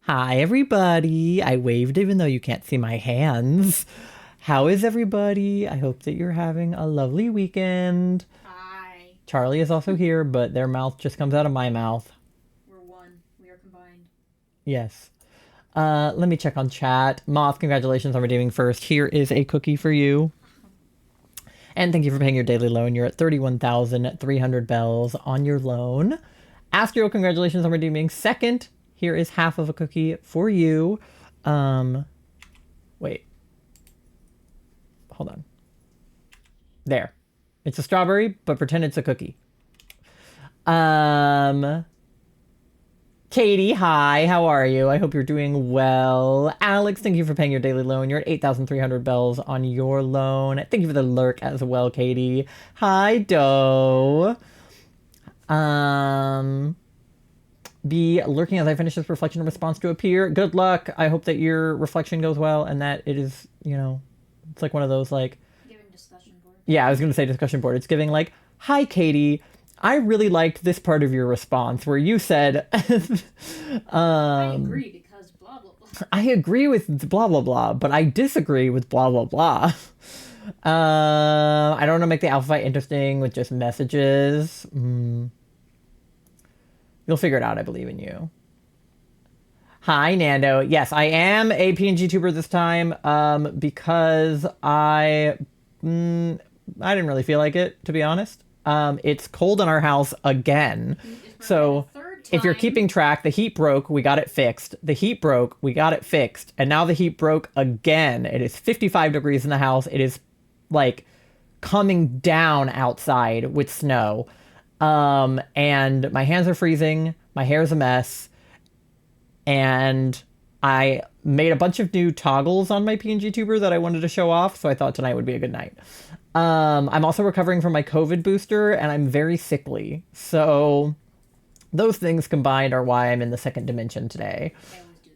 Hi, everybody. I waved even though you can't see my hands. How is everybody? I hope that you're having a lovely weekend. Hi. Charlie is also here, but their mouth just comes out of my mouth. We're one. We are combined. Yes. Let me check on chat. Moth, congratulations on redeeming first. Here is a cookie for you. And thank you for paying your daily loan. You're at 31,300 bells on your loan. Astro, congratulations on redeeming second. Here is half of a cookie for you. Wait. Hold on. There. It's a strawberry, but pretend it's a cookie. Um, Katie, hi. How are you? I hope you're doing well. Alex, thank you for paying your daily loan. You're at 8,300 bells on your loan. Thank you for the lurk as well, Katie. Hi, Doe. Um, be lurking as I finish this reflection response to appear. Good luck. I hope that your reflection goes well and that it is, it's like one of those like Giving discussion board. yeah, I was going to say discussion board. It's giving like, hi, Katie. I really liked this part of your response where you said, I agree because blah blah blah. I agree with blah, blah, blah, but I disagree with blah, blah, blah. I don't want to make the alpha fight interesting with just messages. You'll figure it out. I believe in you. Hi, Nando. Yes, I am a PNG tuber this time because I didn't really feel like it, to be honest. It's cold in our house again. So if you're keeping track, the heat broke, we got it fixed. The heat broke, we got it fixed. And now the heat broke again. It is 55 degrees in the house. It is like coming down outside with snow. And my hands are freezing. My hair's a mess. And I made a bunch of new toggles on my PNG tuber that I wanted to show off. So I thought tonight would be a good night. I'm also recovering from my COVID booster and I'm very sickly. So those things combined are why I'm in the second dimension today. I always do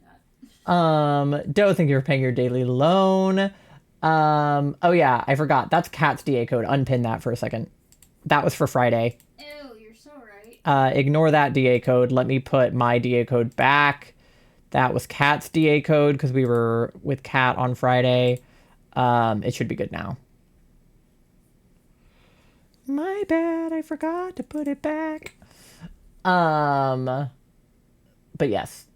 that. Doe, thank you for paying your daily loan. Oh yeah, I forgot. That's Cat's DA code. Unpin that for a second. That was for Friday. Ew, you're so right. Ignore that DA code. Let me put my DA code back. That was Cat's DA code because we were with Cat on Friday. It should be good now. My bad, I forgot to put it back. But yes.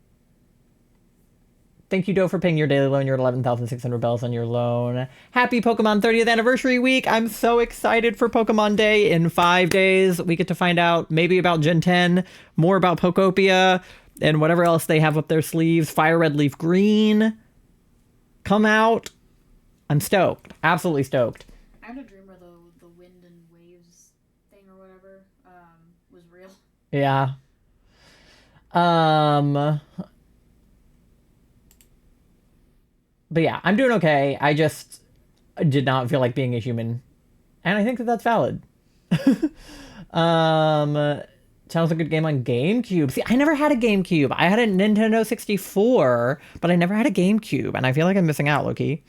Thank you, Doe, for paying your daily loan. You're at 11,600 bells on your loan. Happy Pokemon 30th anniversary week. I'm so excited for Pokemon Day in 5 days. We get to find out maybe about Gen 10, more about Pokopia, and whatever else they have up their sleeves. Fire Red Leaf Green. Come out. I'm stoked. Absolutely stoked. I had a dream where the wind and waves thing or whatever was real. Yeah. But yeah, I'm doing okay. I just did not feel like being a human. And I think that that's valid. Sounds like a good game on GameCube. See, I never had a GameCube. I had a Nintendo 64, but I never had a GameCube. And I feel like I'm missing out, Loki.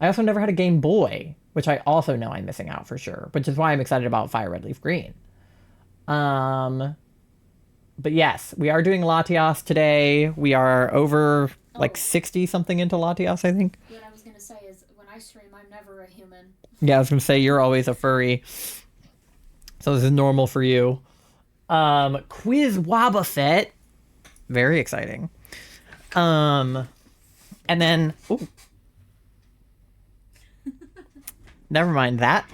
I also never had a Game Boy, which I also know I'm missing out for sure, which is why I'm excited about Fire Red Leaf Green. But yes, we are doing latias today. We are over like 60 something into latias, I think. What I was gonna say is when I stream, I'm never a human. Yeah, I was gonna say you're always a furry, so this is normal for you. Quiz Wobbuffet, very exciting. And then, ooh, never mind that.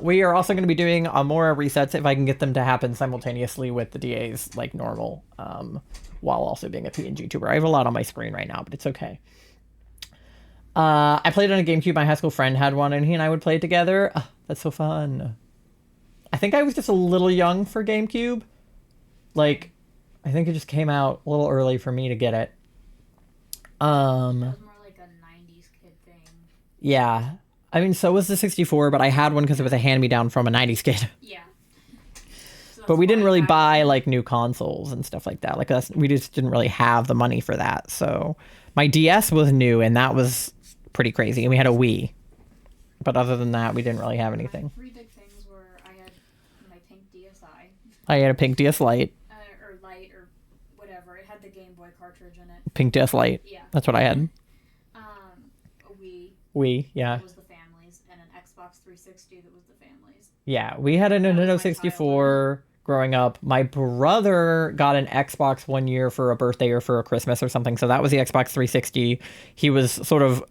We are also going to be doing more resets if I can get them to happen simultaneously with the DAs like normal. While also being a PNG tuber. I have a lot on my screen right now, but it's okay. I played on a GameCube. My high school friend had one, and he and I would play it together. That's so fun. I think I was just a little young for GameCube. Like, I think it just came out a little early for me to get it. That was more like a 90s kid thing. Yeah. I mean, so was the 64, but I had one because it was a hand-me-down from a 90s kid. Yeah. So But we didn't really buy one. like new consoles and stuff like that. Like we just didn't really have the money for that. So my DS was new and that was pretty crazy. And we had a Wii. But other than that, we didn't really have anything. My three big things were I had my pink DSi, I had a pink DS Lite, or light or whatever. It had the Game Boy cartridge in it. Pink Death Light. Yeah. That's what I had. Yeah. That was the families, and an Xbox 360 that was the families. Yeah, we had a Nintendo 64 growing up. My brother got an Xbox one year for a birthday or for a Christmas or something, so that was the Xbox 360. He was sort of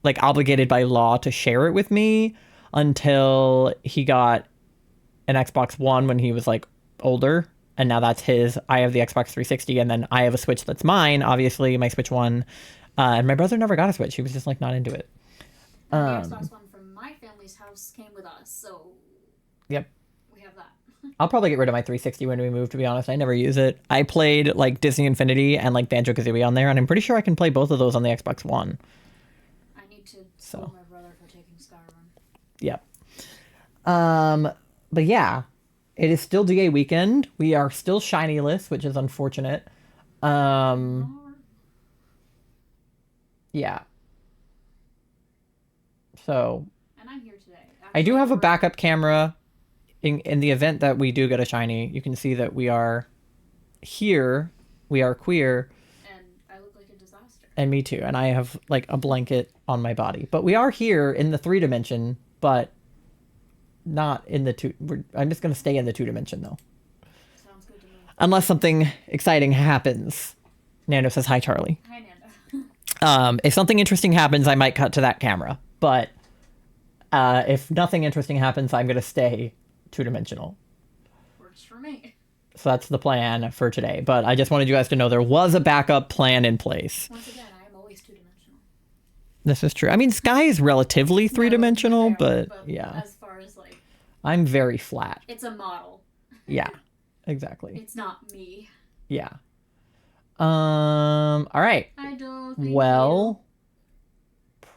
like obligated by law to share it with me until he got an Xbox One when he was like older, and now that's his. I have the Xbox 360, and then I have a Switch that's mine, obviously, my Switch One. And my brother never got a Switch. He was just like not into it. The Xbox One from my family's house came with us, so yep. We have that. I'll probably get rid of my 360 when we move, to be honest. I never use it. I played like Disney Infinity and like Banjo-Kazooie on there, and I'm pretty sure I can play both of those on the Xbox One. I need to scold my brother for taking Skyrim. Yep. But yeah, it is still DA weekend. We are still shiny-less, which is unfortunate. Yeah. So. And I'm here today. I do have a backup camera in the event that we do get a shiny. You can see that we are here. We are queer. And I look like a disaster. And me too. And I have like a blanket on my body. But we are here in the 3-dimension, but not in the 2. I'm just going to stay in the 2-dimension though. Sounds good to me. Unless something exciting happens. Nando says, hi, Charlie. Hi, Nando. If something interesting happens, I might cut to that camera. But if nothing interesting happens, I'm going to stay 2-dimensional. Works for me. So that's the plan for today. But I just wanted you guys to know there was a backup plan in place. Once again, I am always 2-dimensional. This is true. I mean, Sky is relatively 3-dimensional, but yeah. As far as like... I'm very flat. It's a model. Yeah, exactly. It's not me. Yeah. All right. I don't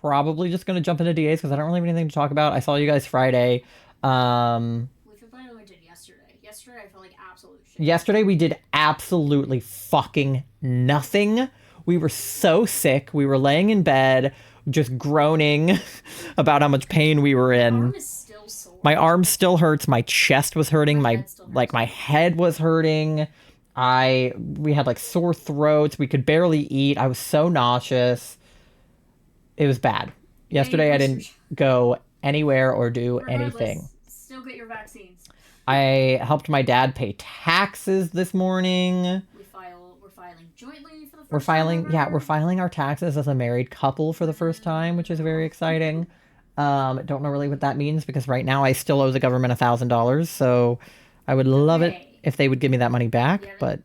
probably just going to jump into DAs because I don't really have anything to talk about. I saw you guys Friday. We finally did yesterday. Yesterday I felt like absolute shit. Yesterday we did absolutely fucking nothing. We were so sick. We were laying in bed, just groaning about how much pain we were in. My arm is still sore. My arm still hurts. My chest was hurting. My head was hurting. We had like sore throats. We could barely eat. I was so nauseous. It was bad. Yesterday I didn't go anywhere or do anything. Still get your vaccines. I helped my dad pay taxes this morning. We're filing jointly for the first time. We're filing our taxes as a married couple for the first time, which is very exciting. Don't know really what that means because right now I still owe the government $1,000, so I would love it if they would give me that money back, but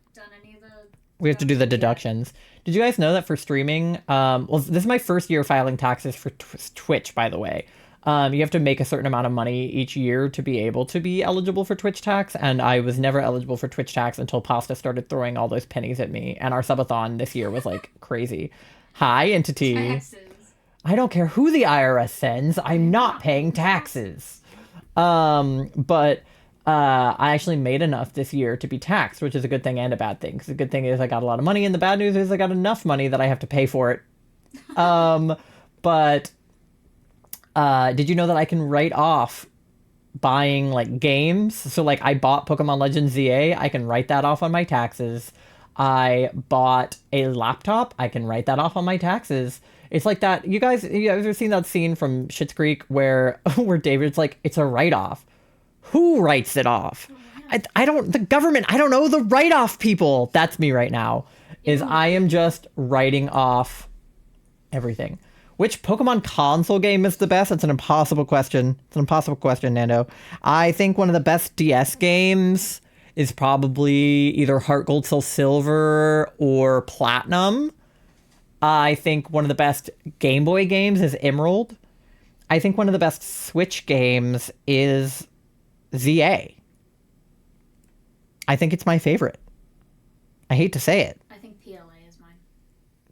we have to do the deductions. Did you guys know that for streaming, this is my first year filing taxes for Twitch, by the way. You have to make a certain amount of money each year to be able to be eligible for Twitch tax, and I was never eligible for Twitch tax until Pasta started throwing all those pennies at me, and our subathon this year was like crazy. Hi, Entity. Taxes. I don't care who the IRS sends, I'm not paying taxes. But I actually made enough this year to be taxed, which is a good thing and a bad thing. 'Cause the good thing is I got a lot of money, and the bad news is I got enough money that I have to pay for it. But did you know that I can write off buying like games? So like I bought Pokemon Legends ZA, I can write that off on my taxes. I bought a laptop, I can write that off on my taxes. It's like that. You guys ever seen that scene from Schitt's Creek where David's like, it's a write-off? Who writes it off? I don't, the government, I don't know, the write-off people. That's me right now, is I am just writing off everything. Which Pokemon console game is the best? It's an impossible question. It's an impossible question, Nando. I think one of the best DS games is probably either Heart Gold, Soul Silver, or Platinum. I think one of the best Game Boy games is Emerald. I think one of the best Switch games is ZA. I think it's my favorite. I hate to say it. I think PLA is mine.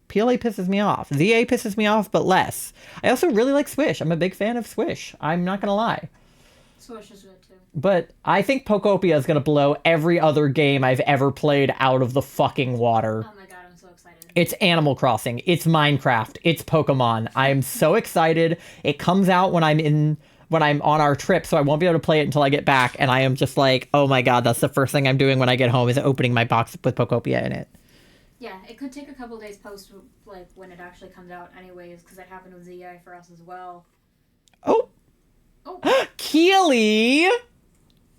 PLA pisses me off. ZA pisses me off, but less. I also really like Swish. I'm a big fan of Swish. I'm not going to lie. Swish is good too. But I think Pokopia is going to blow every other game I've ever played out of the fucking water. Oh my god, I'm so excited. It's Animal Crossing. It's Minecraft. It's Pokemon. I am so excited. It comes out when I'm on our trip, so I won't be able to play it until I get back, and I am just like, oh my god, that's the first thing I'm doing when I get home is opening my box with Pokopia in it. Yeah, it could take a couple days post, like, when it actually comes out anyways, because it happened with ZI for us as well. Oh, Oh, Keely!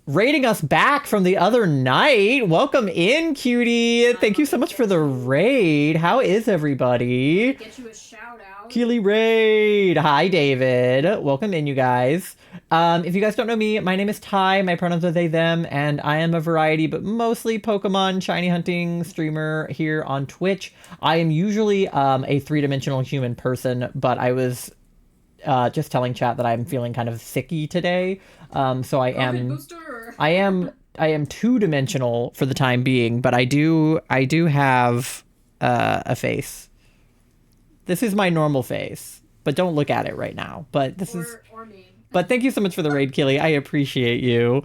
Rating us back from the other night. Welcome in, cutie. Thank you so much for the raid. How is everybody? get you a shout out. Keely raid. Hi, David. Welcome in, you guys. If you guys don't know me, my name is Ty. My pronouns are they, them, and I am a variety, but mostly Pokemon shiny hunting streamer here on Twitch. I am usually a three-dimensional human person, but I was just telling chat that I'm feeling kind of sicky today. So I am. I am two-dimensional for the time being, but I do have a face. This is my normal face, but don't look at it right now. But this is. Or me. But thank you so much for the raid, Keely. I appreciate you.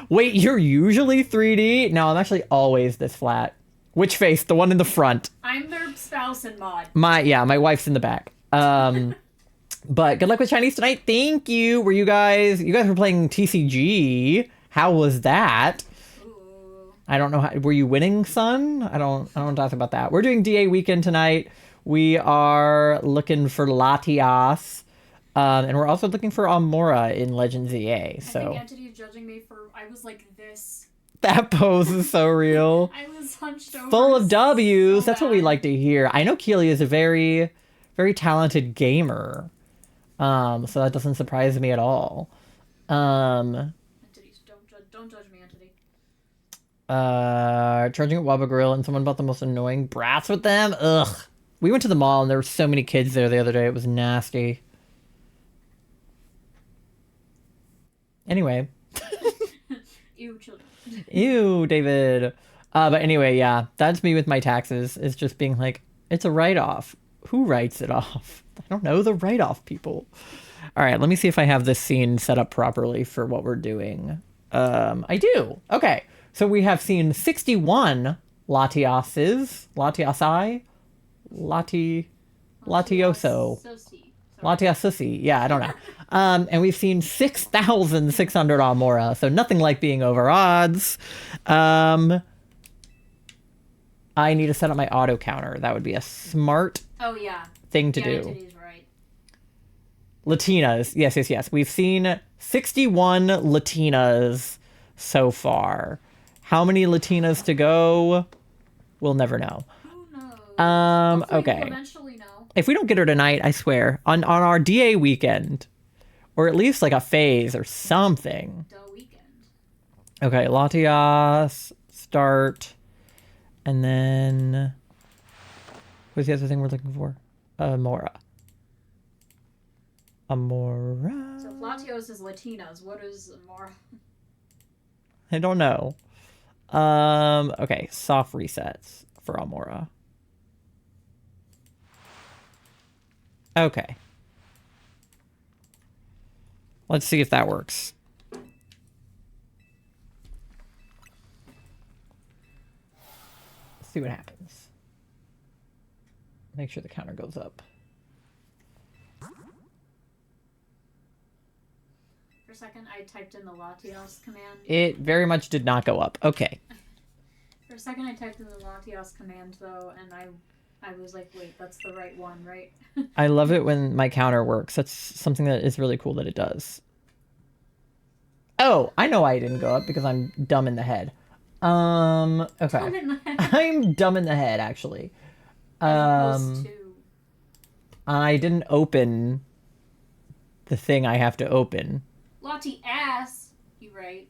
Wait, you're usually 3D? No, I'm actually always this flat. Which face? The one in the front. I'm their spouse in mod. My wife's in the back. But good luck with Chinese tonight. Thank you. You guys were playing TCG. How was that? Ooh. I don't know were you winning, son? I don't talk about that. We're doing DA weekend tonight. We are looking for latias. And we're also looking for Amora in Legends EA. So I think Entity is judging me for I was like this. That pose is so real. I was hunched over. Full of W's. So That's what we like to hear. I know Keely is a very, very talented gamer. So that doesn't surprise me at all. Entities, don't judge me, Entity. Charging at Wabba Grill and someone bought the most annoying brats with them. Ugh. We went to the mall and there were so many kids there the other day. It was nasty. Anyway. Ew, children. Ew, David. But anyway, yeah, that's me with my taxes. Is just being like, it's a write-off. Who writes it off? I don't know, the write-off people. All right, let me see if I have this scene set up properly for what we're doing. I do. Okay, so we have seen 61 latiases. Latiasi? Latioso. Latiasusi. Yeah, I don't know. And we've seen 6,600 Amora, so nothing like being over odds. I need to set up my auto counter. That would be a smart thing to do. Entity's right. Latinas. Yes. We've seen 61 Latinas so far. How many Latinas to go? We'll never know. Who knows? Okay. We'll eventually know. If we don't get her tonight, I swear, on our DA weekend, or at least like a phase or something. The weekend. Okay, Latias, start, and then what's the other thing we're looking for? Amora. So if Latios is Latinas, what is Amora? I don't know. Okay, soft resets for Amora. Okay. Let's see if that works. Let's see what happens. Make sure the counter goes up. For a second, I typed in the Latios command. It very much did not go up. Okay. For a second, I typed in the Latios command, though, and I was like, wait, that's the right one, right? I love it when my counter works. That's something that is really cool that it does. Oh, I know why it didn't go up, because I'm dumb in the head. Okay. Dumb in the head. I'm dumb in the head, actually. I didn't open the thing I have to open. Lati ass, you right.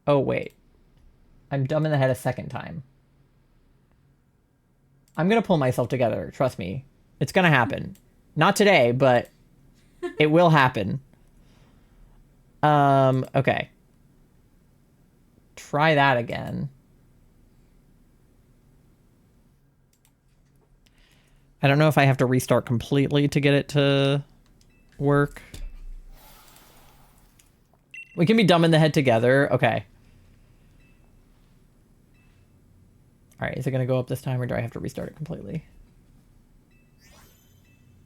Oh, wait. I'm dumb in the head a second time. I'm gonna pull myself together. Trust me. It's gonna happen. Not today, but it will happen. Okay. Try that again. I don't know if I have to restart completely to get it to work. We can be dumb in the head together. Okay. All right, is it going to go up this time, or do I have to restart it completely?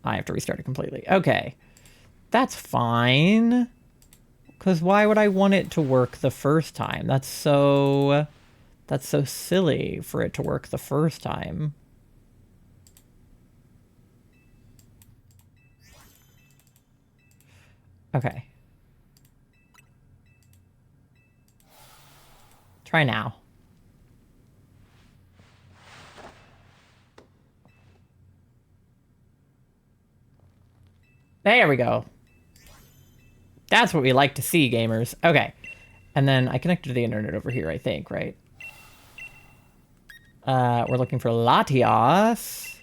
I have to restart it completely. Okay. That's fine. Because why would I want it to work the first time? That's so That's so silly for it to work the first time. Okay. Try now. There we go. That's what we like to see, gamers. Okay. And then I connected to the internet over here, I think, right? We're looking for latias.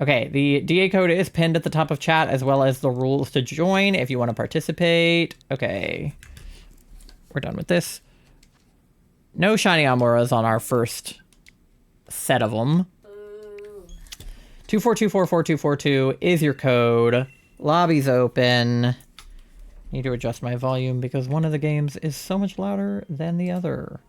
Okay, the DA code is pinned at the top of chat, as well as the rules to join if you want to participate. Okay. We're done with this. No shiny Amuras on our first set of them. 24244242 is your code. Lobby's open. Need to adjust my volume because one of the games is so much louder than the other.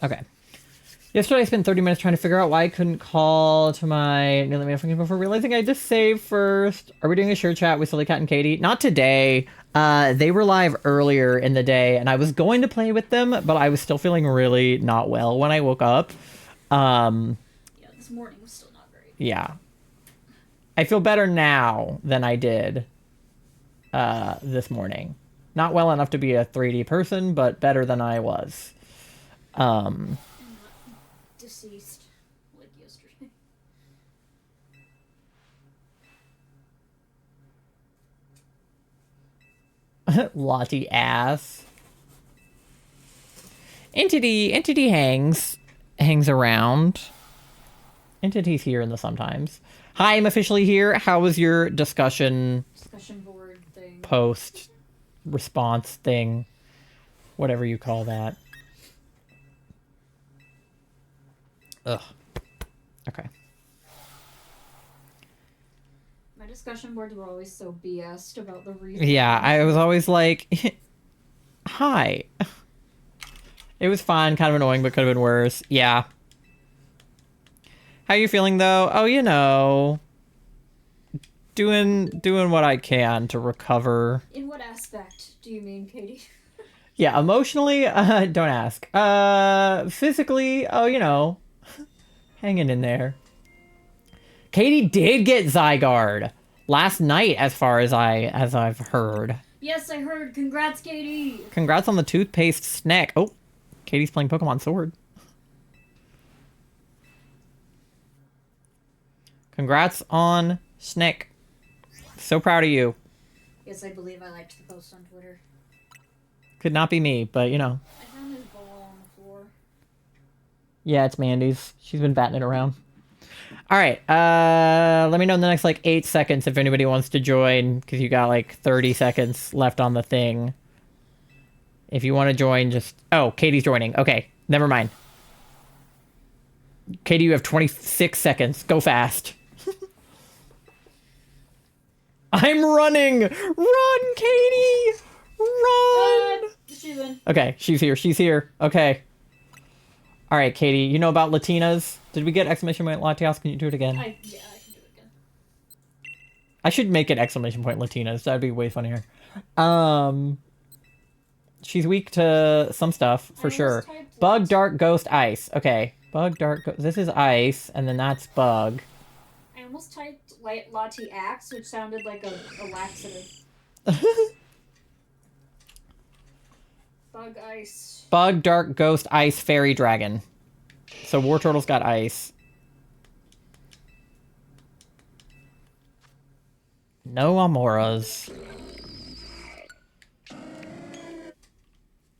Okay. Yesterday I spent 30 minutes trying to figure out why I couldn't call to my nearly made function before realizing I just saved first. Are we doing a share chat with Silly Cat and Katie? Not today. They were live earlier in the day and I was going to play with them, but I was still feeling really not well when I woke up. Yeah, this morning was still not great. Yeah. I feel better now than I did this morning. Not well enough to be a 3D person, but better than I was. Deceased like yesterday. Lottie ass. Entity hangs around. Entity's here in the sometimes. Hi, I'm officially here. How was your discussion board thing? Post response thing? Whatever you call that. Ugh. Okay. My discussion boards were always so BS'd about the reason. Yeah, I was always like, hi. It was fun, kind of annoying, but could have been worse. Yeah. How you feeling though? Oh, you know, doing what I can to recover. In what aspect do you mean, Katie? Yeah, emotionally, don't ask. Physically, oh, you know, hanging in there. Katie did get Zygarde last night, as far as I've heard. Yes, I heard. Congrats, Katie. Congrats on the toothpaste snack. Oh, Katie's playing Pokemon Sword. Congrats on Snick. So proud of you. Yes, I believe I liked the post on Twitter. Could not be me, but you know. I found his ball on the floor. Yeah, it's Mandy's. She's been batting it around. All right. Let me know in the next like 8 seconds if anybody wants to join, because you got like 30 seconds left on the thing. If you want to join, just... Oh, Katie's joining. Okay, never mind. Katie, you have 26 seconds. Go fast. I'm running! Run, Katie! Run! She's in. Okay, she's here. She's here. Okay. All right, Katie. You know about Latinas? Did we get exclamation point Latias? Can you do it again? Yeah, I can do it again. I should make it exclamation point Latinas. That'd be way funnier. She's weak to some stuff for sure. Bug, dark, ghost, ice. Okay. Bug, dark, this is ice, and then that's bug. I almost typed Lati Axe, which sounded like a laxative. Bug, ice. Bug, dark, ghost, ice, fairy, dragon. So War Turtle's got ice. No Amoras.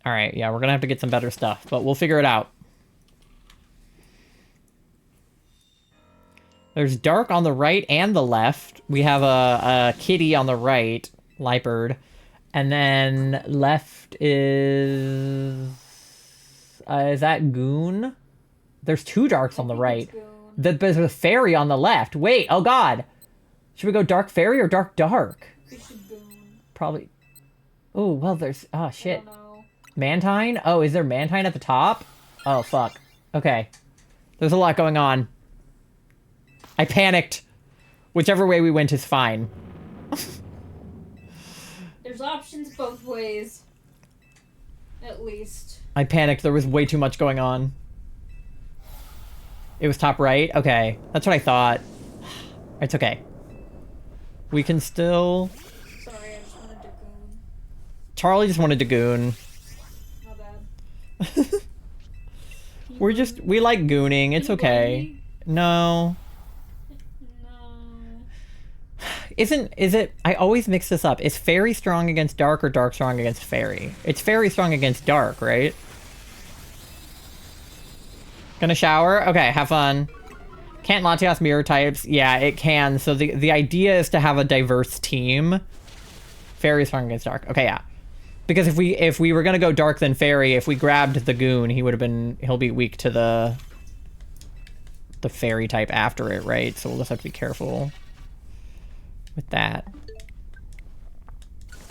Alright, yeah, we're gonna have to get some better stuff, but we'll figure it out. There's dark on the right and the left. We have a kitty on the right, Liperd. And then left is that Goon? There's two darks on the right. There's a fairy on the left. Wait, oh god. Should we go dark fairy or dark dark? Probably. Oh, well, there's... Oh, shit. I don't know. Mantine? Oh, is there Mantine at the top? Oh, fuck. Okay. There's a lot going on. I panicked. Whichever way we went is fine. There's options both ways. At least. I panicked. There was way too much going on. It was top right? Okay. That's what I thought. It's okay. We can still... Sorry, I just wanted to goon. Charlie just wanted to goon. My bad. We like gooning. It's okay. No. Is it, I always mix this up. Is fairy strong against dark or dark strong against fairy? It's fairy strong against dark, right? Gonna shower? Okay, have fun. Can't latias mirror types? Yeah, it can. So the idea is to have a diverse team. Fairy strong against dark. Okay, yeah. Because if we were gonna go dark then fairy, if we grabbed the goon, he'll be weak to the fairy type after it, right? So we'll just have to be careful with that.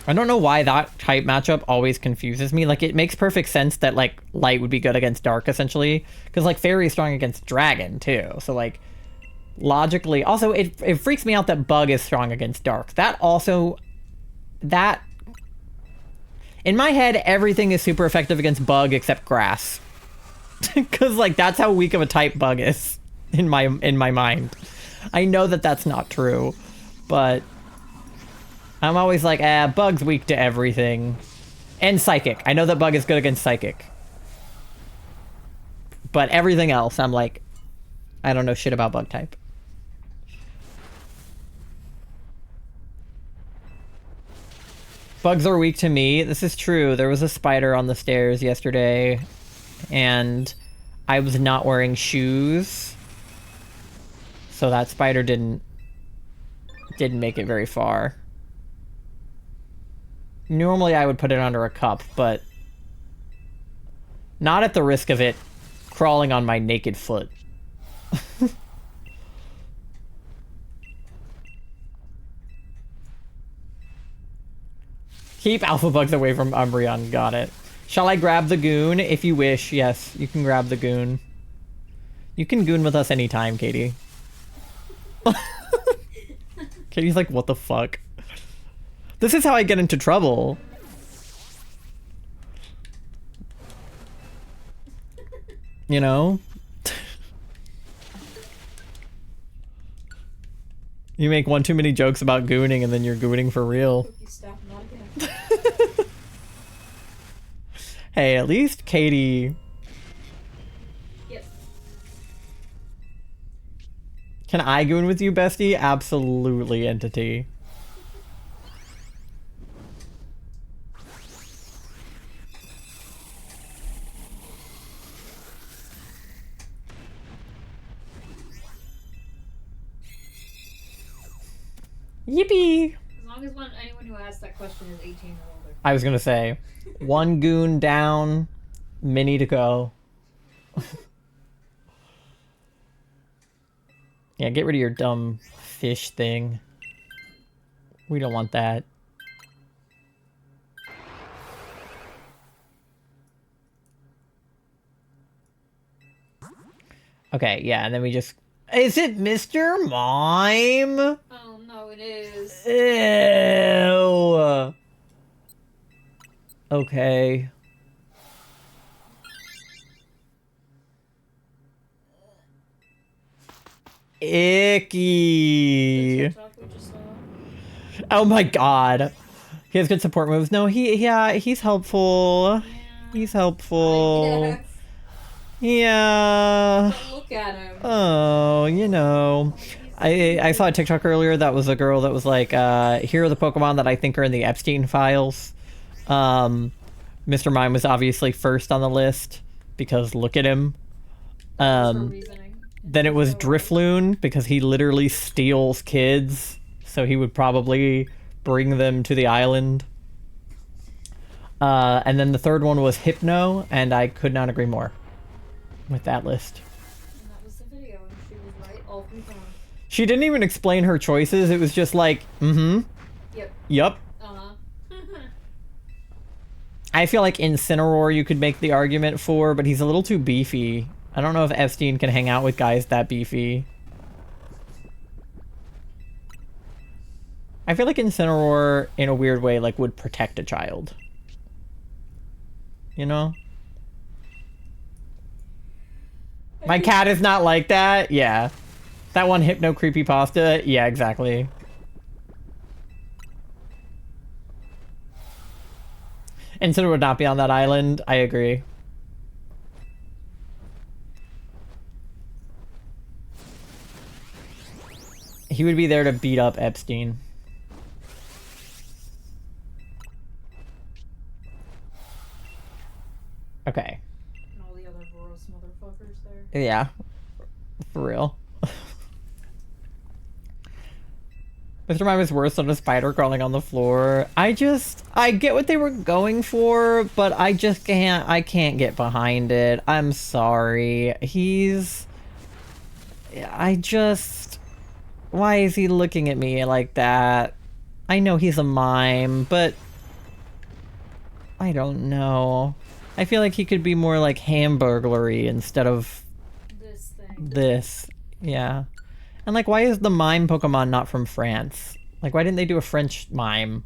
I don't know why that type matchup always confuses me. Like, it makes perfect sense that, like, light would be good against dark, essentially. Because, like, fairy is strong against dragon, too. So, like, logically... Also, it freaks me out that bug is strong against dark. That also... That... In my head, everything is super effective against bug except grass. Because, like, that's how weak of a type bug is in my mind. I know that that's not true. But I'm always like, bug's weak to everything. And psychic. I know that bug is good against psychic. But everything else, I'm like, I don't know shit about bug type. Bugs are weak to me. This is true. There was a spider on the stairs yesterday, and I was not wearing shoes. So that spider didn't make it very far. Normally I would put it under a cup, but not at the risk of it crawling on my naked foot. Keep alpha bugs away from Umbreon. Got it. Shall I grab the goon? If you wish, yes, you can grab the goon. You can goon with us anytime, Katie. Katie's like, what the fuck? This is how I get into trouble. You know? You make one too many jokes about gooning and then you're gooning for real. Hey, at least Katie... Yep. Can I goon with you, bestie? Absolutely, entity. Yippee! As long as anyone who asks that question is 18 or older. I was gonna say, one goon down, many to go. Yeah, get rid of your dumb fish thing. We don't want that. Okay, yeah, and then we just... Is it Mr. Mime? Oh, no, it is. Ew. Okay. Icky. Oh my god. He has good support moves. No, he's helpful. Yeah. He's helpful. Yeah. Look at him. Oh, you know. I saw a TikTok earlier that was a girl that was like, here are the Pokemon that I think are in the Epstein files. Mr. Mime was obviously first on the list because look at him. Then it was Drifloon because he literally steals kids, so he would probably bring them to the island. And then the third one was Hypno, and I could not agree more with that list. And that was the video, and she was right all three times. She didn't even explain her choices. It was just like, Yep. Uh-huh. I feel like Incineroar you could make the argument for, but he's a little too beefy. I don't know if Epstein can hang out with guys that beefy. I feel like Incineroar, in a weird way, like, would protect a child. You know? My cat is not like that? Yeah. That one hypno creepypasta? Yeah, exactly. Incineroar would not be on that island. I agree. He would be there to beat up Epstein. Okay. And all the other gross motherfuckers there. Yeah. For real. Mr. Mime is worse than a spider crawling on the floor. I get what they were going for, but I can't get behind it. I'm sorry. Why is he looking at me like that? I know he's a mime, but I don't know. I feel like he could be more like Hamburglar-y instead of This thing. this. Yeah. And like, why is the mime Pokemon not from France? Like, why didn't they do a French mime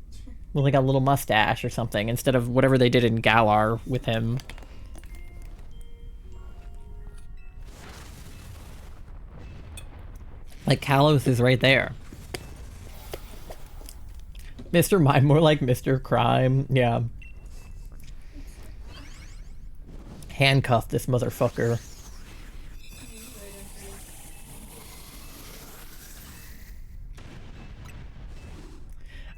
with like a little mustache or something instead of whatever they did in Galar with him? Like, Kalos is right there. Mr. Mime, more like Mr. Crime. Yeah. Handcuff this motherfucker.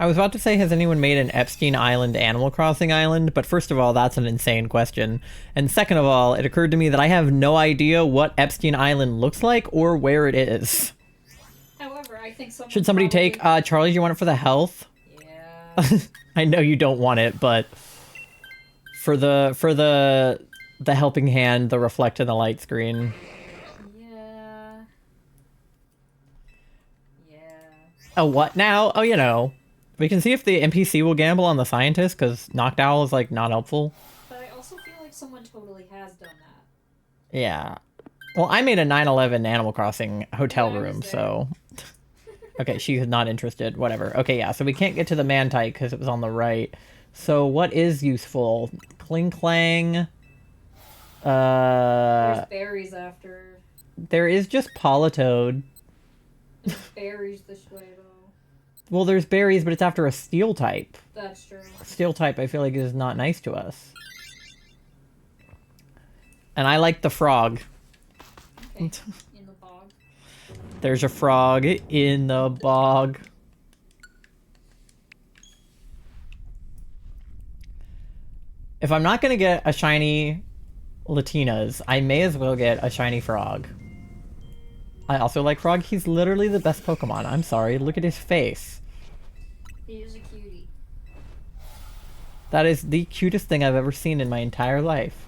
I was about to say, has anyone made an Epstein Island Animal Crossing island? But first of all, that's an insane question. And second of all, it occurred to me that I have no idea what Epstein Island looks like or where it is. However, I think someone Should somebody take, Charlie, do you want it for the health? Yeah. I know you don't want it, but for the helping hand, the reflect in the light screen. Yeah. Yeah. Oh, what now? Oh, you know. We can see if the NPC will gamble on the scientist, because Knocked Owl is, like, not helpful. But I also feel like someone totally has done that. Yeah. Well, I made a 9/11 Animal Crossing hotel Yeah, I room, was there. so... Okay, she's not interested. Whatever. Okay, yeah, so we can't get to the Mantite because it was on the right. So what is useful? Kling Clang. There's berries after. There is just Politoed. There's berries this way, though. Well, there's berries, but it's after a steel type. That's true. Steel type, I feel like, is not nice to us. And I like the frog. Okay. In the bog. There's a frog in the bog. If I'm not gonna get a shiny Latinas, I may as well get a shiny frog. I also like Frog. He's literally the best Pokemon. I'm sorry. Look at his face. He is a cutie. That is the cutest thing I've ever seen in my entire life.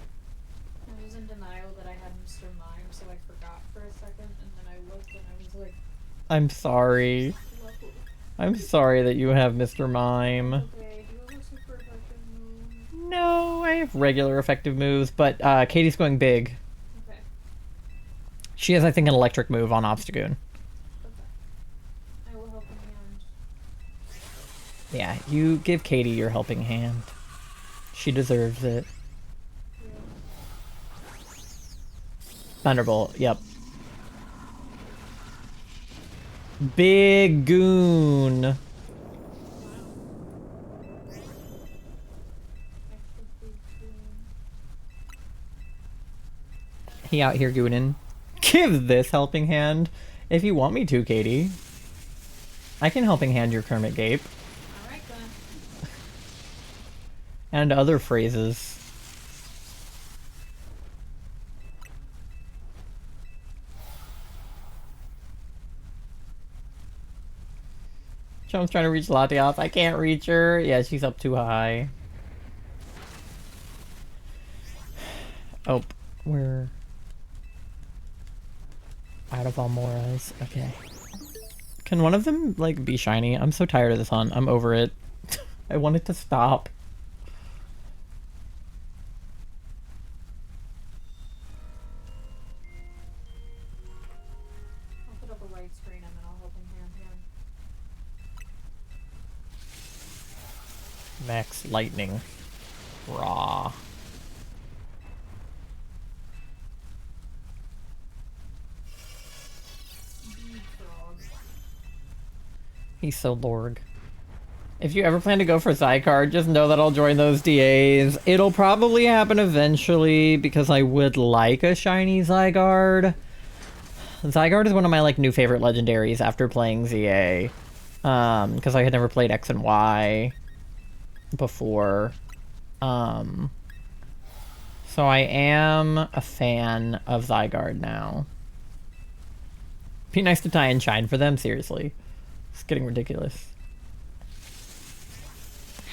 I was in denial that I had Mr. Mime, so I forgot for a second, and then I looked and I was like, I'm sorry. lovely. I'm sorry that you have Mr. Mime. Okay, do you have a super effective move? No, I have regular effective moves, but Katie's going big. Okay. She has, I think, an electric move on Obstagoon. Okay. I will help him hand. Yeah, you give Katie your helping hand. She deserves it. Yeah. Thunderbolt, yep. Big Goon. Wow. Extra big goon. He out here gooning. Give this helping hand if you want me to, Katie. I can helping hand your Kermit Gape. Alright then. And other phrases. Chum's trying to reach Latias. I can't reach her. Yeah, she's up too high. Oh, we're out of Almoras. Okay. Can one of them, like, be shiny? I'm so tired of this hunt. I'm over it. I want it to stop. I'll put up a light screen and then I'll help him hand him. Ice, lightning, raw. He's so Lorg. If you ever plan to go for Zygarde, just know that I'll join those DAs. It'll probably happen eventually because I would like a shiny Zygarde. Zygarde is one of my like new favorite legendaries after playing ZA. Because I had never played X and Y before. So I am a fan of Zygarde now. Be nice to tie and shine for them, seriously. It's getting ridiculous.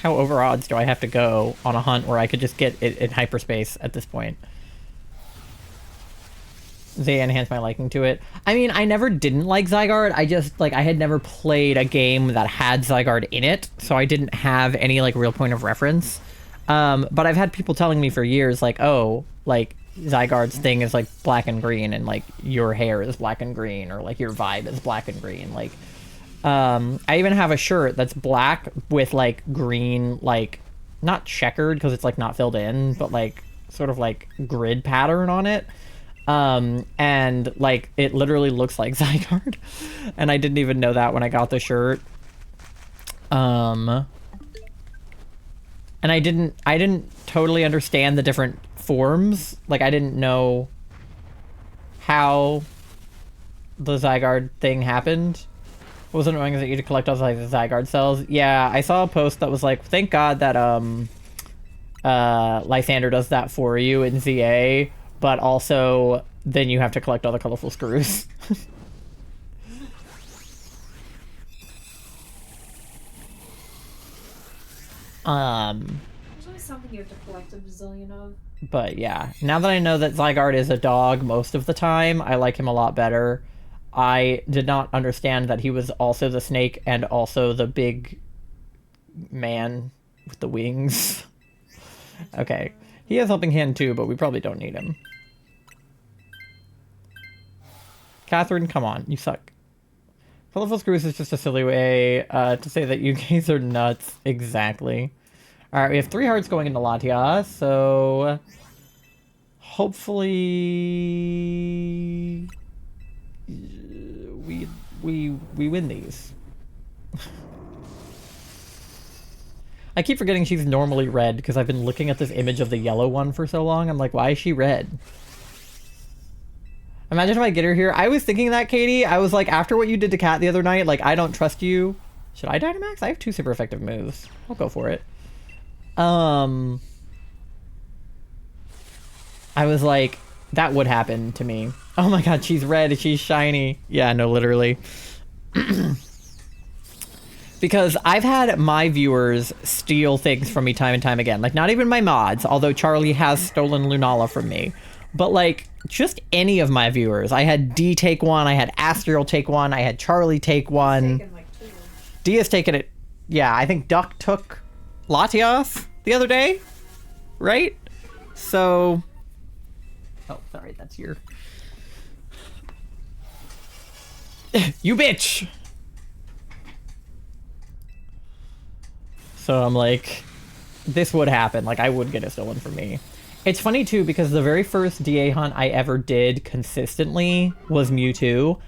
How over odds do I have to go on a hunt where I could just get it in hyperspace at this point? They enhanced my liking to it. I mean, I never didn't like Zygarde. I just, like, I had never played a game that had Zygarde in it, so I didn't have any, like, real point of reference. But I've had people telling me for years, like, oh, like, Zygarde's thing is, like, black and green, and, like, your hair is black and green, or, like, your vibe is black and green. Like, I even have a shirt that's black with, like, green, like, not checkered, because it's, like, not filled in, but, like, sort of, like, grid pattern on it. And like it literally looks like Zygarde, and I didn't even know that when I got the shirt. And I didn't totally understand the different forms. Like I didn't know how the Zygarde thing happened. What was annoying is that you had to collect all the Zygarde cells. Yeah, I saw a post that was like, thank God that Lysander does that for you in ZA. But also, then you have to collect all the colorful screws. There's always something you have to collect a bazillion of. But yeah, now that I know that Zygarde is a dog most of the time, I like him a lot better. I did not understand that he was also the snake and also the big man with the wings. Okay. He has Helping Hand too, but we probably don't need him. Catherine, come on, you suck. Colorful Screws is just a silly way to say that you guys are nuts. Exactly. Alright, we have 3 hearts going into Latia, so... hopefully... we win these. I keep forgetting she's normally red because I've been looking at this image of the yellow one for so long. I'm like, why is she red? Imagine if I get her here. I was thinking that, Katie. I was like, after what you did to Kat the other night, like, I don't trust you. Should I Dynamax? I have 2 super effective moves. I'll go for it. I was like, that would happen to me. Oh my god, she's red. She's shiny. Yeah, no, literally. Because I've had my viewers steal things from me time and time again. Like, not even my mods, although Charlie has stolen Lunala from me. But, like, just any of my viewers. I had D take one, I had Astral take one, I had Charlie take one. Taken, like, 2. D has taken it. Yeah, I think Duck took Latias the other day. Right? So... oh, sorry, that's your... you bitch! So I'm like, this would happen. Like, I would get it stolen from me. It's funny, too, because the very first DA hunt I ever did consistently was Mewtwo.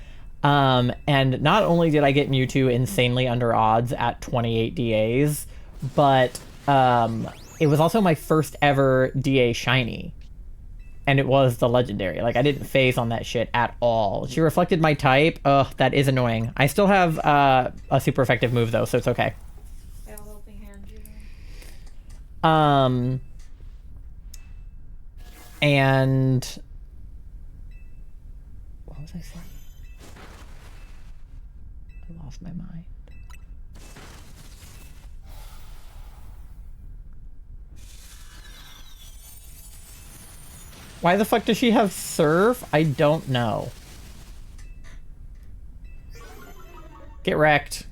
And not only did I get Mewtwo insanely under odds at 28 DAs, but it was also my first ever DA shiny. And it was the legendary. Like, I didn't phase on that shit at all. She reflected my type. Ugh, that is annoying. I still have a super effective move, though, so it's okay. And what was I saying? I lost my mind. Why the fuck does she have Surf? I don't know. Get wrecked.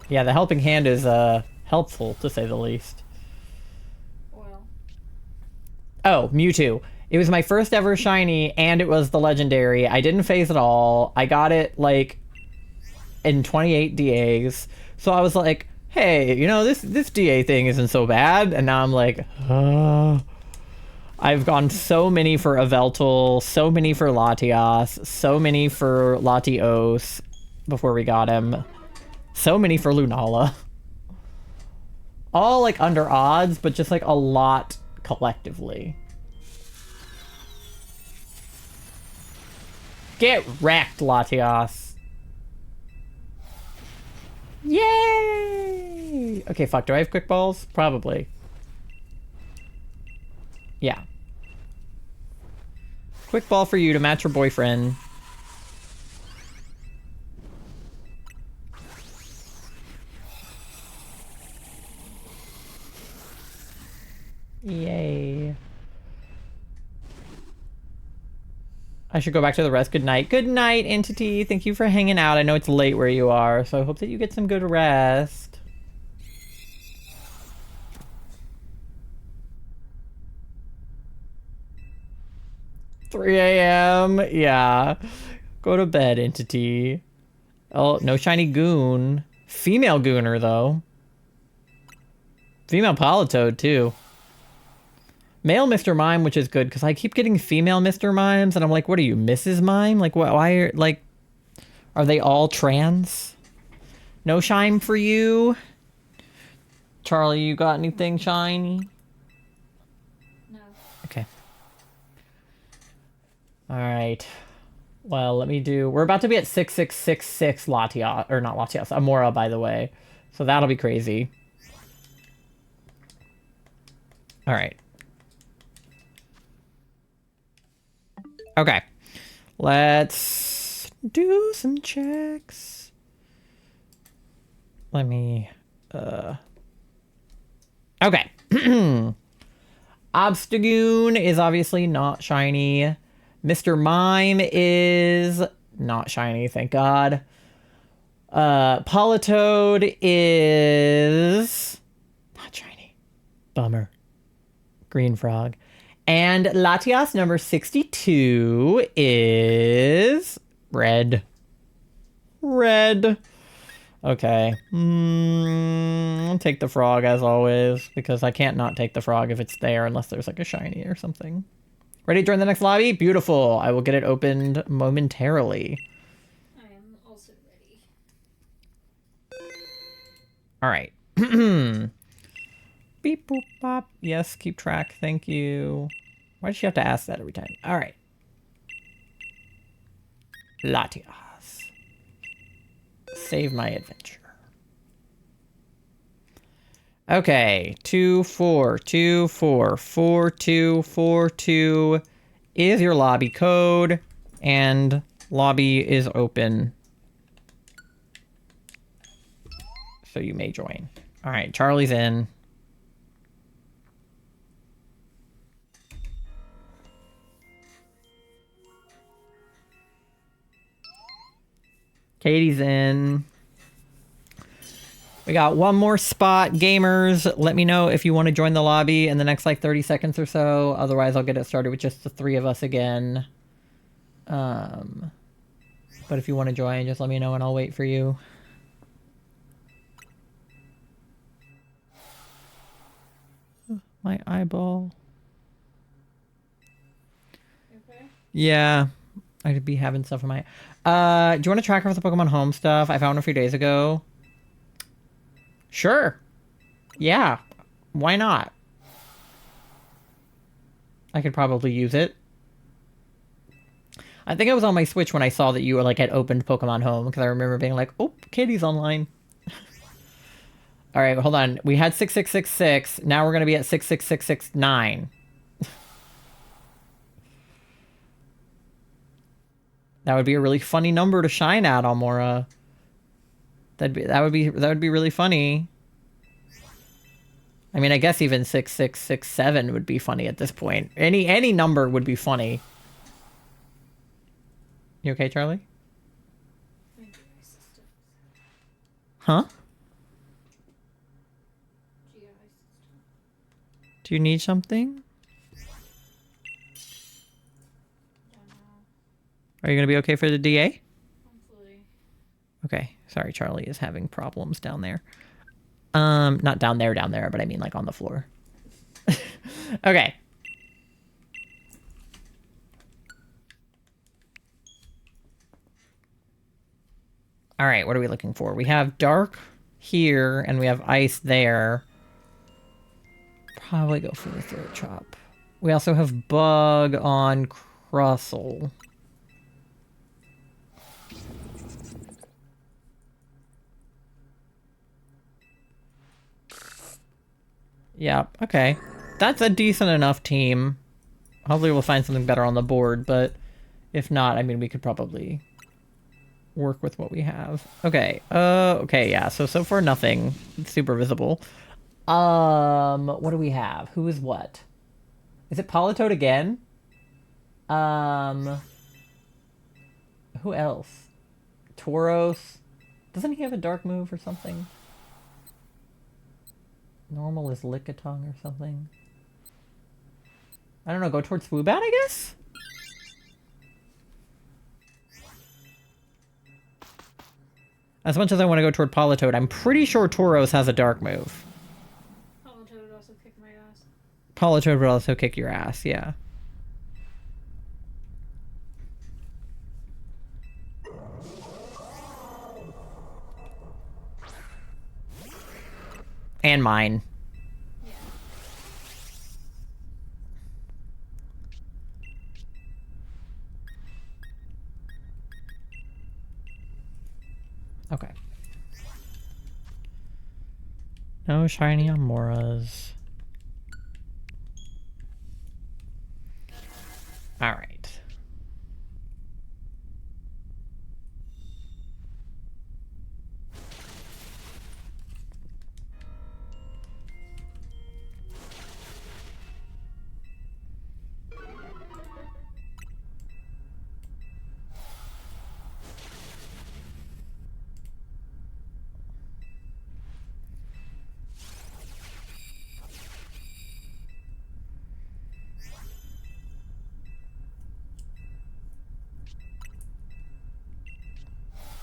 Yeah, the Helping Hand is helpful, to say the least. Well. Oh, Mewtwo. It was my first ever shiny, and it was the legendary. I didn't phase at all. I got it, like, in 28 DAs. So I was like, hey, you know, this DA thing isn't so bad. And now I'm like, I've gone so many for Aveltal, so many for Latias, so many for Latios before we got him. So many for Lunala. All like under odds, but just like a lot collectively. Get wrecked, Latias. Yay! Okay, fuck, do I have quick balls? Probably. Yeah. Quick ball for you to match your boyfriend. Yay. I should go back to the rest. Good night. Good night, Entity. Thank you for hanging out. I know it's late where you are, so I hope that you get some good rest. $3 a.m. Yeah. Go to bed, Entity. Oh, no shiny goon. Female gooner, though. Female Politoed, too. Male Mr. Mime, which is good, because I keep getting female Mr. Mimes, and I'm like, what are you, Mrs. Mime? Like, why are, like, are they all trans? No shine for you? Charlie, you got anything shiny? No. Okay. Alright. Well, let me do... We're about to be at 6666 Latias, or not Latias, Amora, by the way. So that'll be crazy. Alright. Okay. Let's do some checks. Let me, Okay. Obstagoon is obviously not shiny. Mr. Mime is not shiny, thank God. Politoed is not shiny. Bummer. Green Frog. And Latias number 62 is red. Red. Okay. I'll take the frog as always, because I can't not take the frog if it's there unless there's like a shiny or something. Ready to join the next lobby? Beautiful. I will get it opened momentarily. I am also ready. All right. Beep, boop, bop. Yes, keep track. Thank you. Why does she have to ask that every time? All right. Latias. Save my adventure. Okay. 24244242 is your lobby code, and lobby is open. So you may join. All right, Charlie's in. Katie's in. We got one more spot, gamers. Let me know if you want to join the lobby in the next like 30 seconds or so. Otherwise, I'll get it started with just the 3 of us again. But if you want to join, just let me know and I'll wait for you. My eyeball. Okay. Yeah, I'd be having stuff in my... do you want to track her with the Pokemon Home stuff? I found a few days ago. Sure. Yeah. Why not? I could probably use it. I think it was on my Switch when I saw that you were like had opened Pokemon Home, because I remember being like, oh, Katie's online. All right, hold on. We had 6666. Now we're going to be at 66669. That would be a really funny number to shine at, Almora. That would be really funny. I mean, I guess even 6667 would be funny at this point. Any number would be funny. You okay, Charlie? Huh? Do you need something? Are you gonna be okay for the DA? Hopefully. Okay. Sorry, Charlie is having problems down there. Not down there, but I mean like on the floor. Okay. All right, what are we looking for? We have dark here, and we have ice there. Probably go for the throat chop. We also have bug on Crustle. Yeah, okay. That's a decent enough team. Hopefully we'll find something better on the board, but if not, I mean, we could probably work with what we have. Okay, okay, yeah, so far nothing super visible. What do we have? Who is what? Is it Politoed again? Who else? Tauros? Doesn't he have a dark move or something? Normal is Lickitung or something. I don't know, go towards Swoobat, I guess? As much as I want to go toward Politoed, I'm pretty sure Tauros has a dark move. Politoed would also kick my ass. Politoed would also kick your ass, yeah. And mine. Yeah. Okay. No shiny Amoras. Alright.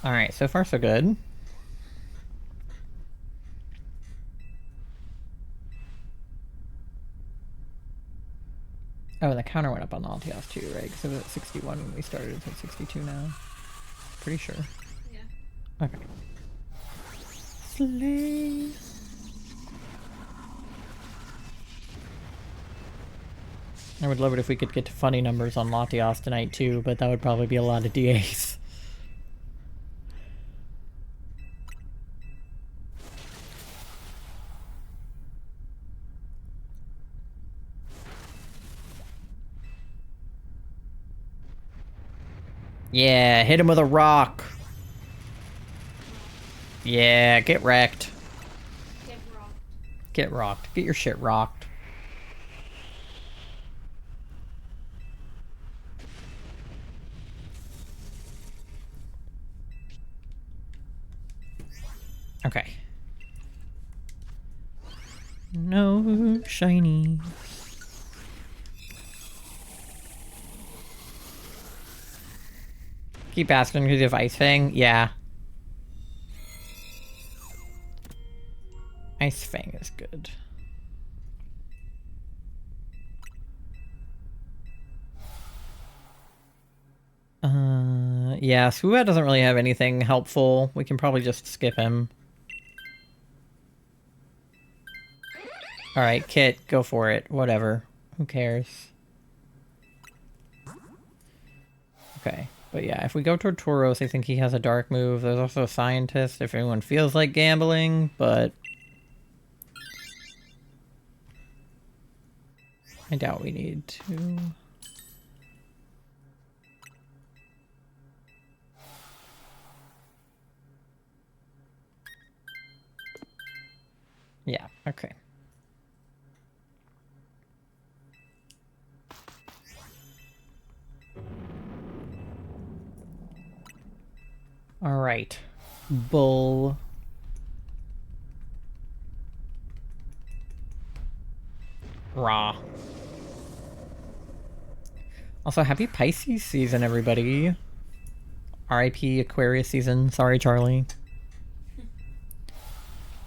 Alright, so far so good. Oh, and the counter went up on the Latias too, right? Because it was at 61 when we started. It's at 62 now. Pretty sure. Yeah. Okay. Slay. I would love it if we could get to funny numbers on Latias tonight too, but that would probably be a lot of DAs. Yeah, hit him with a rock. Yeah, get wrecked. Get rocked. Get rocked. Get your shit rocked. Okay. No shiny. Keep asking because you have Ice Fang? Yeah. Ice Fang is good. Yeah, Swoobat doesn't really have anything helpful. We can probably just skip him. Alright, Kit, go for it. Whatever. Who cares? Okay. But yeah, if we go toward Tauros, I think he has a dark move. There's also a Scientist if anyone feels like gambling, but I doubt we need to. Yeah, okay. All right. Bull. Raw. Also, happy Pisces season, everybody. RIP Aquarius season. Sorry, Charlie.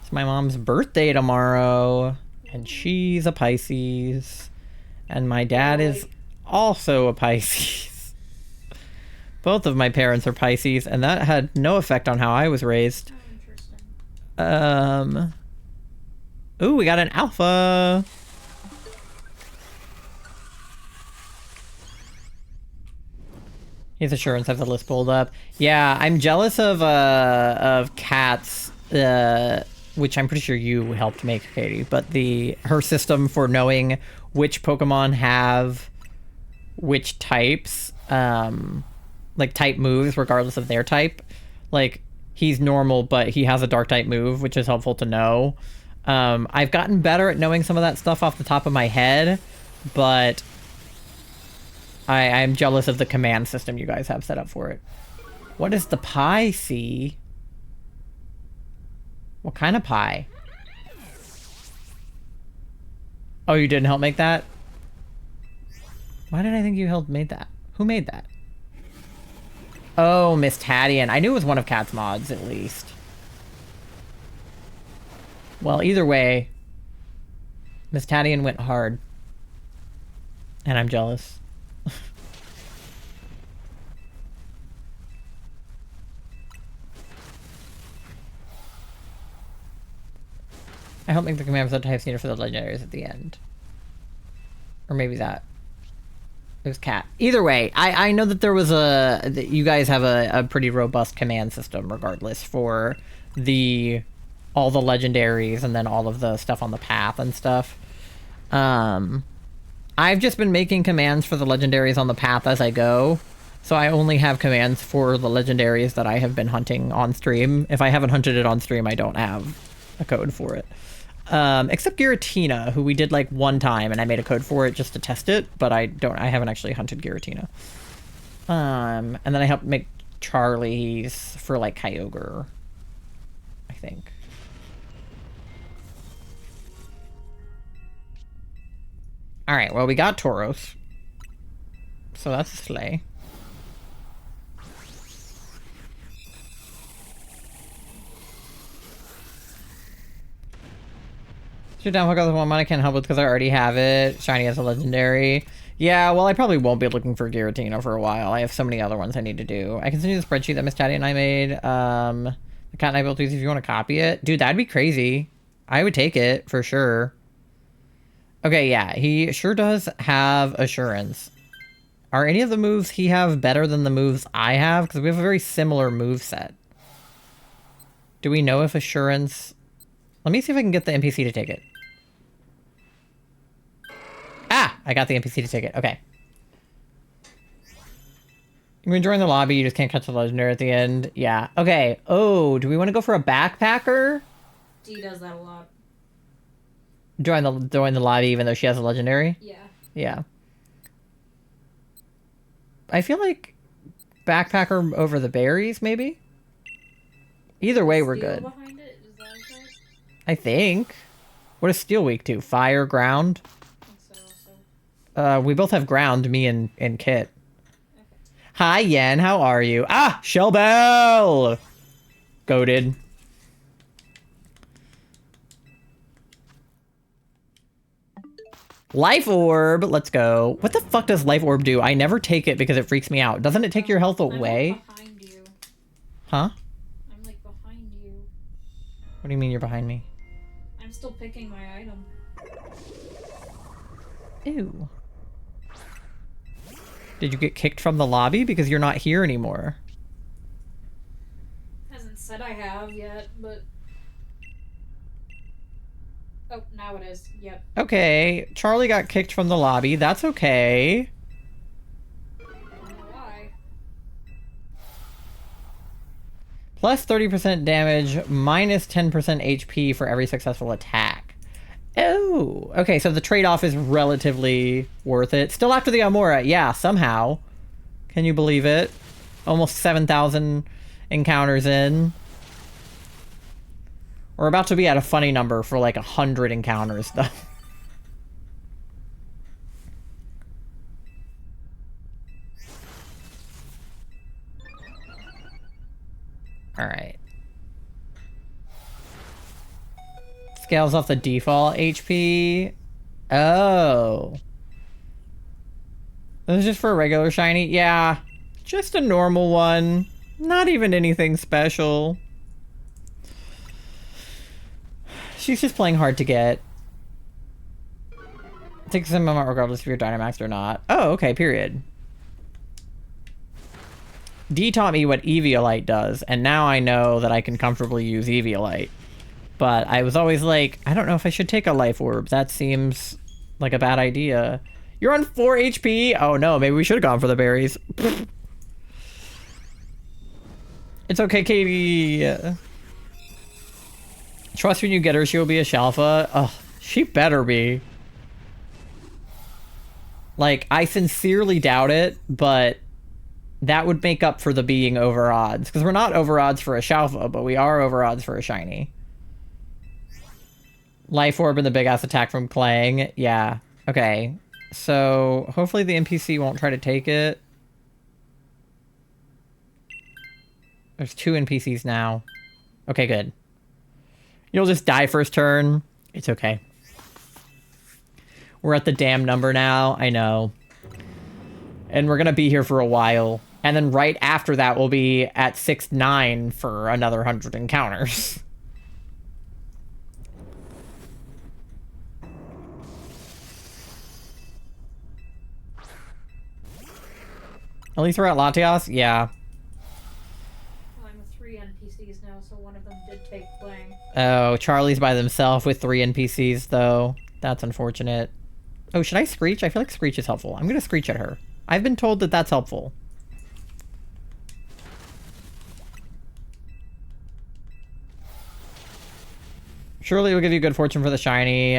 It's my mom's birthday tomorrow, and she's a Pisces, and my dad is also a Pisces. Both of my parents are Pisces, and that had no effect on how I was raised. Oh, interesting. Ooh, we got an alpha. His assurance have the list pulled up. Yeah, I'm jealous of Kat's, which I'm pretty sure you helped make, Katie, but her system for knowing which Pokemon have which types, like type moves regardless of their type. Like, he's normal, but he has a dark type move, which is helpful to know. I've gotten better at knowing some of that stuff off the top of my head, but I'm jealous of the command system you guys have set up for it. What is the pie see? What kind of pie? Oh, you didn't help make that? Why did I think you helped made that? Who made that? Oh, Miss Tadian. I knew it was one of Kat's mods, at least. Well, either way, Miss Tadian went hard. And I'm jealous. I help make the command for the types needed for the legendaries at the end. Or maybe that. It was Cat. Either way, I know that there was that you guys have a pretty robust command system regardless for all the legendaries and then all of the stuff on the path and stuff. I've just been making commands for the legendaries on the path as I go. So I only have commands for the legendaries that I have been hunting on stream. If I haven't hunted it on stream, I don't have a code for it. Except Giratina, who we did like one time, and I made a code for it just to test it, but I haven't actually hunted Giratina. And then I helped make Charlie's for like Kyogre, I think. Alright, well, we got Tauros. So that's a sleigh. Shoot down, hook up the one I can't help with because I already have it. Shiny as a legendary. Yeah, well, I probably won't be looking for Giratina for a while. I have so many other ones I need to do. I can send you the spreadsheet that Miss Taddy and I made. The cat and I built these if you want to copy it. Dude, that'd be crazy. I would take it, for sure. Okay, yeah, he sure does have assurance. Are any of the moves he have better than the moves I have? Because we have a very similar move set. Do we know if assurance... Let me see if I can get the NPC to take it. Ah! I got the NPC to take it. Okay. You can join the lobby, you just can't catch the legendary at the end. Yeah. Okay. Oh, do we want to go for a backpacker? D does that a lot. Join the lobby even though she has a legendary? Yeah. Yeah. I feel like backpacker over the berries, maybe? Either way, we're good. Behind it? Is that okay? I think. What is Steel weak to? Fire, ground? I think so. We both have ground, me and Kit. Okay. Hi, Yen. How are you? Ah! Shellbell! Goated. Life Orb! Let's go. What the fuck does Life Orb do? I never take it because it freaks me out. Doesn't it take your health away? I'm like behind you. Huh? I'm like behind you. What do you mean you're behind me? I'm still picking my item. Ew. Did you get kicked from the lobby because you're not here anymore? Hasn't said I have yet, but... Oh, now it is. Yep. Okay, Charlie got kicked from the lobby. That's okay. I don't know why. Plus 30% damage, minus 10% HP for every successful attack. Oh, okay, so the trade-off is relatively worth it. Still after the Amora, yeah, somehow. Can you believe it? Almost 7,000 encounters in. We're about to be at a funny number for like 100 encounters, though. Alright. Scales off the default HP. Oh. This is just for a regular shiny? Yeah. Just a normal one. Not even anything special. She's just playing hard to get. It takes some amount regardless if you're Dynamaxed or not. Oh, okay, period. D taught me what Eviolite does, and now I know that I can comfortably use Eviolite. But I was always like, I don't know if I should take a Life Orb. That seems like a bad idea. You're on 4 HP? Oh no, maybe we should have gone for the berries. It's okay, Katie. Trust when you get her, she will be a Shalfa. Ugh, she better be. Like, I sincerely doubt it, but that would make up for the being over odds. Because we're not over odds for a Shalfa, but we are over odds for a shiny. Life Orb and the big ass attack from Clang. Yeah. Okay. So, hopefully the NPC won't try to take it. There's 2 NPCs now. Okay, good. You'll just die first turn. It's okay. We're at the damn number now. I know. And we're going to be here for a while. And then right after that, we'll be at 6-9 for another 100 encounters. At least we're at Latias? Yeah. Well, I'm with 3 NPCs now, so one of them did take playing. Oh, Charlie's by themselves with 3 NPCs, though. That's unfortunate. Oh, should I Screech? I feel like Screech is helpful. I'm going to Screech at her. I've been told that that's helpful. Surely it will give you good fortune for the shiny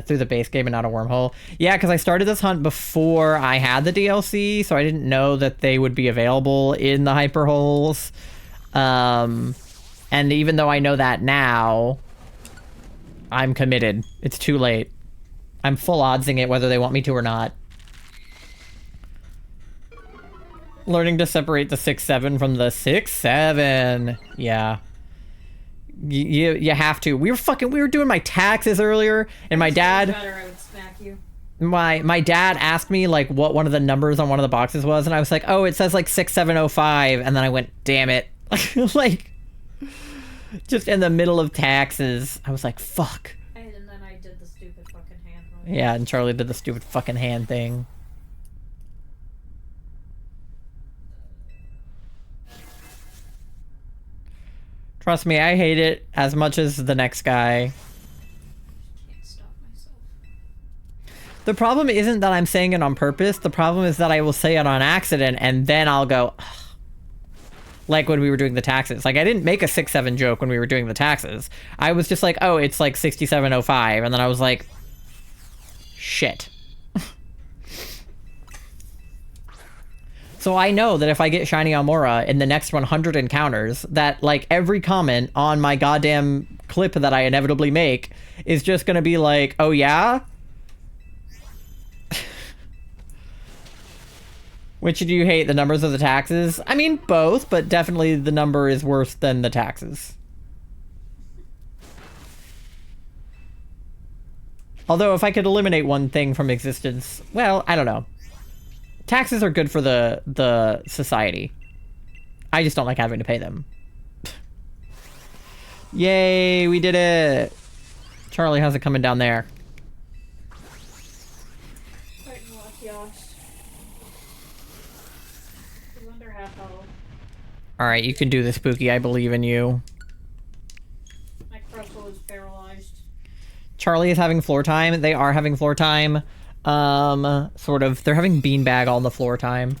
through the base game and not a wormhole. Yeah, because I started this hunt before I had the DLC, so I didn't know that they would be available in the hyper holes. And even though I know that now, I'm committed. It's too late. I'm full oddsing it whether they want me to or not. Learning to separate the 6-7 from the 6-7. Yeah. You have to. We were doing my taxes earlier, and my dad... Better, I would smack you. My dad asked me, like, what one of the numbers on one of the boxes was, and I was like, oh, it says, like, 6705, and then I went, damn it. Like, just in the middle of taxes, I was like, fuck. And then I did the stupid fucking hand one. Yeah, and Charlie did the stupid fucking hand thing. Trust me, I hate it as much as the next guy. Can't stop myself. The problem isn't that I'm saying it on purpose. The problem is that I will say it on accident, and then I'll go... Ugh. Like when we were doing the taxes. Like, I didn't make a 6-7 joke when we were doing the taxes. I was just like, oh, it's like 6705. And then I was like, shit. So I know that if I get Shiny Almora in the next 100 encounters, that, like, every comment on my goddamn clip that I inevitably make is just gonna be like, oh yeah? Which do you hate, the numbers or the taxes? I mean, both, but definitely the number is worse than the taxes. Although if I could eliminate one thing from existence, well, I don't know. Taxes are good for the society. I just don't like having to pay them. Yay, we did it! Charlie, how's it coming down there? Fighting latias. He's under half health. Alright, you can do this, Spooky. I believe in you. My Crustle is paralyzed. Charlie is having floor time. They are having floor time. Sort of. They're having beanbag all the floor time.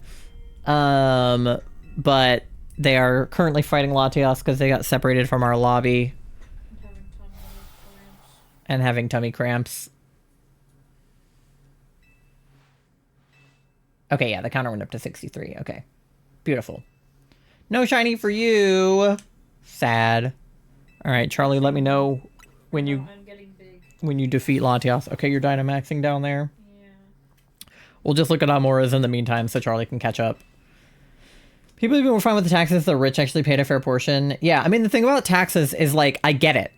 But they are currently fighting Latias because they got separated from our lobby. And having tummy cramps. Okay, yeah, the counter went up to 63. Okay. Beautiful. No shiny for you. Sad. Alright, Charlie, let me know when you... I'm getting big. When you defeat Latias. Okay, you're Dynamaxing down there. Yeah. We'll just look at Almoras in the meantime so Charlie can catch up. People even were fine with the taxes. The rich actually paid a fair portion. Yeah, I mean, the thing about taxes is, like, I get it.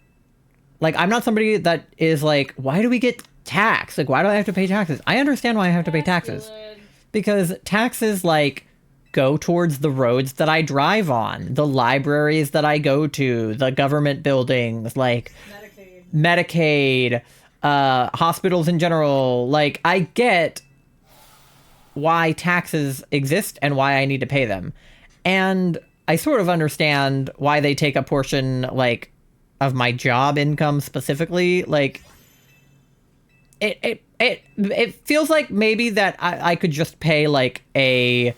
Like, I'm not somebody that is like, why do we get taxed? Like, why do I have to pay taxes? I understand why I have to pay taxes. Because taxes, like, go towards the roads that I drive on, the libraries that I go to, the government buildings, like Medicaid, hospitals in general. Like, I get why taxes exist and why I need to pay them. And I sort of understand why they take a portion, like, of my job income specifically. Like, it feels like maybe that I could just pay, like, a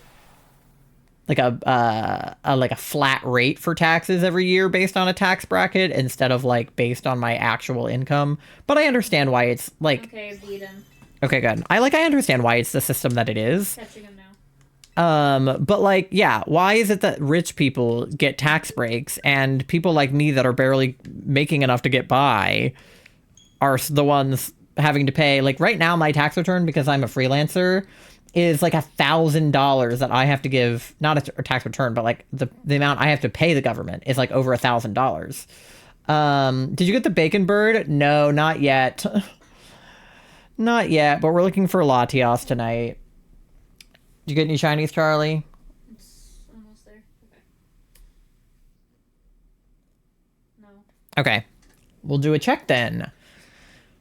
flat rate for taxes every year based on a tax bracket instead of, like, based on my actual income. But I understand why it's, like... Okay, beat him. Okay, good. I understand why it's the system that it is. Catching him now. But, like, yeah, why is it that rich people get tax breaks and people like me that are barely making enough to get by are the ones having to pay? Like, right now, my tax return, because I'm a freelancer, is like $1,000 that I have to give, not a tax return, but like the amount I have to pay the government is like over $1,000. Did you get the bacon bird? No, not yet. Not yet, but we're looking for latias tonight. Did you get any shinies, Charlie? It's almost there. Okay. No. Okay. We'll do a check then.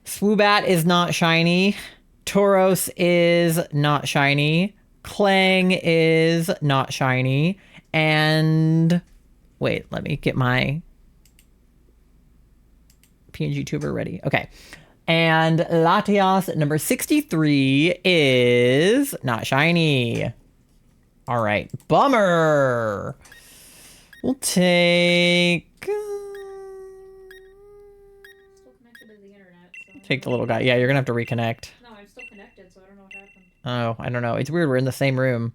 Swoobat is not shiny. Tauros is not shiny. Clang is not shiny. And... wait, let me get my PNG tuber ready. Okay. And Latias number 63 is not shiny. All right. Bummer. We'll take... Still connected to the internet. So take the little guy. Yeah, you're going to have to reconnect. No, I'm still connected, so I don't know what happened. Oh, I don't know. It's weird. We're in the same room.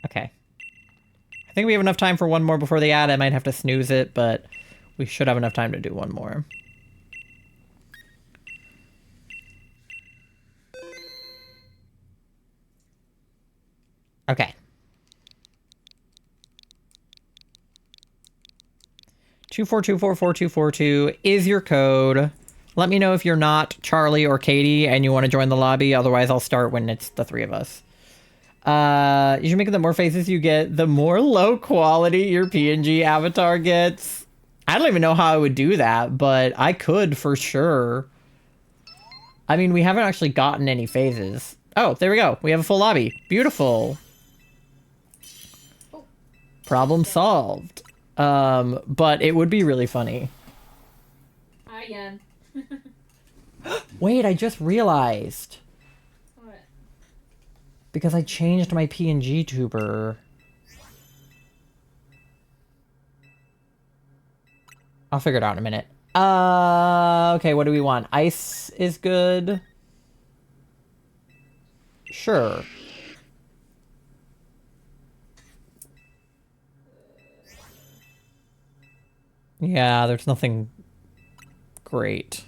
Okay. I think we have enough time for one more before the ad. I might have to snooze it, but we should have enough time to do one more. Okay. 24244242 is your code. Let me know if you're not Charlie or Katie and you want to join the lobby. Otherwise, I'll start when it's the three of us. You should make it the more faces you get, the more low quality your PNG avatar gets. I don't even know how I would do that, but I could for sure. I mean, we haven't actually gotten any phases. Oh, there we go. We have a full lobby. Beautiful. Problem solved. But it would be really funny. Hi, Yen. Wait, I just realized. What? Because I changed my PNG tuber. I'll figure it out in a minute. Okay, what do we want? Ice is good. Sure. Yeah, there's nothing great.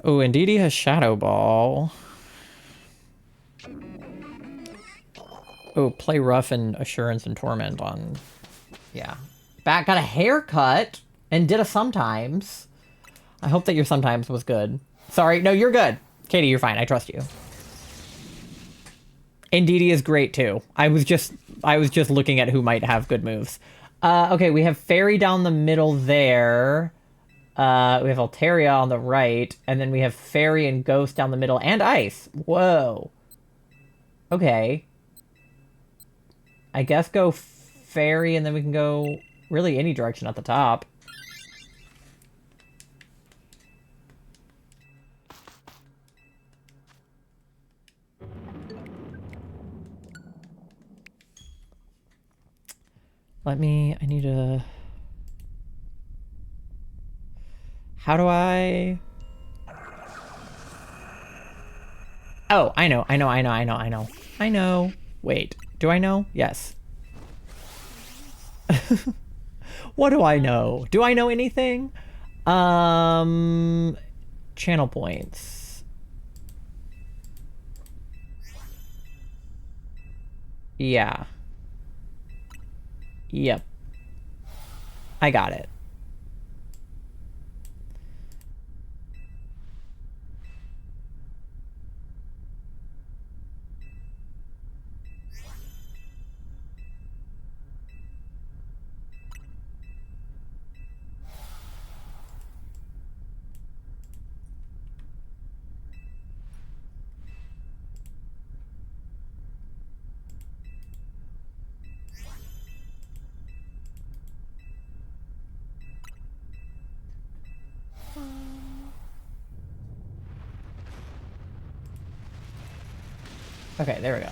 Oh, Indeedee has Shadow Ball. Oh, play rough and Assurance and Torment on... yeah. Bat got a haircut and did a sometimes. I hope that your sometimes was good. Sorry, no, you're good. Katie, you're fine. I trust you. Indeedee is great too. I was just looking at who might have good moves. Okay, we have Fairy down the middle there. We have Altaria on the right, and then we have Fairy and Ghost down the middle, and Ice. Whoa. Okay. I guess go Fairy, and then we can go really any direction at the top. I need to... how do I... oh, I know. I know. Wait, do I know? Yes. What do I know? Do I know anything? Channel points. Yeah. Yep. I got it. Okay, there we go.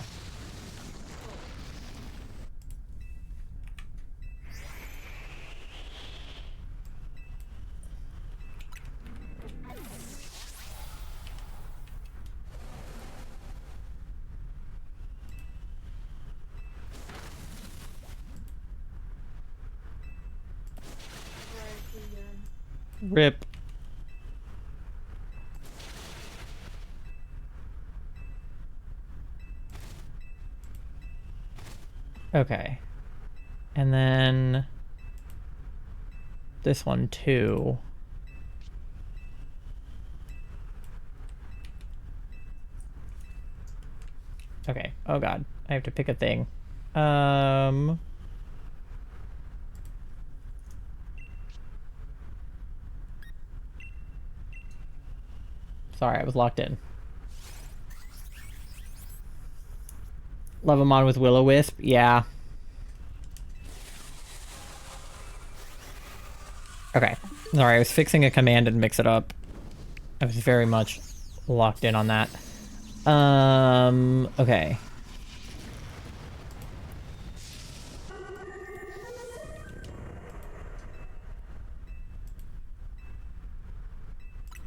Rip. Okay. And then this one too. Okay. Oh god. I have to pick a thing. Sorry, I was locked in. Levamon with Will-O-Wisp? Yeah. Okay. Sorry, I was fixing a command and mix it up. I was very much locked in on that. Okay.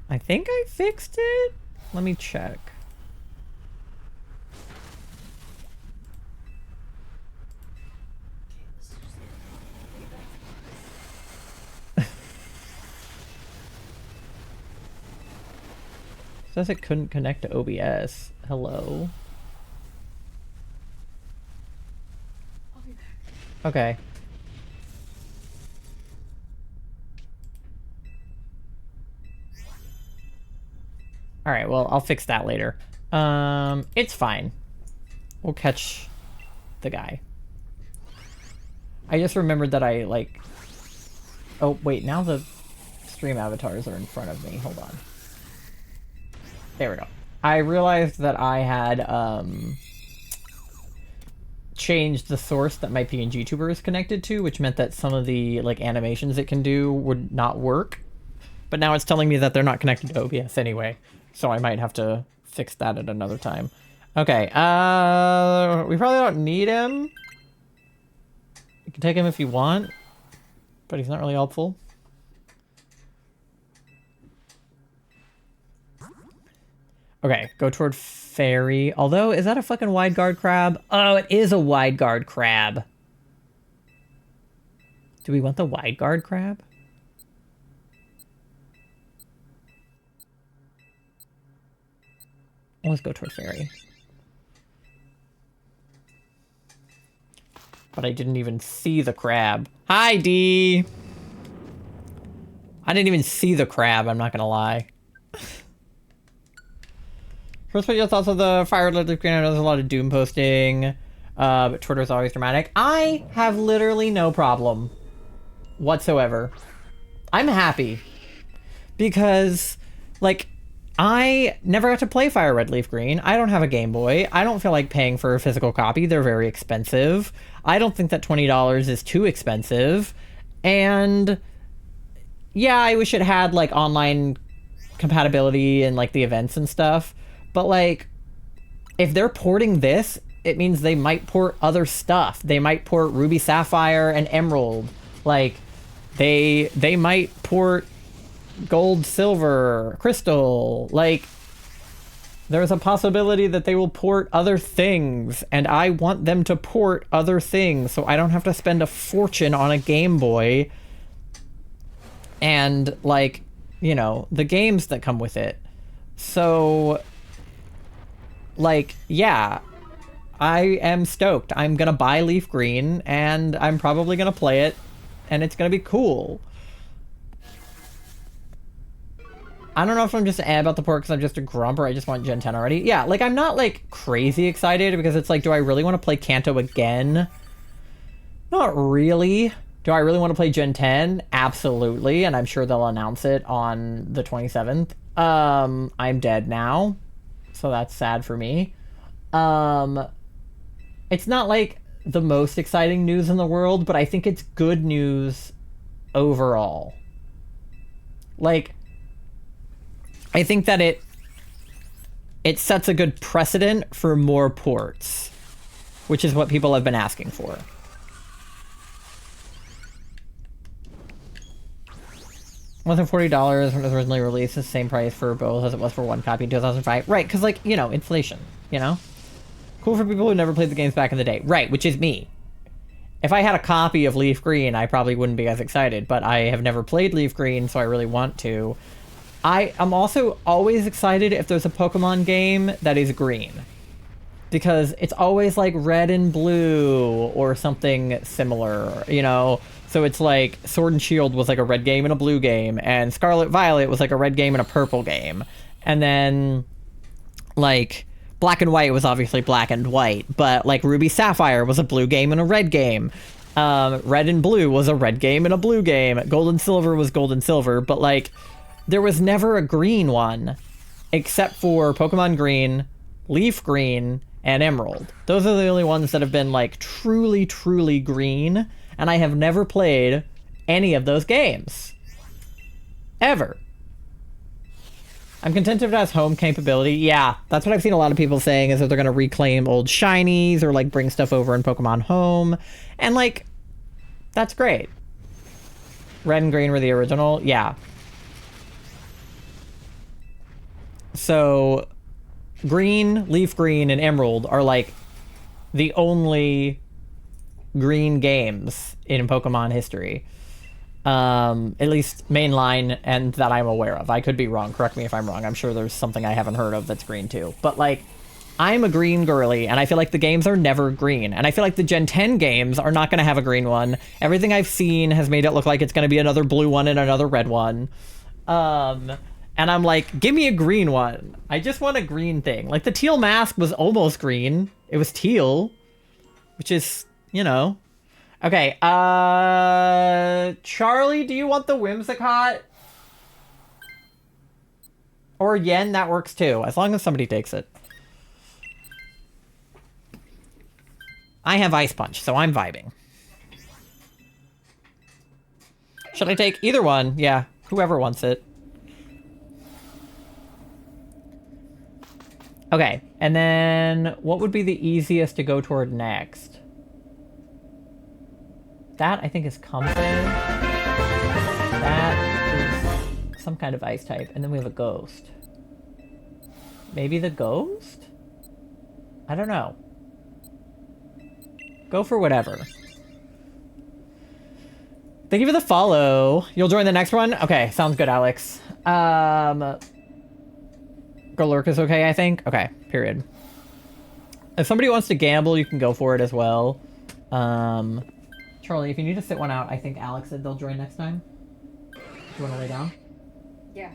I think I fixed it? Let me check. Says it couldn't connect to OBS. Hello. I'll be back. Okay. Alright, well, I'll fix that later. It's fine. We'll catch the guy. I just remembered that I, like... Oh, wait, now the stream avatars are in front of me. Hold on. There we go. I realized that I had, changed the source that my PNG tuber is connected to, which meant that some of the, like, animations it can do would not work. But now it's telling me that they're not connected to OBS anyway. So I might have to fix that at another time. Okay, we probably don't need him. You can take him if you want, but he's not really helpful. Okay, go toward Fairy. Although, is that a fucking wide guard crab? Oh, it is a wide guard crab. Do we want the wide guard crab? Let's go toward Fairy. But I didn't even see the crab. Hi, D! I didn't even see the crab, I'm not gonna lie. First, what your thoughts of the Fire Red Leaf Green? I know there's a lot of Doom posting, but Twitter's always dramatic. I have literally no problem whatsoever. I'm happy. Because, like, I never got to play Fire Red Leaf Green. I don't have a Game Boy. I don't feel like paying for a physical copy. They're very expensive. I don't think that $20 is too expensive. And yeah, I wish it had like online compatibility and like the events and stuff. But like, if they're porting this, it means they might port other stuff. They might port Ruby Sapphire and Emerald. Like, they might port Gold, Silver, Crystal. Like, there's a possibility that they will port other things, and I want them to port other things so I don't have to spend a fortune on a Game Boy and, like, you know, the games that come with it. So, like, yeah, I am stoked. I'm gonna buy Leaf Green, and I'm probably gonna play it, and it's gonna be cool. I don't know if I'm just about the port because I'm just a grump or I just want Gen 10 already. Yeah, like, I'm not, like, crazy excited because it's like, do I really want to play Kanto again? Not really. Do I really want to play Gen 10? Absolutely, and I'm sure they'll announce it on the 27th. I'm dead now, so that's sad for me. It's not, like, the most exciting news in the world, but I think it's good news overall. Like, I think that it sets a good precedent for more ports, which is what people have been asking for. Wasn't $40 when it was originally released, the same price for both as it was for one copy in 2005. Right, because, like, you know, inflation, you know? Cool for people who never played the games back in the day. Right, which is me. If I had a copy of Leaf Green, I probably wouldn't be as excited, but I have never played Leaf Green, so I really want to. I am also always excited if there's a Pokemon game that is green. Because it's always like red and blue or something similar, you know? So it's like Sword and Shield was like a red game and a blue game, and Scarlet Violet was like a red game and a purple game. And then, like, Black and White was obviously black and white, but like Ruby Sapphire was a blue game and a red game. Red and Blue was a red game and a blue game. Gold and Silver was Gold and Silver, but like, there was never a green one, except for Pokemon Green, Leaf Green, and Emerald. Those are the only ones that have been, like, truly, truly green, and I have never played any of those games. Ever. I'm content if it has home capability. Yeah, that's what I've seen a lot of people saying, is that they're going to reclaim old shinies, or, like, bring stuff over in Pokemon Home, and, like, that's great. Red and green were the original? Yeah. So, Green, Leaf Green, and Emerald are, like, the only green games in Pokemon history. At least mainline and that I'm aware of. I could be wrong. Correct me if I'm wrong. I'm sure there's something I haven't heard of that's green, too. But, like, I'm a green girly, and I feel like the games are never green. And I feel like the Gen 10 games are not going to have a green one. Everything I've seen has made it look like it's going to be another blue one and another red one. And I'm like, give me a green one. I just want a green thing. Like, the teal mask was almost green. It was teal. Which is, you know. Okay, Charlie, do you want the Whimsicott? Or Yen, that works too. As long as somebody takes it. I have Ice Punch, so I'm vibing. Should I take either one? Yeah, whoever wants it. Okay, and then what would be the easiest to go toward next? That, I think, is Comfort. That is some kind of ice type. And then we have a Ghost. Maybe the Ghost? I don't know. Go for whatever. Thank you for the follow. You'll join the next one? Okay, sounds good, Alex. Galurk is okay, I think? Okay, period. If somebody wants to gamble, you can go for it as well. Charlie, if you need to sit one out, I think Alex said they'll join next time. Do you want to lay down? Yeah.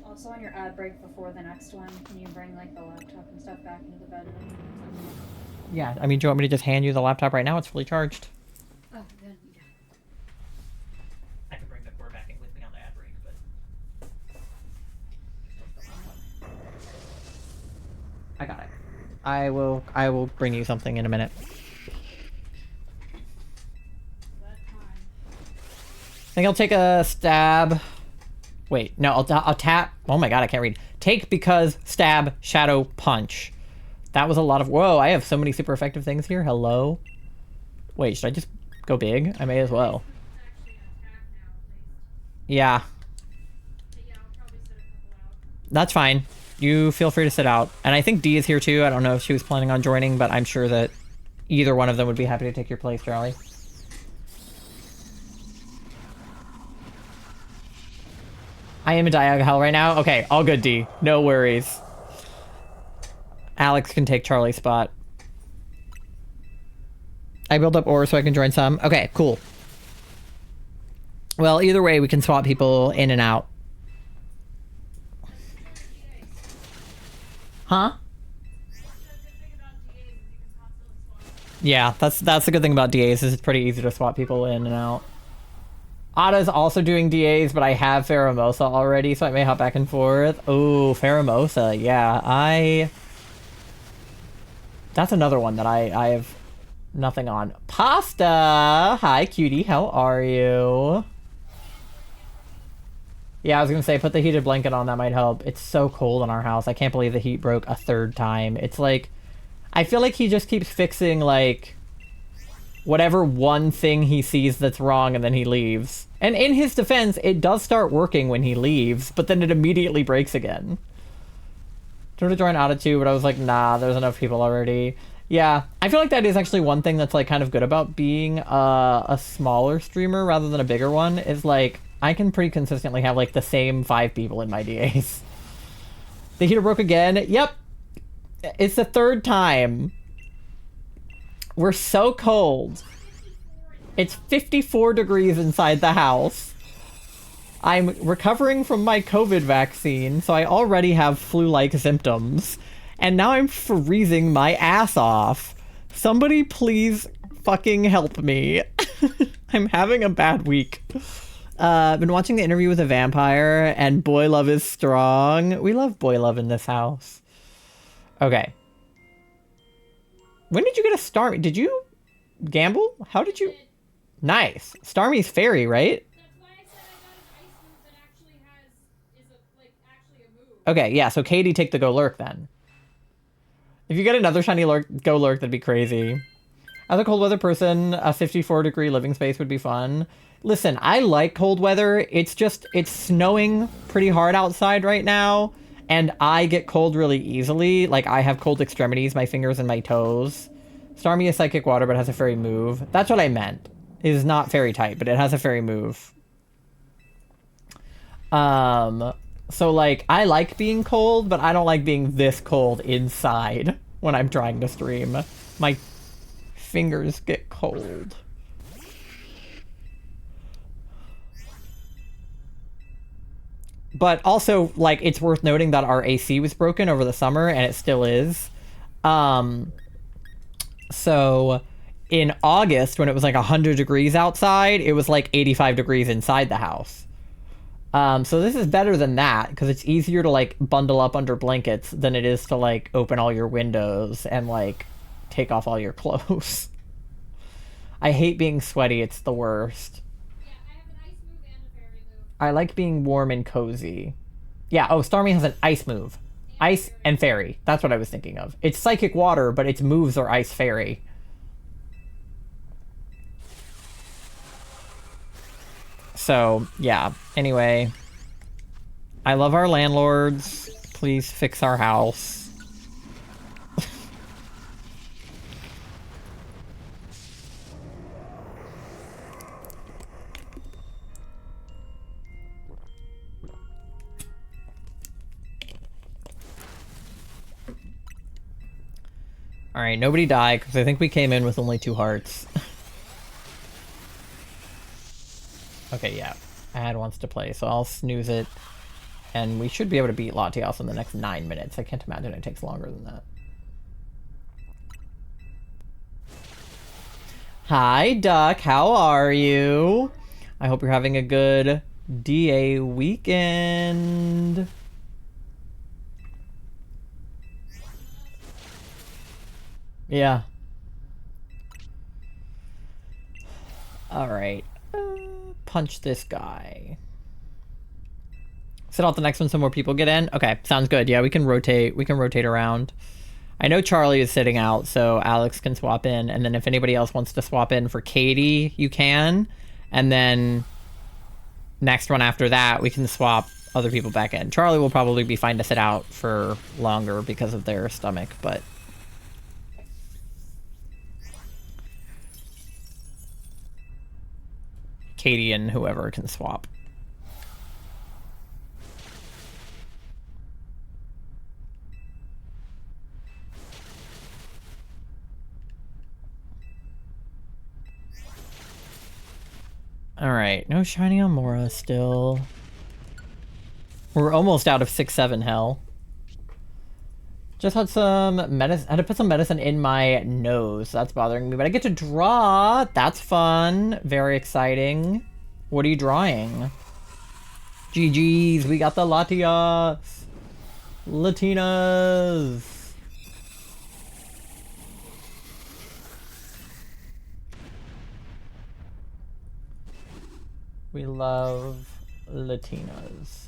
Also on your ad break before the next one, can you bring, like, the laptop and stuff back into the bed? Yeah, I mean, do you want me to just hand you the laptop right now? It's fully charged. Oh, good, yeah. I can bring the cord back in with me on the ad break, but... I got it. I will bring you something in a minute. I think I'll take a stab. Wait, no, I'll tap. Oh my god, I can't read. Take because stab shadow punch. That was a lot of. Whoa, I have so many super effective things here. Hello. Wait, should I just go big? I may as well. Yeah. That's fine. You feel free to sit out. And I think Dee is here too. I don't know if she was planning on joining, but I'm sure that either one of them would be happy to take your place, Charlie. I am in Diag Hell right now. Okay, all good, D. No worries. Alex can take Charlie's spot. I built up ore so I can join some. Okay, cool. Well, either way, we can swap people in and out. Huh? Yeah, that's the good thing about DAs is it's pretty easy to swap people in and out. Ada's also doing DAs, but I have Pheromosa already, so I may hop back and forth. Oh, Pheromosa, yeah. That's another one that I have nothing on. Pasta! Hi, cutie, how are you? Yeah, I was gonna say, put the heated blanket on, that might help. It's so cold in our house. I can't believe the heat broke a third time. It's like, I feel like he just keeps fixing, like, whatever one thing he sees that's wrong and then he leaves. And in his defense, it does start working when he leaves, but then it immediately breaks again. Tried to join Ada too, but I was like, nah, there's enough people already. Yeah, I feel like that is actually one thing that's like kind of good about being a smaller streamer rather than a bigger one, is like, I can pretty consistently have like the same 5 people in my DAs. The heater broke again. Yep. It's the third time. We're so cold. It's 54 degrees inside the house. I'm recovering from my COVID vaccine, so I already have flu-like symptoms. And now I'm freezing my ass off. Somebody please fucking help me. I'm having a bad week. I've been watching The Interview with a Vampire, and boy love is strong. We love boy love in this house. Okay. When did you get a Starmie? Did you gamble? How did you? Nice. Starmie's fairy, right? That's why I said I got an ice move that actually actually a move. Okay, yeah, so Katie, take the go lurk then. If you get another shiny go lurk, that'd be crazy. As a cold weather person, a 54-degree living space would be fun. Listen, I like cold weather. It's just, it's snowing pretty hard outside right now, and I get cold really easily. Like, I have cold extremities, my fingers and my toes. Starmie is psychic water, but has a fairy move. That's what I meant. It is not fairy type, but it has a fairy move. So, like, I like being cold, but I don't like being this cold inside when I'm trying to stream. My fingers get cold. But also, like, it's worth noting that our AC was broken over the summer, and it still is. So in August, when it was like 100 degrees outside, it was like 85 degrees inside the house. So this is better than that, because it's easier to, like, bundle up under blankets than it is to, like, open all your windows and, like, take off all your clothes. I hate being sweaty. It's the worst. Yeah, I have an ice move and a fairy move. I like being warm and cozy. Yeah, oh, Starmie has an ice move. Ice and fairy. That's what I was thinking of. It's psychic water, but its moves are ice fairy. So, yeah. Anyway. I love our landlords. Please fix our house. Alright, nobody die, because I think we came in with only 2 hearts. Okay, yeah. Ad wants to play, so I'll snooze it. And we should be able to beat Latias in the next 9 minutes. I can't imagine it takes longer than that. Hi, Duck. How are you? I hope you're having a good DA weekend. Yeah. Alright. Punch this guy. Set out the next one so more people get in? Okay, sounds good. Yeah, we can rotate. We can rotate around. I know Charlie is sitting out, so Alex can swap in. And then if anybody else wants to swap in for Katie, you can. And then next one after that, we can swap other people back in. Charlie will probably be fine to sit out for longer because of their stomach, but... Katie and whoever can swap. Alright, no shiny on Mora still. We're almost out of 6-7 hell. Just had some medicine. I had to put some medicine in my nose. That's bothering me. But I get to draw. That's fun. Very exciting. What are you drawing? GG's. We got the latias. Latinas. We love Latinas.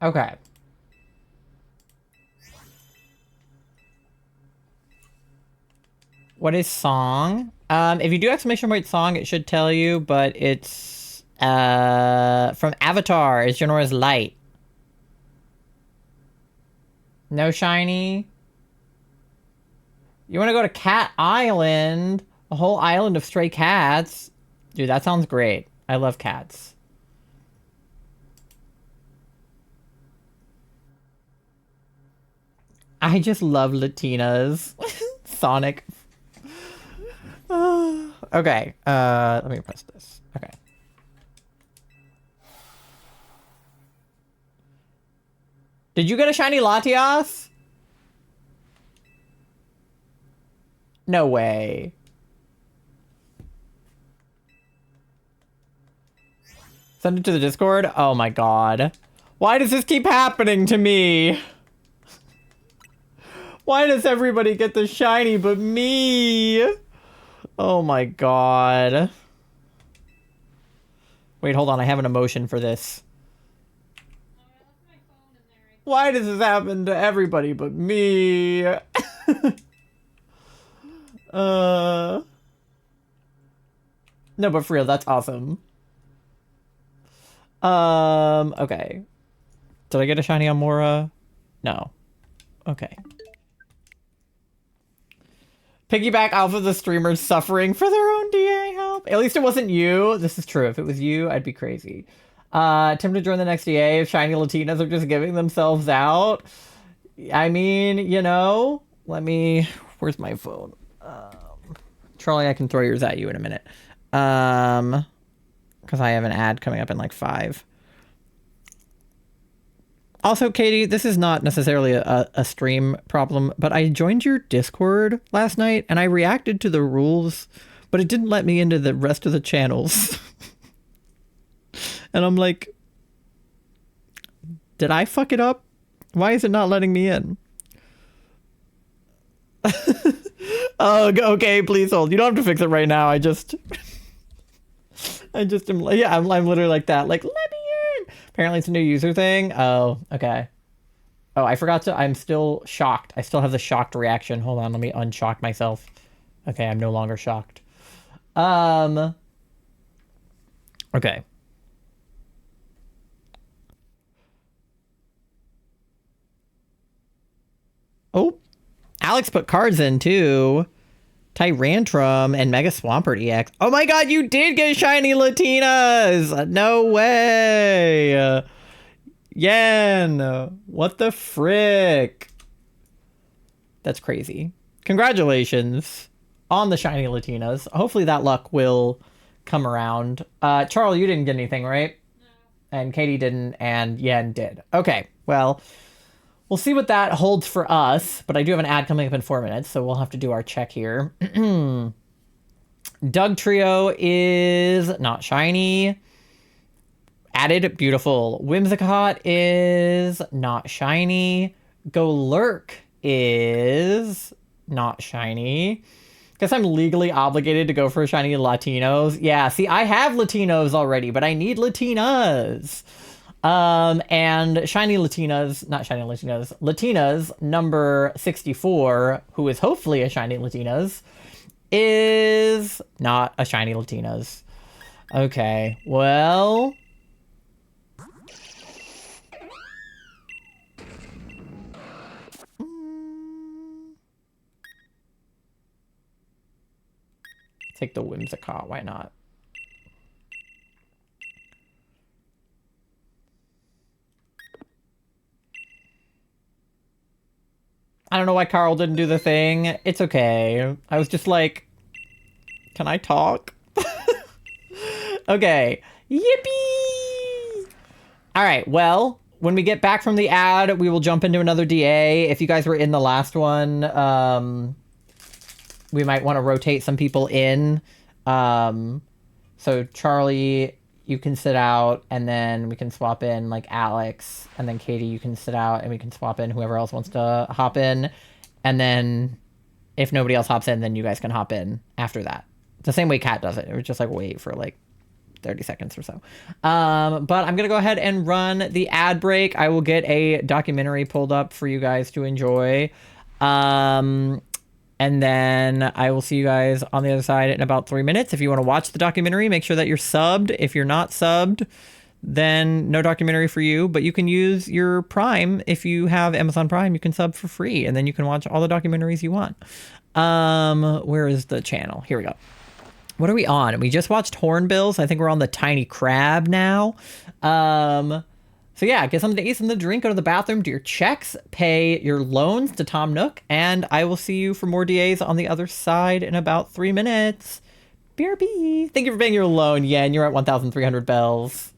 Okay. What is song? If you do exclamation point song, it should tell you, but it's from Avatar. Is Janora's light. No shiny. You want to go to Cat Island? A whole island of stray cats? Dude, that sounds great. I love cats. I just love Latinas. Sonic. Okay, let me press this. Okay. Did you get a shiny Latias? No way. Send it to the Discord? Oh my god. Why does this keep happening to me? Why does everybody get the shiny but me? Oh my god. Wait, hold on. I have an emotion for this. Why does this happen to everybody but me? No, but for real, that's awesome. Okay. Did I get a shiny on Mora? No. Okay. Piggyback off of the streamers suffering for their own DA help. At least it wasn't you. This is true. If it was you, I'd be crazy. Tim to join the next DA if shiny Latinas are just giving themselves out. I mean, you know, let me... Where's my phone? Charlie, I can throw yours at you in a minute. Because I have an ad coming up in like 5. Also, Katie, this is not necessarily a stream problem, but I joined your Discord last night and I reacted to the rules, but it didn't let me into the rest of the channels. And I'm like, did I fuck it up? Why is it not letting me in? Oh, okay, please hold. You don't have to fix it right now. I just am, yeah, I'm literally like that. Like, let me in. Apparently it's a new user thing. Oh, okay. Oh, I forgot to, I'm still shocked. I still have the shocked reaction. Hold on, let me unshock myself. Okay, I'm no longer shocked. Okay. Oh, Alex put cards in too. Tyrantrum and Mega Swampert EX. Oh my god, you did get shiny Latinas! No way! Yen! What the frick? That's crazy. Congratulations on the shiny Latinas. Hopefully that luck will come around. Charles, you didn't get anything, right? No. And Katie didn't, and Yen did. Okay, well... We'll see what that holds for us, but I do have an ad coming up in 4 minutes, so we'll have to do our check here. Doug Trio is not shiny. Added, beautiful. Whimsicott is not shiny. Go Lurk is not shiny. Guess I'm legally obligated to go for shiny Latinos. Yeah, see, I have Latinos already, but I need Latinas. And shiny Latinas, not shiny Latinas, Latinas number 64, who is hopefully a shiny Latinas, is not a shiny Latinas. Okay, well, Take the Whimsicott. Why not? I don't know why Carl didn't do the thing. It's okay. I was just like, can I talk? Okay. Yippee! All right. Well, when we get back from the ad, we will jump into another DA. If you guys were in the last one, we might want to rotate some people in. So Charlie, you can sit out, and then we can swap in like Alex, and then Katie, you can sit out, and we can swap in whoever else wants to hop in. And then if nobody else hops in, then you guys can hop in after that. It's the same way Kat does it. It was just like wait for like 30 seconds or so. But I'm going to go ahead and run the ad break. I will get a documentary pulled up for you guys to enjoy. And then I will see you guys on the other side in about 3 minutes. If you want to watch the documentary, make sure that you're subbed. If you're not subbed, then no documentary for you. But you can use your Prime. If you have Amazon Prime, you can sub for free. And then you can watch all the documentaries you want. Where is the channel? Here we go. What are we on? We just watched Hornbills. I think we're on the Tiny Crab now. So yeah, get something to eat, something to drink, go to the bathroom, do your checks, pay your loans to Tom Nook, and I will see you for more DAs on the other side in about 3 minutes. BRB. Thank you for paying your loan, Yen. You're at 1,300 bells.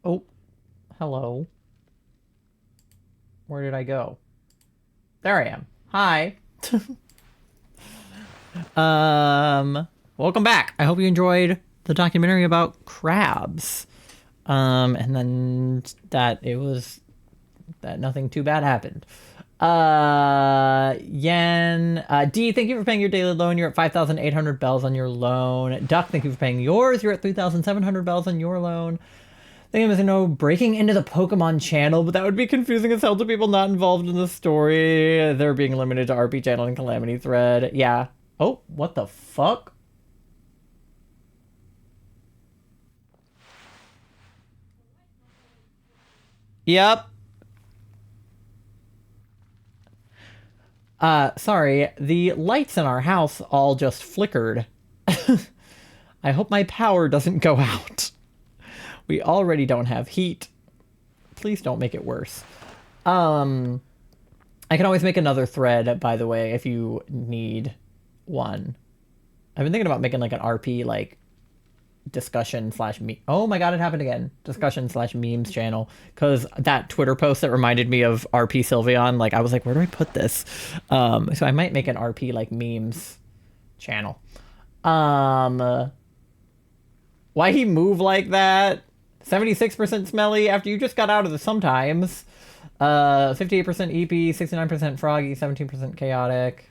Oh, hello. Where did I go? There I am. Hi. Welcome back. I hope you enjoyed the documentary about crabs. And then that nothing too bad happened. Yen. D, thank you for paying your daily loan. You're at 5,800 bells on your loan. Duck, thank you for paying yours. You're at 3,700 bells on your loan. Thank you, Mr. No, breaking into the Pokemon channel, but that would be confusing as hell to people not involved in the story. They're being limited to RP channel and Calamity thread. Yeah. Oh, what the fuck? Yep. Sorry, the lights in our house all just flickered. I hope my power doesn't go out. We already don't have heat. Please don't make it worse. I can always make another thread, by the way, if you need one. I've been thinking about making like an RP like discussion slash me. Oh my god, it happened again. Discussion slash memes channel. Because that Twitter post that reminded me of RP Sylveon, like I was like, where do I put this? So I might make an RP like memes channel. Why he move like that? 76% smelly after you just got out of the sometimes. 58% EP, 69% froggy, 17% chaotic.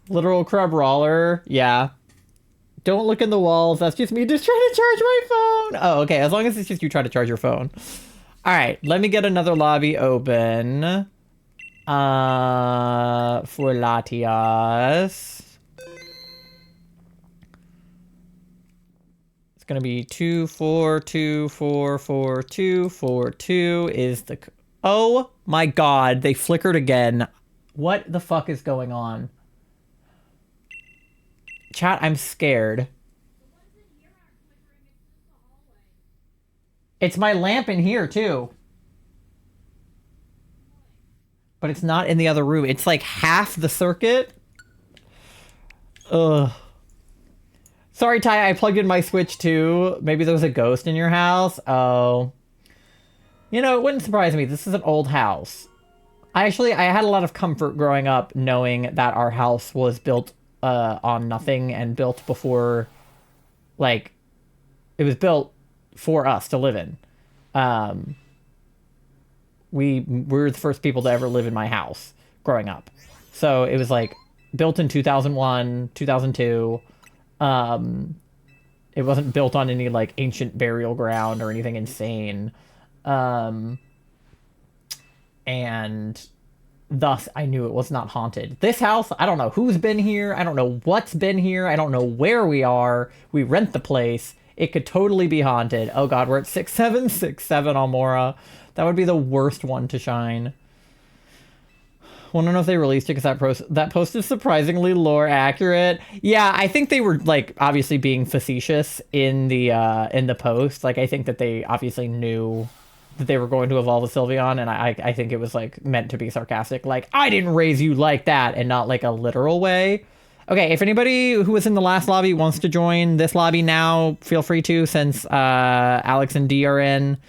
Literal crab roller. Yeah. Don't look in the walls. That's just me just trying to charge my phone. Oh, okay. As long as it's just you try to charge your phone. All right. Let me get another lobby open. For latias. It's going to be 2, 4, 2, 4, 4, 2, 4, 2 is the... Oh my god. They flickered again. What the fuck is going on? Chat, I'm scared. It's my lamp in here, too. But it's not in the other room. It's like half the circuit. Ugh. Sorry, Ty, I plugged in my Switch, too. Maybe there was a ghost in your house? Oh. You know, it wouldn't surprise me. This is an old house. I had a lot of comfort growing up knowing that our house was built on nothing and built before, like, it was built for us to live in. We were the first people to ever live in my house growing up. So it was like built in 2001, 2002. It wasn't built on any like ancient burial ground or anything insane. And thus I knew it was not haunted. This house, I don't know who's been here. I don't know what's been here. I don't know where we are. We rent the place. It could totally be haunted. Oh god, we're at 6767 Almora. That would be the worst one to shine. Want to know if they released it because that post is surprisingly lore accurate. Yeah, I think they were like obviously being facetious in the post. Like I think that they obviously knew that they were going to evolve a Sylveon, and I think it was like meant to be sarcastic. Like I didn't raise you like that, and not like a literal way. Okay, if anybody who was in the last lobby wants to join this lobby now, feel free to, since Alex and D are in.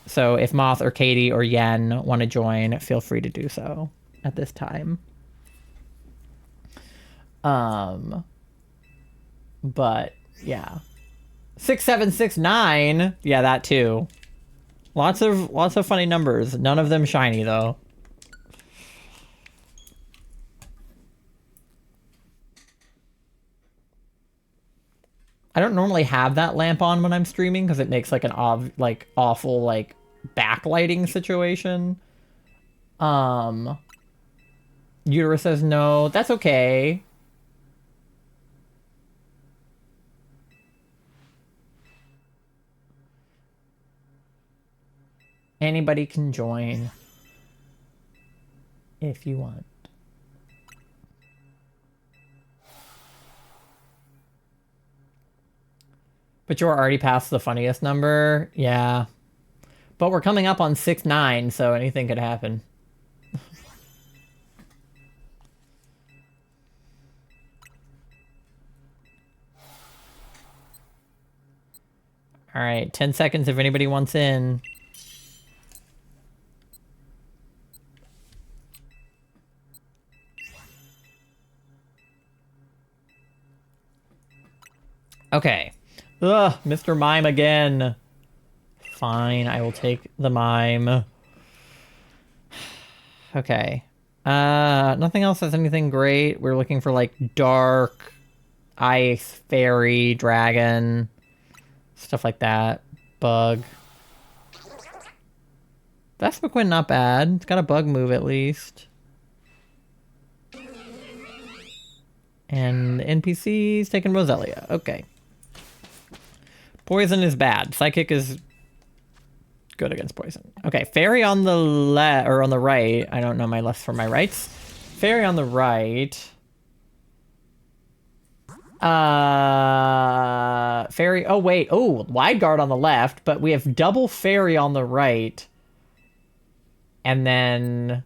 So if Moth or Katie or Yen want to join, feel free to do so at this time. But yeah. 6769. Yeah, that too. Lots of funny numbers. None of them shiny though. I don't normally have that lamp on when I'm streaming because it makes like an awful like backlighting situation. Uterus says no. That's okay. Anybody can join if you want. But you're already past the funniest number? Yeah. But we're coming up on 6-9, so anything could happen. Alright, 10 seconds if anybody wants in. Okay. Ugh, Mr. Mime again. Fine, I will take the mime. Okay. Nothing else has anything great. We're looking for like dark, ice, fairy, dragon, stuff like that. Bug. Vespiquen, not bad. It's got a bug move at least. And NPC's taking Roselia. Okay. Poison is bad. Psychic is good against poison. Okay, fairy on the left or on the right. I don't know my lefts from my rights. Fairy on the right. Fairy. Oh wait. Oh, wide guard on the left, but we have double fairy on the right, and then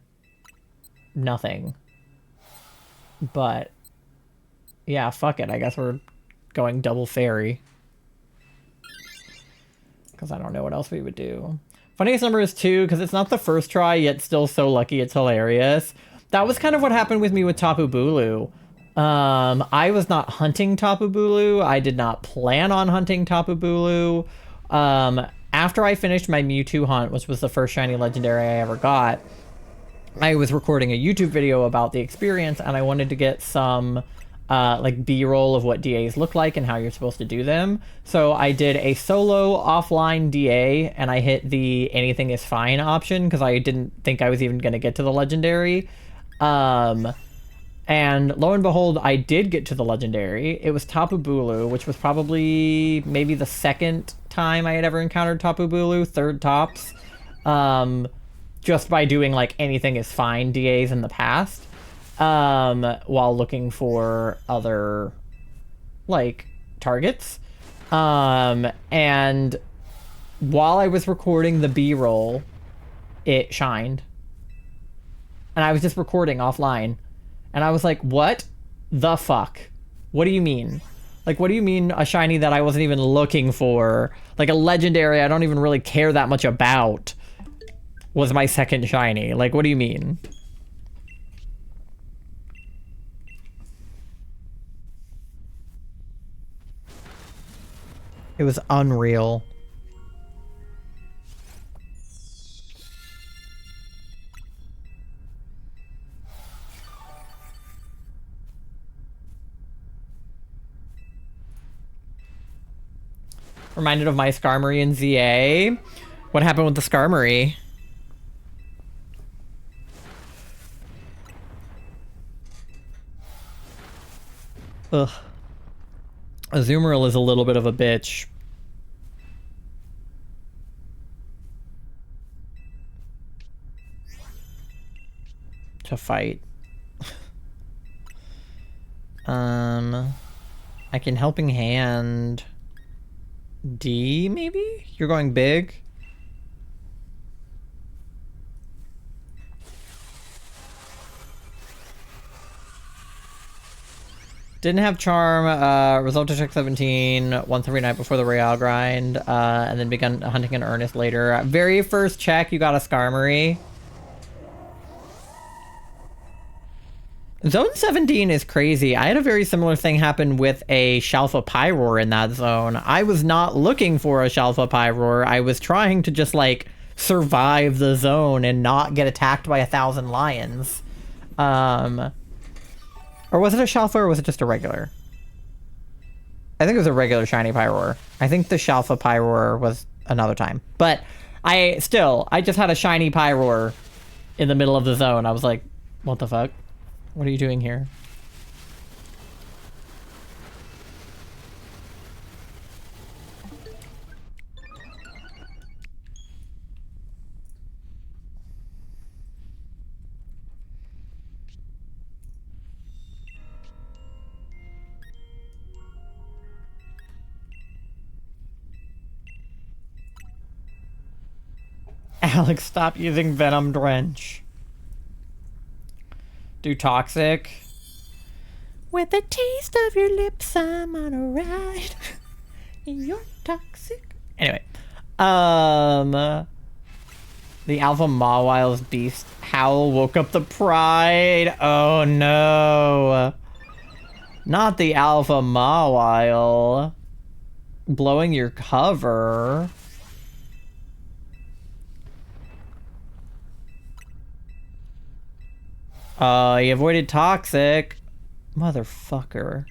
nothing. But yeah, fuck it. I guess we're going double fairy. Because I don't know what else we would do. Funniest number is 2, because it's not the first try, yet still so lucky it's hilarious. That was kind of what happened with me with Tapu Bulu. I was not hunting Tapu Bulu. I did not plan on hunting Tapu Bulu. After I finished my Mewtwo hunt, which was the first shiny legendary I ever got, I was recording a YouTube video about the experience, and I wanted to get some like B-roll of what DAs look like and how you're supposed to do them. So I did a solo offline DA, and I hit the anything is fine option because I didn't think I was even going to get to the legendary. And lo and behold, I did get to the legendary. It was Tapu Bulu, which was probably maybe the second time I had ever encountered Tapu Bulu, third tops, just by doing like anything is fine DAs in the past. While looking for other like targets. And while I was recording the B-roll, it shined. And I was just recording offline. And I was like, what the fuck? What do you mean? Like, what do you mean a shiny that I wasn't even looking for? Like a legendary I don't even really care that much about was my second shiny. Like, what do you mean? It was unreal. Reminded of my Skarmory in ZA. What happened with the Skarmory? Ugh. Azumarill is a little bit of a bitch. To fight. I can helping hand D, maybe? You're going big? Didn't have charm, result to check 17 once every night before the Royale grind, and then begun hunting in earnest later. Very first check, you got a Skarmory. Zone 17 is crazy. I had a very similar thing happen with a Shalfa Pyroar in that zone. I was not looking for a Shalfa Pyroar. I was trying to just, like, survive the zone and not get attacked by 1,000 lions. Or was it a Shalfa or was it just a regular? I think it was a regular shiny Pyroar. I think the Shalfa Pyroar was another time. But I just had a shiny Pyroar in the middle of the zone. I was like, what the fuck? What are you doing here? Alex, stop using Venom Drench. Do Toxic. With the taste of your lips, I'm on a ride. You're toxic. Anyway. The Alpha Mawile's Beast Howl woke up the pride. Oh no. Not the Alpha Mawile. Blowing your cover. He avoided toxic. Motherfucker.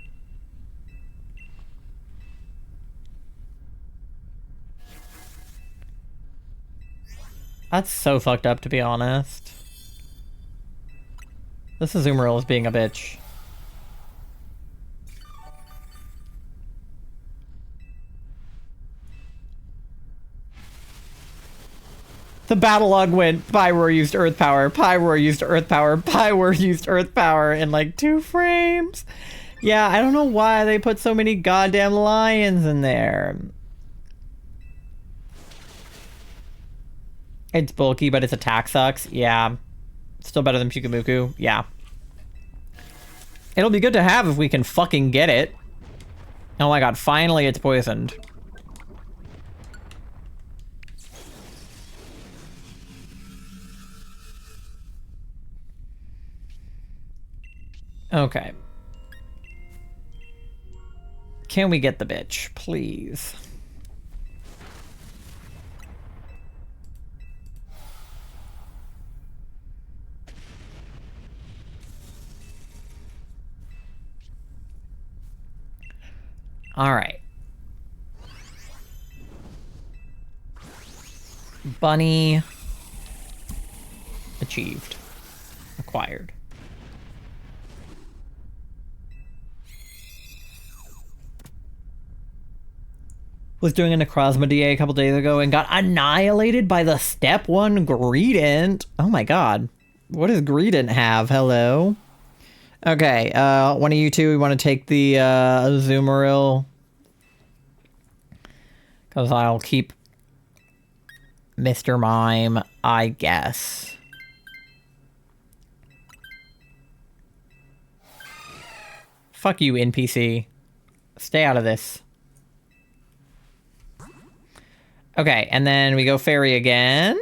That's so fucked up, to be honest. This Azumarill is being a bitch. The battle log went, Pyroar used Earth Power, Pyroar used Earth Power, Pyroar used Earth Power in like 2 frames. Yeah, I don't know why they put so many goddamn lions in there. It's bulky, but its attack sucks. Yeah. Still better than Pyukumuku. Yeah. It'll be good to have if we can fucking get it. Oh my god, finally it's poisoned. Okay. Can we get the bitch, please? All right. Bunny achieved. Acquired. Was doing a Necrozma DA a couple days ago and got annihilated by the step 1 Greedent. Oh my god. What does Greedent have? Hello? Okay, one of you two, we want to take the Azumarill. Because I'll keep Mr. Mime, I guess. Fuck you, NPC. Stay out of this. Okay, and then we go Fairy again.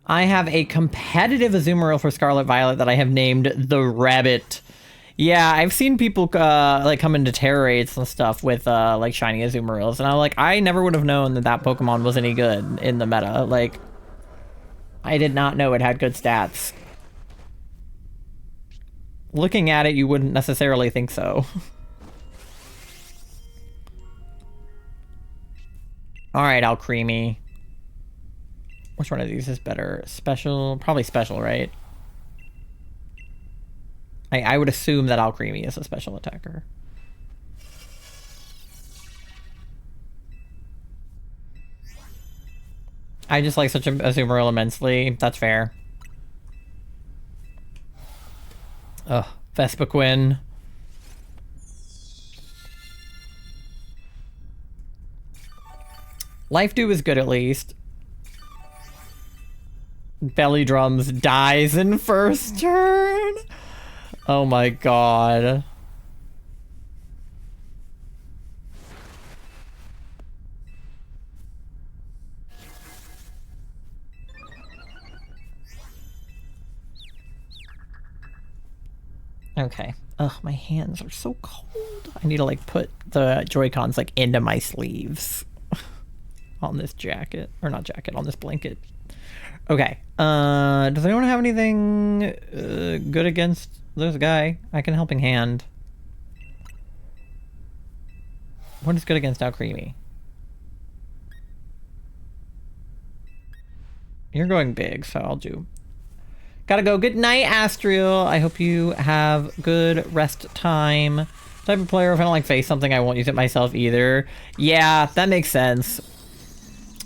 I have a competitive Azumarill for Scarlet Violet that I have named the Rabbit. Yeah, I've seen people like come into terror raids and stuff with like shiny Azumarills, and I'm like, I never would have known that that Pokemon was any good in the meta. Like, I did not know it had good stats. Looking at it, you wouldn't necessarily think so. All right, Alcremie. Which one of these is better? Special? Probably special, right? I would assume that Alcremie is a special attacker. I just like such a Azumarill immensely. That's fair. Ugh, Vespiquen. Life Dew is good at least. Belly Drums dies in first turn. Oh my god. Okay. Ugh, my hands are so cold. I need to like put the Joy-Cons like into my sleeves on this jacket. Or not jacket, on this blanket. Okay. Does anyone have anything good against this guy? I can Helping Hand. What is good against Alcremie? You're going big, so I'll do. Gotta go. Good night, Astriel. I hope you have good rest time. Type of player, if I don't like face something, I won't use it myself either. Yeah, that makes sense.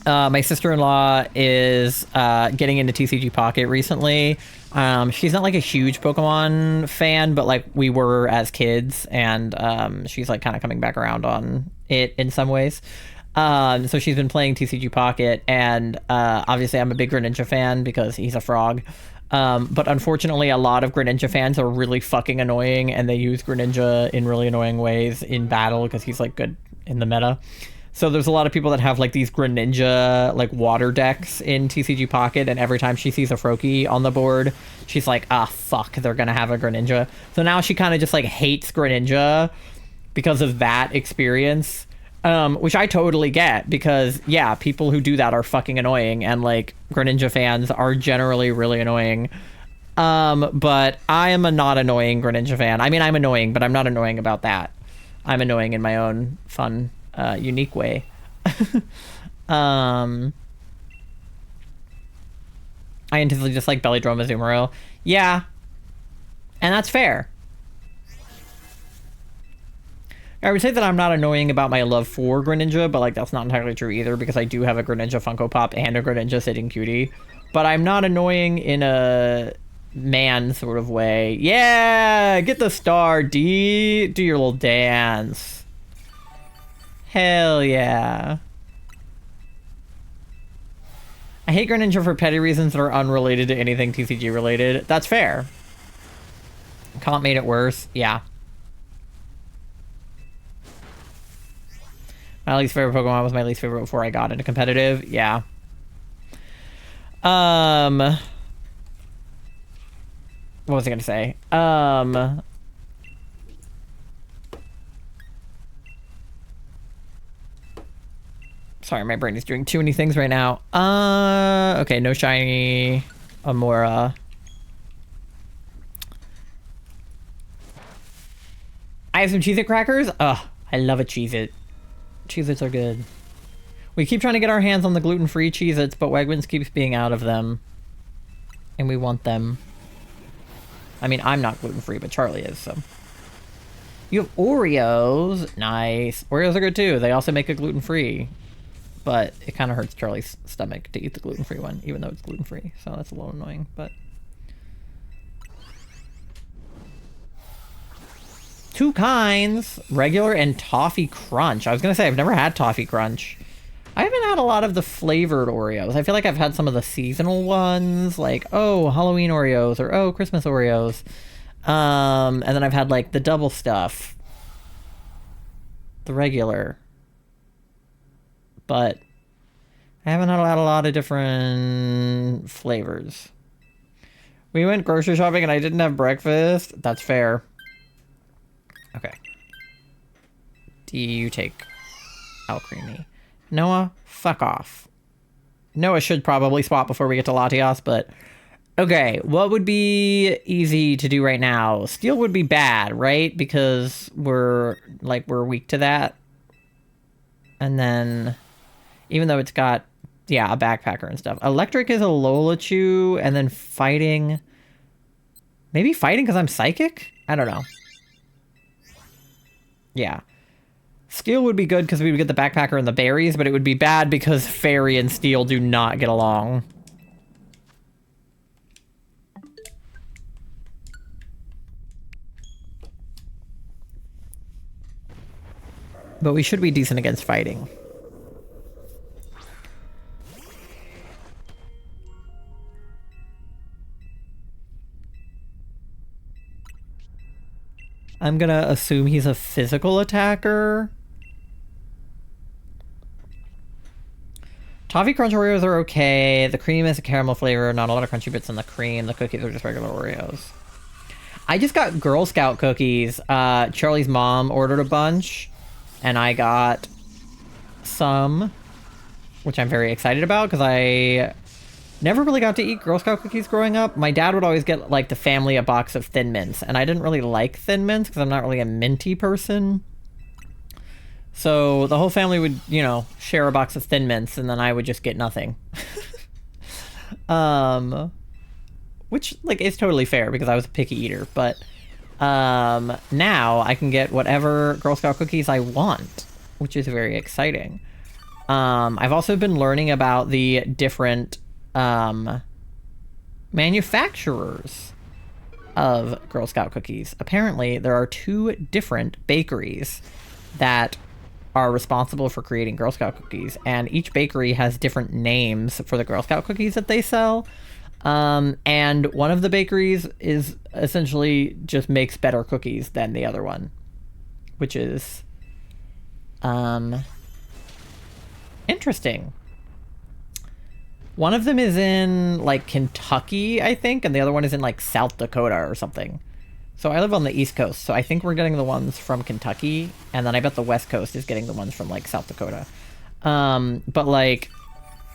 My sister-in-law is getting into TCG Pocket recently. She's not like a huge Pokemon fan, but like we were as kids, and she's like kind of coming back around on it in some ways. So she's been playing TCG Pocket, and obviously I'm a big Greninja fan because he's a frog. But unfortunately, a lot of Greninja fans are really fucking annoying, and they use Greninja in really annoying ways in battle because he's like good in the meta. So there's a lot of people that have like these Greninja like water decks in TCG Pocket, and every time she sees a Froakie on the board, she's like, ah, fuck, they're gonna have a Greninja. So now she kind of just like hates Greninja because of that experience, which I totally get, because yeah, people who do that are fucking annoying, and like Greninja fans are generally really annoying. But I am a not annoying Greninja fan. I mean, I'm annoying, but I'm not annoying about that. I'm annoying in my own fun, unique way. I intensely dislike Belly Drum Azumarill. Yeah. And that's fair. I would say that I'm not annoying about my love for Greninja, but like that's not entirely true either, because I do have a Greninja Funko Pop and a Greninja Sitting Cutie. But I'm not annoying in a man sort of way. Yeah, get the star, D. Do your little dance. Hell yeah. I hate Greninja for petty reasons that are unrelated to anything TCG related. That's fair. Comp made it worse. Yeah. My least favorite Pokemon was my least favorite before I got into competitive. Yeah. What was I gonna say? Sorry, my brain is doing too many things right now. Okay, no shiny Amora. I have some Cheez-It crackers. Ugh, I love a Cheez-It. Cheez-Its are good. We keep trying to get our hands on the gluten-free Cheez-Its, but Wegmans keeps being out of them. And we want them. I mean, I'm not gluten-free, but Charlie is, so. You have Oreos. Nice. Oreos are good, too. They also make a gluten-free. But it kind of hurts Charlie's stomach to eat the gluten-free one, even though it's gluten-free. So that's a little annoying, but... Two kinds. Regular and Toffee Crunch. I was going to say, I've never had Toffee Crunch. I haven't had a lot of the flavored Oreos. I feel like I've had some of the seasonal ones, like, oh, Halloween Oreos, or oh, Christmas Oreos. And then I've had, like, the double stuff. The regular. But I haven't had a lot of different flavors. We went grocery shopping and I didn't have breakfast. That's fair. Okay. Do you take Alcremie? Noah, fuck off. Noah should probably swap before we get to Latias, but... Okay, what would be easy to do right now? Steel would be bad, right? Because we're weak to that. And then... Even though it's got, yeah, a backpacker and stuff. Electric is a Lolachu, and then fighting... Maybe fighting because I'm psychic? I don't know. Yeah. Steel would be good because we would get the backpacker and the berries, but it would be bad because Fairy and Steel do not get along. But we should be decent against fighting. I'm gonna assume he's a physical attacker. Toffee Crunch Oreos are okay. The cream is a caramel flavor, not a lot of crunchy bits in the cream. The cookies are just regular Oreos. I just got Girl Scout cookies. Charlie's mom ordered a bunch, and I got some, which I'm very excited about because I never really got to eat Girl Scout cookies growing up. My dad would always get, like, the family a box of Thin Mints, and I didn't really like Thin Mints because I'm not really a minty person. So the whole family would, you know, share a box of Thin Mints, and then I would just get nothing. Which, like, is totally fair because I was a picky eater, but now I can get whatever Girl Scout cookies I want, which is very exciting. I've also been learning about the different manufacturers of Girl Scout cookies. Apparently, there are 2 different bakeries that are responsible for creating Girl Scout cookies, and each bakery has different names for the Girl Scout cookies that they sell. And one of the bakeries is essentially just makes better cookies than the other one, which is Interesting. One of them is in, like, Kentucky, I think, and the other one is in, like, South Dakota or something. So I live on the East Coast, so I think we're getting the ones from Kentucky, and then I bet the West Coast is getting the ones from, like, South Dakota. But, like,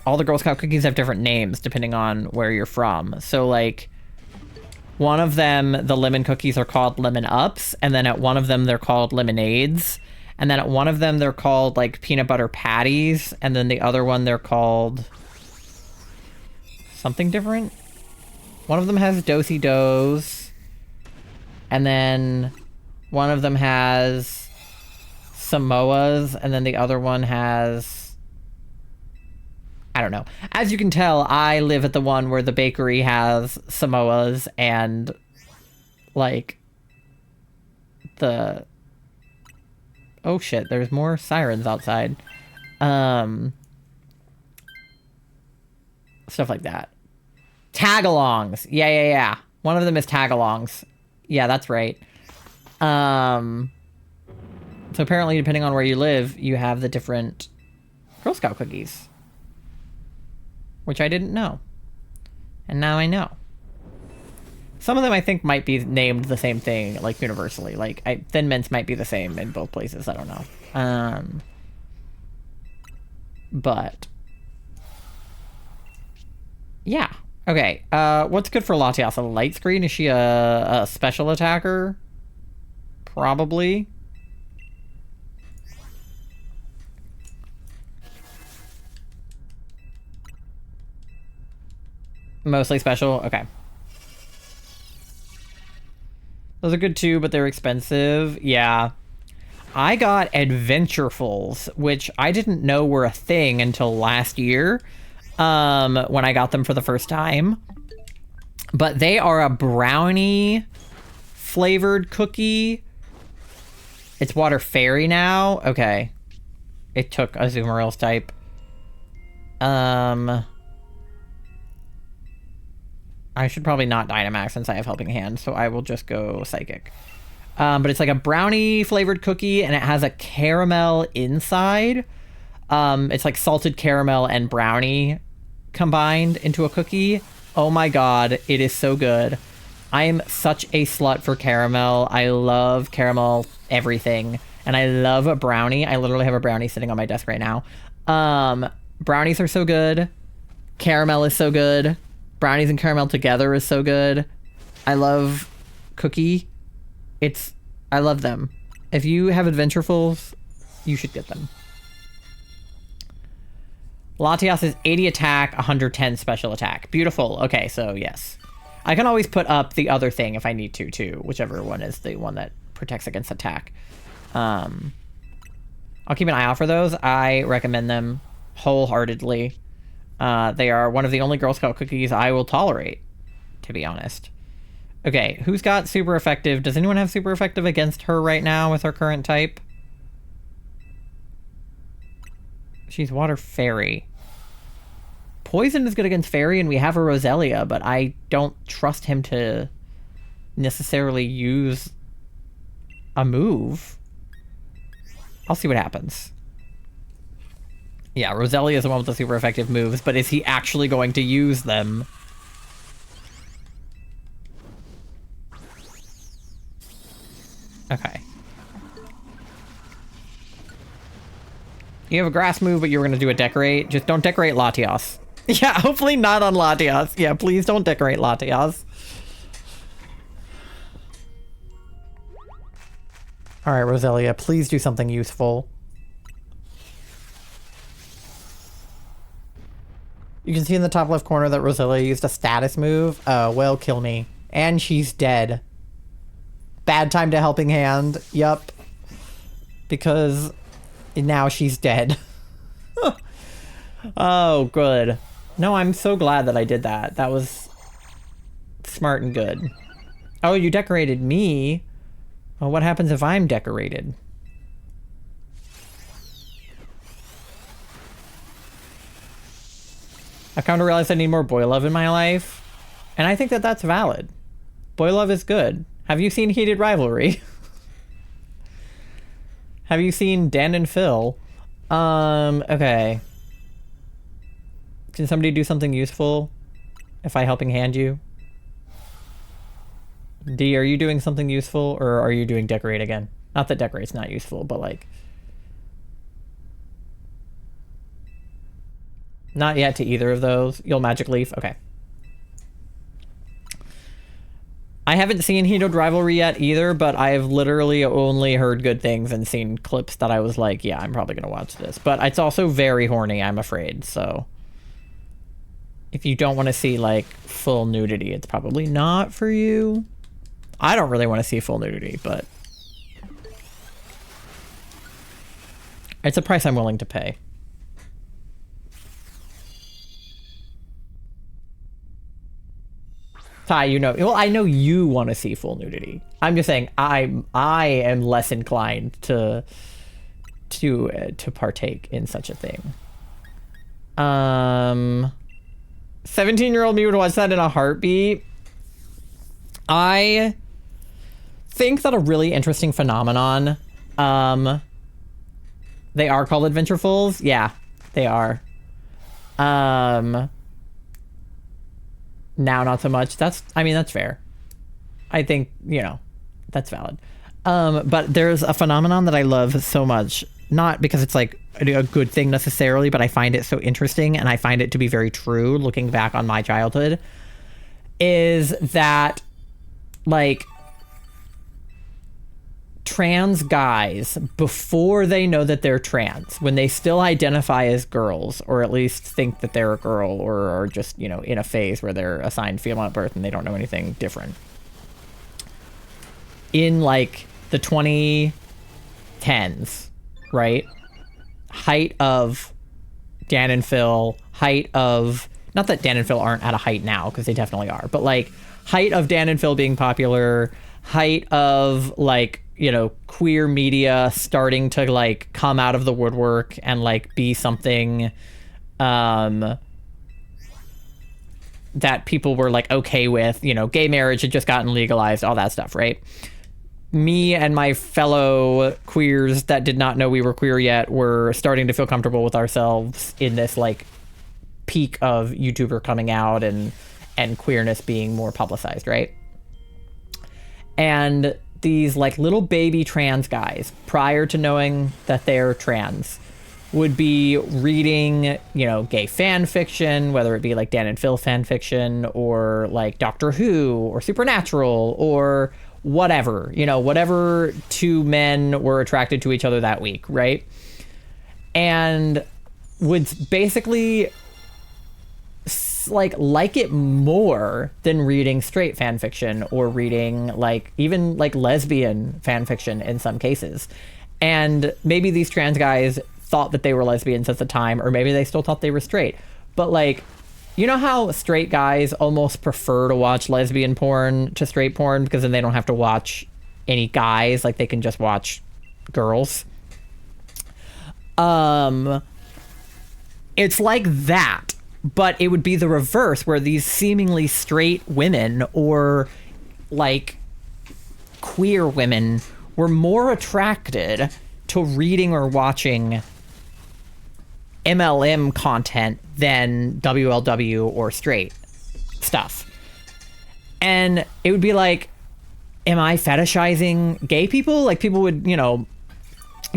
all the Girl Scout cookies have different names depending on where you're from. So, like, one of them, the lemon cookies are called Lemon Ups, and then at one of them they're called Lemonades, and then at one of them they're called, like, Peanut Butter Patties, and then the other one they're called something different. One of them has Do-si Do's, and then one of them has Samoas, and then the other one has, I don't know. As you can tell, I live at the one where the bakery has Samoas and, like, the... Oh shit, there's more sirens outside. Stuff like that. Tagalongs. Yeah. One of them is tagalongs. Yeah, that's right. So apparently, depending on where you live, you have the different Girl Scout cookies. Which I didn't know. And now I know. Some of them I think might be named the same thing, like, universally. Like, Thin Mints might be the same in both places. I don't know. But... yeah. Okay. What's good for Latias? A light screen? Is she a special attacker? Probably. Mostly special? Okay. Those are good too, but they're expensive. Yeah. I got Adventurefuls, which I didn't know were a thing until last year, when I got them for the first time. But they are a brownie flavored cookie. It's Water Fairy now. Okay. It took a Zoomerils type. I should probably not Dynamax since I have Helping Hand, so I will just go Psychic. But it's like a brownie flavored cookie, and it has a caramel inside. It's like salted caramel and brownie combined into a cookie. Oh my god, it is so good. I am such a slut for caramel. I love caramel everything. And I love a brownie. I literally have a brownie sitting on my desk right now. Brownies are so good. Caramel is so good. Brownies and caramel together is so good. I love cookie. I love them. If you have Adventurefuls, you should get them. Latias is 80 attack, 110 special attack. Beautiful. Okay, so yes. I can always put up the other thing if I need to, too. Whichever one is the one that protects against attack. I'll keep an eye out for those. I recommend them wholeheartedly. They are one of the only Girl Scout cookies I will tolerate, to be honest. Okay, who's got super effective? Does anyone have super effective against her right now with her current type? She's Water Fairy. Poison is good against Fairy, and we have a Roselia, but I don't trust him to necessarily use a move. I'll see what happens. Yeah, Roselia is the one with the super effective moves, but is he actually going to use them? Okay. You have a grass move, but you were going to do a decorate. Just don't decorate Latias. Yeah, hopefully not on Latias. Yeah, please don't decorate Latias. Alright, Roselia, please do something useful. You can see in the top left corner that Roselia used a status move. Well, kill me. And she's dead. Bad time to Helping Hand. Yup. Because now she's dead. Oh, good. No, I'm so glad that I did that. That was smart and good. Oh, you decorated me? Well, what happens if I'm decorated? I've come to realize I need more boy love in my life. And I think that that's valid. Boy love is good. Have you seen Heated Rivalry? Have you seen Dan and Phil? Okay. Can somebody do something useful if I helping hand you? D, are you doing something useful, or are you doing decorate again? Not that decorate's not useful, but like... Not yet to either of those. You'll magic leaf? Okay. I haven't seen Heated Rivalry yet either, but I've literally only heard good things and seen clips that I was like, yeah, I'm probably going to watch this. But it's also very horny, I'm afraid, so... If you don't want to see, like, full nudity, it's probably not for you. I don't really want to see full nudity, but... It's a price I'm willing to pay. Ty, you know... Well, I know you want to see full nudity. I'm just saying I am less inclined to partake in such a thing. 17-year-old me would watch that in a heartbeat. I think that a really interesting phenomenon, they are called adventurefuls. Yeah, they are. Now not so much. I mean, that's fair. I think, you know, that's valid. But there's a phenomenon that I love so much, not because it's like a good thing necessarily, but I find it so interesting and I find it to be very true looking back on my childhood, is that like trans guys, before they know that they're trans, when they still identify as girls, or at least think that they're a girl, or are just, you know, in a phase where they're assigned female at birth and they don't know anything different, in like the 2010s, right? Height of Dan and Phil, height of, not that Dan and Phil aren't at a height now, because they definitely are, but like height of Dan and Phil being popular, height of like, you know, queer media starting to like come out of the woodwork and like be something that people were like okay with, you know, gay marriage had just gotten legalized, all that stuff, right? Me and my fellow queers that did not know we were queer yet were starting to feel comfortable with ourselves in this like peak of YouTuber coming out and queerness being more publicized, right? And these like little baby trans guys, prior to knowing that they're trans, would be reading, you know, gay fan fiction, whether it be like Dan and Phil fan fiction, or like Doctor Who, or Supernatural, or whatever, you know, whatever two men were attracted to each other that week, right? And would basically like it more than reading straight fan fiction, or reading like even like lesbian fan fiction in some cases. And maybe these trans guys thought that they were lesbians at the time, or maybe they still thought they were straight, but like, you know how straight guys almost prefer to watch lesbian porn to straight porn, because then they don't have to watch any guys, like they can just watch girls. It's like that, but it would be the reverse, where these seemingly straight women, or like queer women, were more attracted to reading or watching MLM content than WLW or straight stuff. And it would be like, am I fetishizing gay people? Like, people would, you know,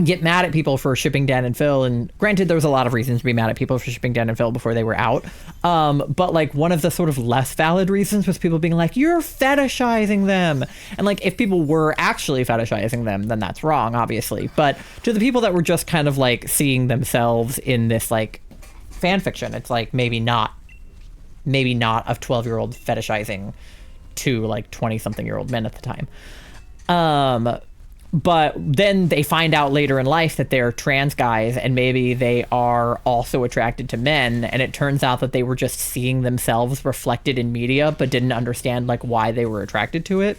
get mad at people for shipping Dan and Phil, and granted there was a lot of reasons to be mad at people for shipping Dan and Phil before they were out, but like one of the sort of less valid reasons was people being like, you're fetishizing them. And like, if people were actually fetishizing them, then that's wrong, obviously. But to the people that were just kind of like seeing themselves in this like fan fiction, it's like maybe not a 12-year-old fetishizing to like 20-something-year-old men at the time. But then they find out later in life that they're trans guys, and maybe they are also attracted to men, and it turns out that they were just seeing themselves reflected in media but didn't understand like why they were attracted to it.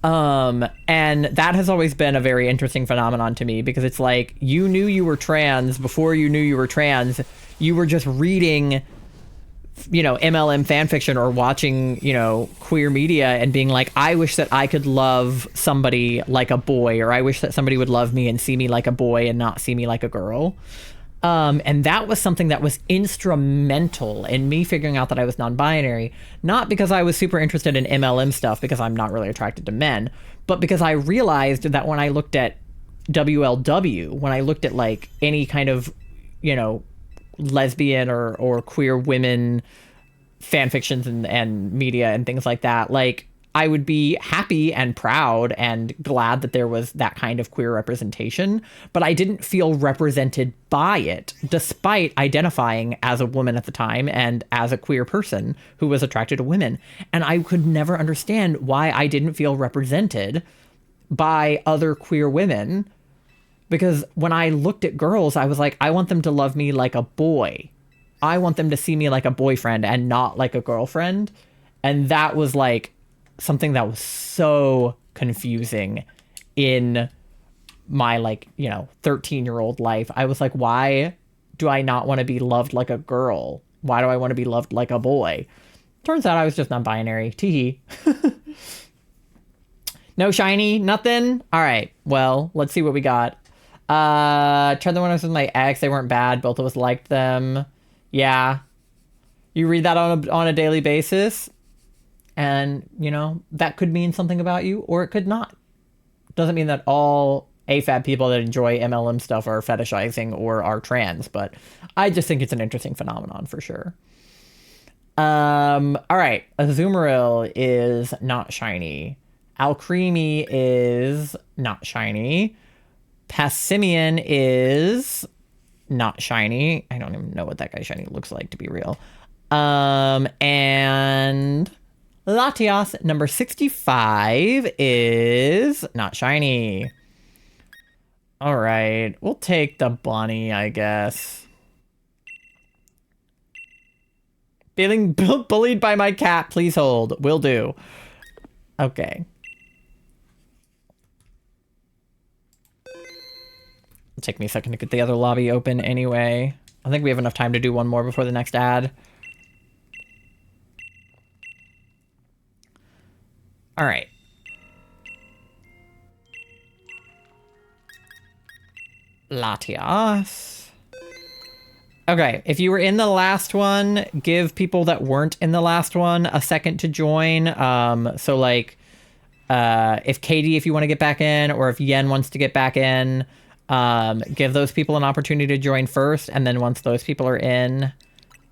And that has always been a very interesting phenomenon to me, because it's like, you knew you were trans before you knew you were trans. You were just reading, you know, MLM fan fiction, or watching, you know, queer media, and being like, I wish that I could love somebody like a boy, or I wish that somebody would love me and see me like a boy and not see me like a girl. And that was something that was instrumental in me figuring out that I was non-binary, not because I was super interested in MLM stuff, because I'm not really attracted to men, but because I realized that when I looked at WLW, when I looked at like any kind of, you know, lesbian or queer women fan fictions and media and things like that, like I would be happy and proud and glad that there was that kind of queer representation, but I didn't feel represented by it, despite identifying as a woman at the time and as a queer person who was attracted to women. And I could never understand why I didn't feel represented by other queer women, because when I looked at girls, I was like, I want them to love me like a boy. I want them to see me like a boyfriend and not like a girlfriend. And that was like something that was so confusing in my, like, you know, 13-year-old life. I was like, why do I not want to be loved like a girl? Why do I want to be loved like a boy? Turns out I was just non-binary. Teehee. No shiny, nothing. All right, well, let's see what we got. Tried the one I was with my ex. They weren't bad. Both of us liked them. Yeah. You read that on a daily basis, and, you know, that could mean something about you, or it could not. Doesn't mean that all AFAB people that enjoy MLM stuff are fetishizing or are trans, but I just think it's an interesting phenomenon for sure. All right. Azumarill is not shiny. Alcremie is not shiny. Passimian is not shiny. I don't even know what that guy shiny looks like, to be real. And Latias number 65 is not shiny. All right, we'll take the bunny, I guess. Feeling bullied by my cat, please hold. Will do. Okay. It'll take me a second to get the other lobby open anyway. I think we have enough time to do one more before the next ad. All right. Latias. Okay, if you were in the last one, give people that weren't in the last one a second to join. So like, if Katie, if you want to get back in, or if Yen wants to get back in, give those people an opportunity to join first, and then once those people are in,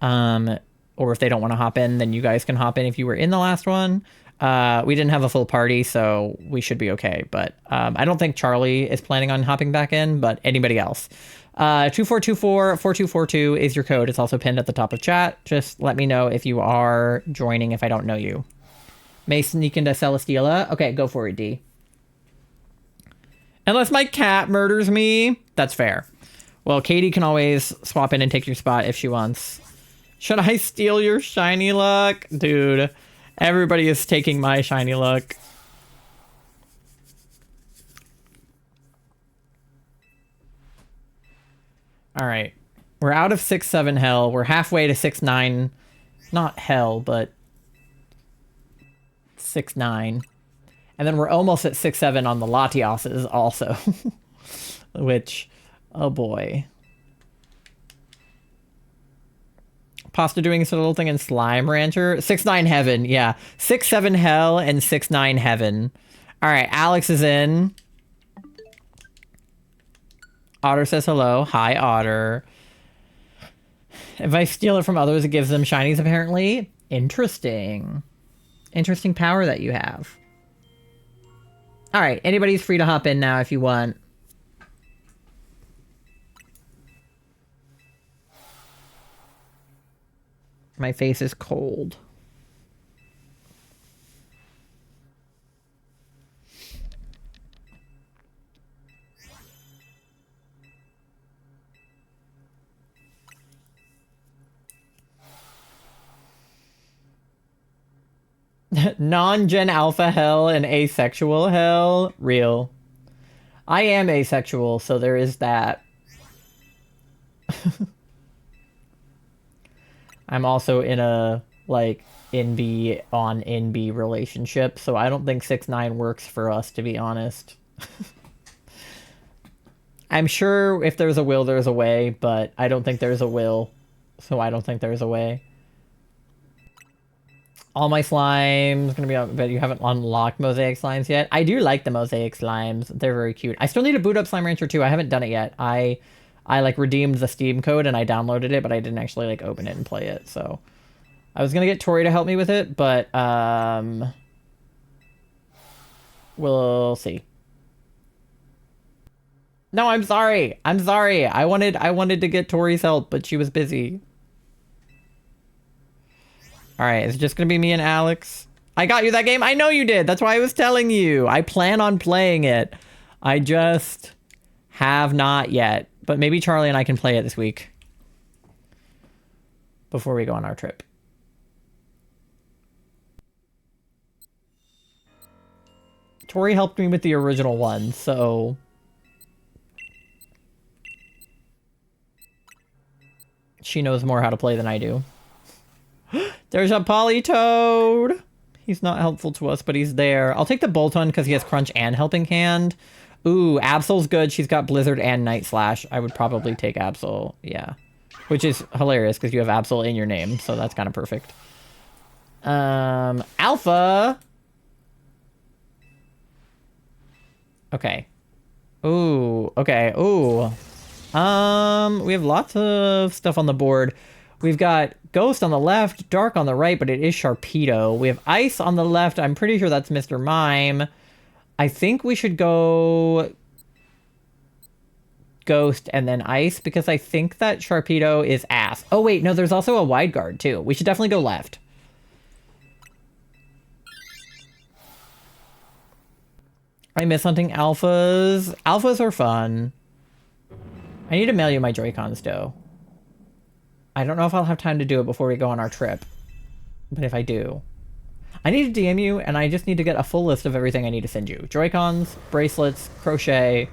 or if they don't want to hop in, then you guys can hop in if you were in the last one. We didn't have a full party, so we should be okay. But I don't think Charlie is planning on hopping back in, but anybody else. 2424-4242 is your code. It's also pinned at the top of chat. Just let me know if you are joining if I don't know you. May sneak into Celesteela. Okay, go for it, D. Unless my cat murders me. That's fair. Well, Katie can always swap in and take your spot if she wants. Should I steal your shiny luck? Dude, everybody is taking my shiny luck. All right. We're out of 6-7 hell. We're halfway to 6-9. Not hell, but 6-9. And then we're almost at 6-7 on the Latiases also. Which, oh boy. Pasta doing this little thing in Slime Rancher. 6-9 heaven, yeah. 6-7 hell and 6-9 heaven. All right, Alex is in. Otter says hello. Hi, Otter. If I steal it from others, it gives them shinies, apparently. Interesting. Interesting power that you have. All right, anybody's free to hop in now if you want. My face is cold. Non-gen alpha hell and asexual hell? Real. I am asexual, so there is that. I'm also in a, like, NB on NB relationship, so I don't think 6-9 works for us, to be honest. I'm sure if there's a will, there's a way, but I don't think there's a will, so I don't think there's a way. All my slimes gonna be out, but you haven't unlocked mosaic slimes yet. I do like the mosaic slimes. They're very cute. I still need to boot up Slime Rancher 2. I haven't done it yet. I like redeemed the Steam code and I downloaded it, but I didn't actually like open it and play it. So I was gonna get Tori to help me with it, but we'll see. No, I'm sorry. I'm sorry. I wanted to get Tori's help, but she was busy. All right, it's just gonna be me and Alex. I got you that game. I know you did. That's why I was telling you. I plan on playing it. I just have not yet. But maybe Charlie and I can play it this week before we go on our trip. Tori helped me with the original one, so she knows more how to play than I do. There's a Polytoad. He's not helpful to us, but he's there. I'll take the Bolton because he has Crunch and Helping Hand. Ooh, Absol's good. She's got Blizzard and Night Slash. I would probably take Absol. Yeah. Which is hilarious because you have Absol in your name, so that's kind of perfect. Alpha. Okay. Ooh, okay. Ooh. We have lots of stuff on the board. We've got Ghost on the left, Dark on the right, but it is Sharpedo. We have Ice on the left. I'm pretty sure that's Mr. Mime. I think we should go Ghost and then Ice because I think that Sharpedo is ass. Oh, wait, no, there's also a Wide Guard, too. We should definitely go left. I miss hunting alphas. Alphas are fun. I need to mail you my Joy-Cons, though. I don't know if I'll have time to do it before we go on our trip. But if I do... I need to DM you, and I just need to get a full list of everything I need to send you. Joy-Cons, bracelets, crochet.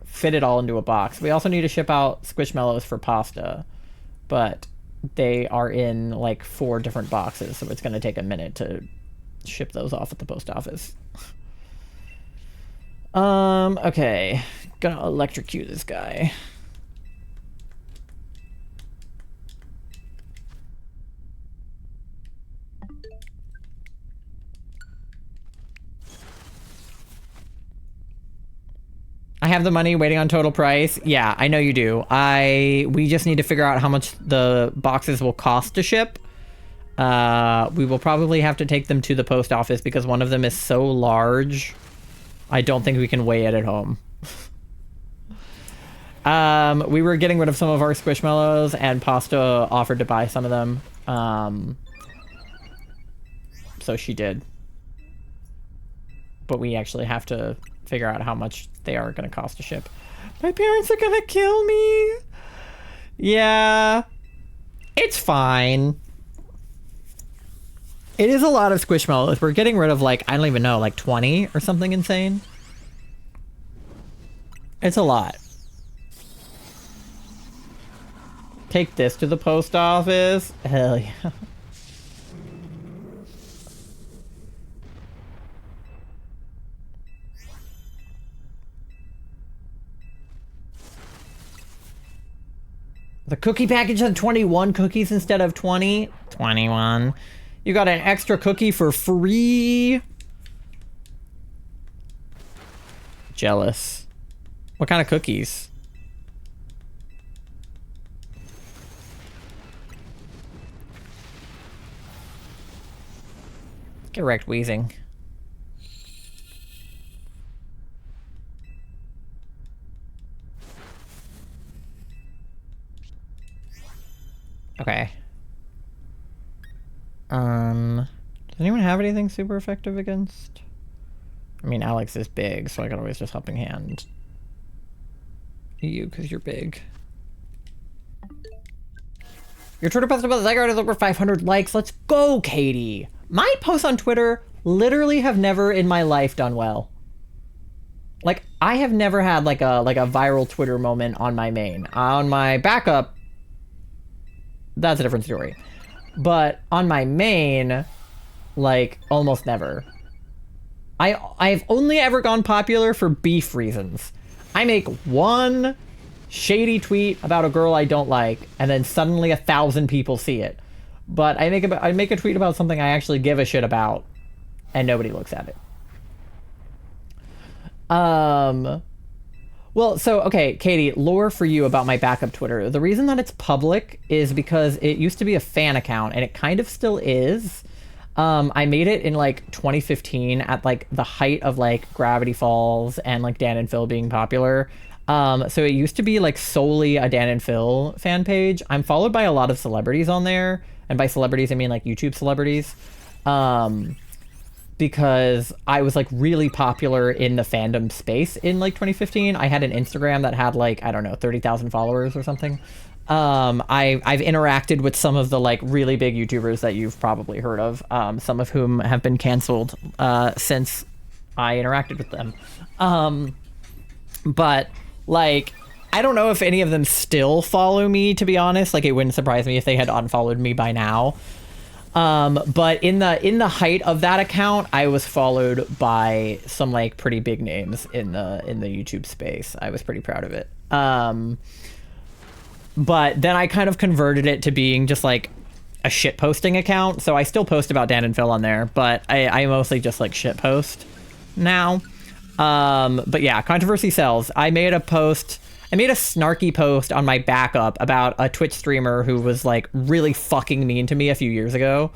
Fit it all into a box. We also need to ship out Squishmallows for pasta. But they are in, like, 4 different boxes, so it's going to take a minute to ship those off at the post office. Okay. Gonna electrocute this guy. I have the money waiting on total price. Yeah, I know you do. We just need to figure out how much the boxes will cost to ship. We will probably have to take them to the post office because one of them is so large. I don't think we can weigh it at home. We were getting rid of some of our Squishmallows and Pasta offered to buy some of them. So she did. But we actually have to figure out how much they are going to cost to ship. My parents are going to kill me. Yeah. It's fine. It is a lot of Squishmallows. We're getting rid of, like, I don't even know, like 20 or something insane. It's a lot. Take this to the post office. Hell yeah. The cookie package had 21 cookies instead of 20. 21. You got an extra cookie for free. Jealous. What kind of cookies? Get wrecked, wheezing. Okay. Does anyone have anything super effective against? I mean, Alex is big, so I can always just helping hand you because you're big. Your Twitter post about the Zygarde is over 500 likes. Let's go, Katie. My posts on Twitter literally have never in my life done well. Like, I have never had like a viral Twitter moment on my main. On my backup, that's a different story. But on my main, like, almost never. I've only ever gone popular for beef reasons. I make one shady tweet about a girl I don't like, and then suddenly 1,000 people see it. But I make a tweet about something I actually give a shit about, and nobody looks at it. Well, so, okay, Katie, lore for you about my backup Twitter. The reason that it's public is because it used to be a fan account, and it kind of still is. I made it in, like, 2015 at, like, the height of, like, Gravity Falls and, like, Dan and Phil being popular. So it used to be, like, solely a Dan and Phil fan page. I'm followed by a lot of celebrities on there, and by celebrities, I mean, like, YouTube celebrities. Because I was like really popular in the fandom space in like 2015. I had an Instagram that had like, I don't know, 30,000 followers or something. I've interacted with some of the like really big YouTubers that you've probably heard of, some of whom have been canceled since I interacted with them. But like, I don't know if any of them still follow me, to be honest. Like, it wouldn't surprise me if they had unfollowed me by now. But in the height of that account, I was followed by some like pretty big names in the YouTube space. I was pretty proud of it. But then I kind of converted it to being just like a shit posting account. So I still post about Dan and Phil on there, but I mostly just like shit post now. But yeah, controversy sells. I made a snarky post on my backup about a Twitch streamer who was like really fucking mean to me a few years ago.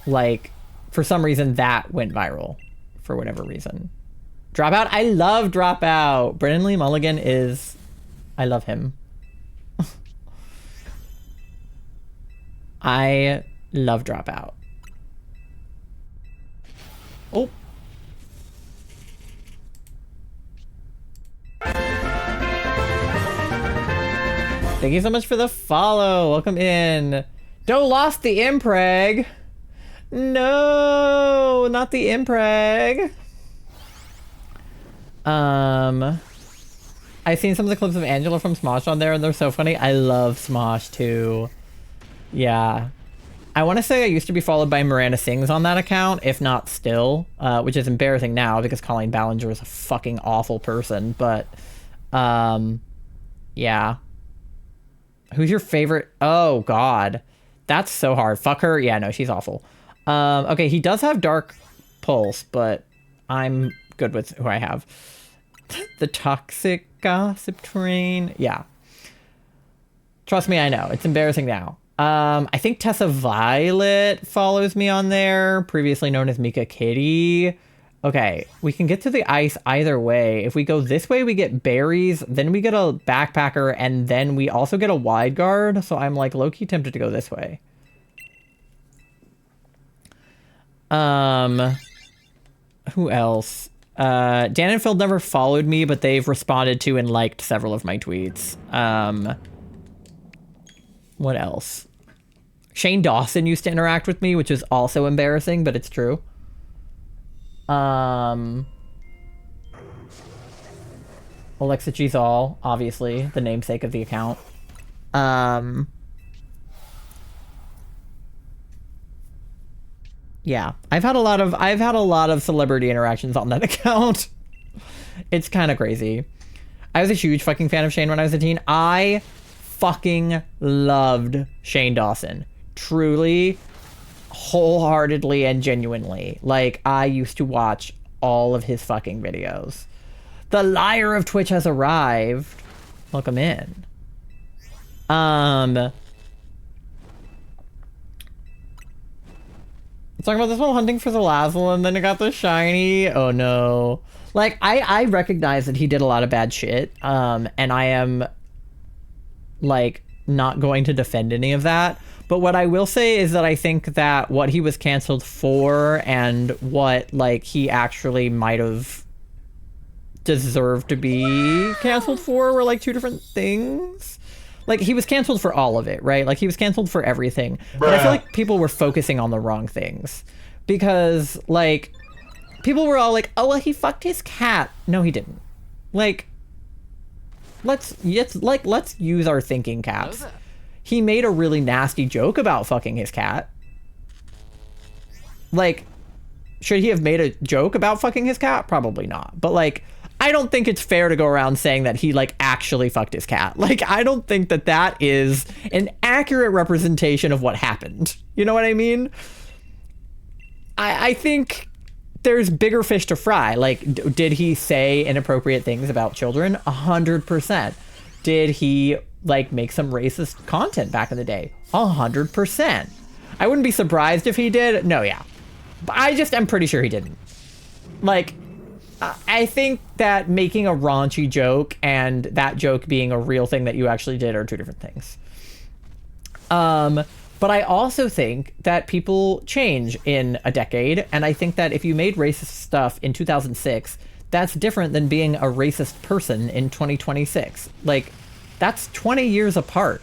Like for some reason that went viral for whatever reason. Dropout. I love Dropout. Brennan Lee Mulligan I love him. I love Dropout. Oh. Thank you so much for the follow. Welcome in. Doe lost the impreg. No, not the impreg. I've seen some of the clips of Angela from Smosh on there and they're so funny. I love Smosh too. Yeah. I want to say I used to be followed by Miranda Sings on that account, if not still, which is embarrassing now because Colleen Ballinger is a fucking awful person, but, yeah. Who's your favorite? Oh, God. That's so hard. Fuck her? Yeah, no, she's awful. Okay, he does have Dark Pulse, but I'm good with who I have. The toxic gossip train. Yeah. Trust me, I know. It's embarrassing now. I think Tessa Violet follows me on there, previously known as Mika Kitty. Okay, we can get to the ice either way. If we go this way, we get berries, then we get a backpacker, and then we also get a wide guard. So I'm like low-key tempted to go this way. Who else? Dan and Phil never followed me, but they've responded to and liked several of my tweets. What else? Shane Dawson used to interact with me, which is also embarrassing, but it's true. Alexa Gizal, obviously, the namesake of the account. Yeah, I've had a lot of celebrity interactions on that account. It's kind of crazy. I was a huge fucking fan of Shane when I was a teen. I fucking loved Shane Dawson. Truly, wholeheartedly, and genuinely. Like, I used to watch all of his fucking videos. The liar of Twitch has arrived. Welcome in. Let's talk about this one, hunting for the Lazzle, and then it got the shiny. Oh no. Like, I recognize that he did a lot of bad shit, and I am, like, not going to defend any of that. But what I will say is that I think that what he was canceled for and what, like, he actually might have deserved to be canceled for were, like, two different things. Like, he was canceled for all of it, right? Like, he was canceled for everything. But I feel like people were focusing on the wrong things. Because, like, people were all like, oh, well, he fucked his cat. No, he didn't. Like, let's use our thinking caps. He made a really nasty joke about fucking his cat. like, should he have made a joke about fucking his cat? Probably not. But like, I don't think it's fair to go around saying that he like actually fucked his cat. Like, I don't think that that is an accurate representation of what happened. You know what I mean? I think there's bigger fish to fry. Like, did he say inappropriate things about children? 100%. Did he like make some racist content back in the day? 100%. I wouldn't be surprised if he did. No, yeah. But I just am pretty sure he didn't. Like, I think that making a raunchy joke and that joke being a real thing that you actually did are two different things. But I also think that people change in a decade, and I think that if you made racist stuff in 2006, that's different than being a racist person in 2026. Like, that's 20 years apart.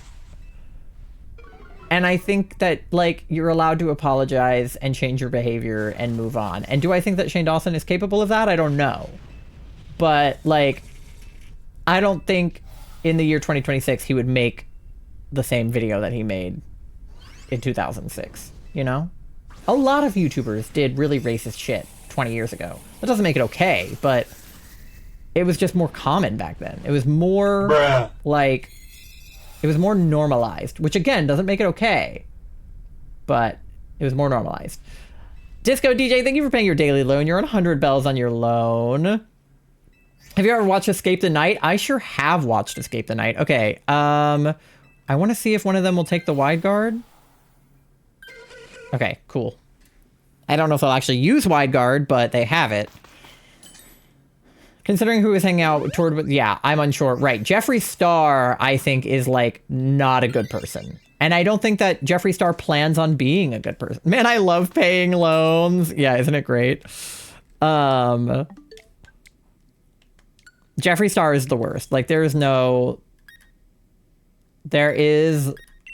And I think that, like, you're allowed to apologize and change your behavior and move on. And do I think that Shane Dawson is capable of that? I don't know. But, like, I don't think in the year 2026 he would make the same video that he made in 2006, you know? A lot of YouTubers did really racist shit 20 years ago. That doesn't make it okay, but it was just more common back then. It was more, like... It was more normalized, which again doesn't make it okay, but it was more normalized. Disco DJ, thank you for paying your daily loan. You're on 100 bells on your loan. Have you ever watched Escape the Night? I sure have watched Escape the Night. Okay, I want to see if one of them will take the wide guard. Okay, cool. I don't know if they'll actually use wide guard, but they have it. Considering who is hanging out toward with, yeah, I'm unsure. Right. Jeffree Star, I think, is like not a good person. And I don't think that Jeffree Star plans on being a good person. Man, I love paying loans. Yeah, isn't it great? Jeffree Star is the worst. Like, there is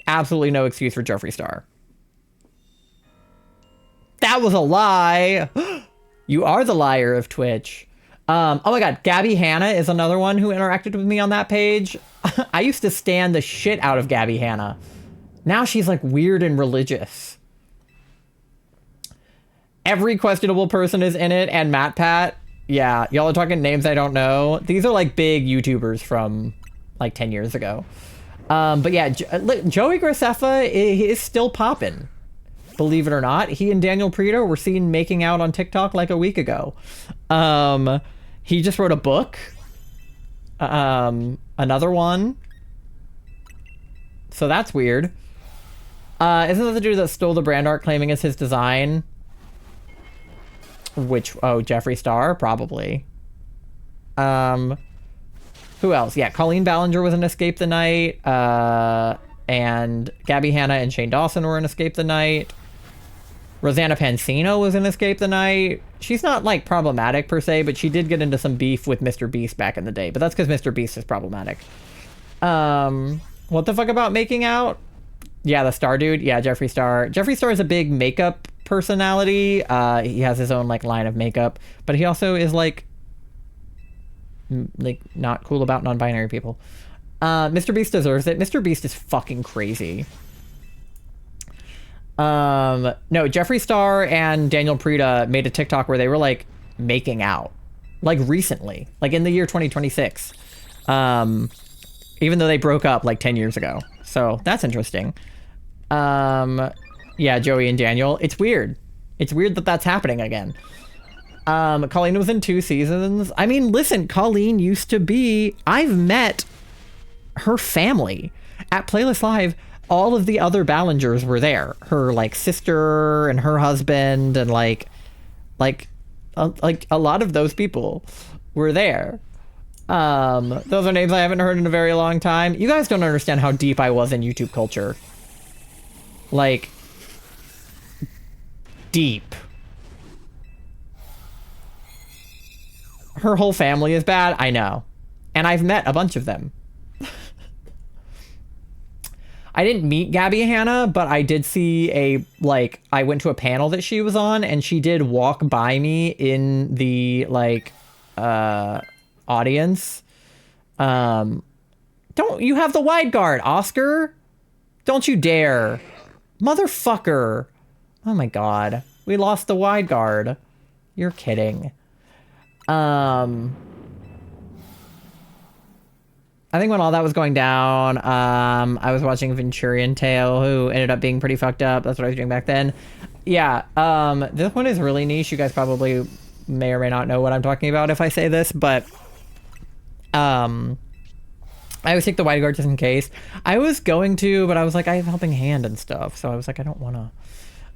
absolutely no excuse for Jeffree Star. That was a lie. You are the liar of Twitch. Oh my god, Gabby Hanna is another one who interacted with me on that page. I used to stan the shit out of Gabby Hanna. Now she's like weird and religious. Every questionable person is in it, and MatPat. Yeah, y'all are talking names I don't know. These are like big YouTubers from like 10 years ago. But yeah, Joey Graceffa is still popping. Believe it or not. He and Daniel Prito were seen making out on TikTok like a week ago. He just wrote a book. Another one. So that's weird. Isn't that the dude that stole the brand art claiming it's his design? Jeffree Star? Probably. Who else? Yeah, Colleen Ballinger was in Escape the Night. And Gabby Hanna and Shane Dawson were in Escape the Night. Rosanna Pansino was in Escape the Night. She's not, like, problematic per se, but she did get into some beef with Mr. Beast back in the day. But that's because Mr. Beast is problematic. What the fuck about making out? Yeah, the Star dude. Yeah, Jeffree Star. Jeffree Star is a big makeup personality. He has his own, like, line of makeup. But he also is, like, not cool about non-binary people. Mr. Beast deserves it. Mr. Beast is fucking crazy. No, Jeffree Star and Daniel Prita made a TikTok where they were like making out, like recently, like in the year 2026. Even though they broke up like 10 years ago. So that's interesting. Yeah, Joey and Daniel. It's weird. It's weird that that's happening again. Colleen was in 2 seasons. I mean, listen, Colleen used to be, I've met her family at Playlist Live. All of the other Ballingers were there. Her like sister and her husband and like a lot of those people were there. Those are names I haven't heard in a very long time. You guys don't understand how deep I was in YouTube culture. Like, deep. Her whole family is bad, I know. And I've met a bunch of them. I didn't meet Gabby Hanna, but I did see I went to a panel that she was on, and she did walk by me in the, audience. Don't you have the wide guard, Oscar? Don't you dare. Motherfucker. Oh my god. We lost the wide guard. You're kidding. I think when all that was going down, I was watching Venturian Tale, who ended up being pretty fucked up. That's what I was doing back then. Yeah, this one is really niche. You guys probably may or may not know what I'm talking about if I say this, but I always take the wide guard just in case. I was going to, but I was like, I have Helping Hand and stuff, so I was like, I don't want to.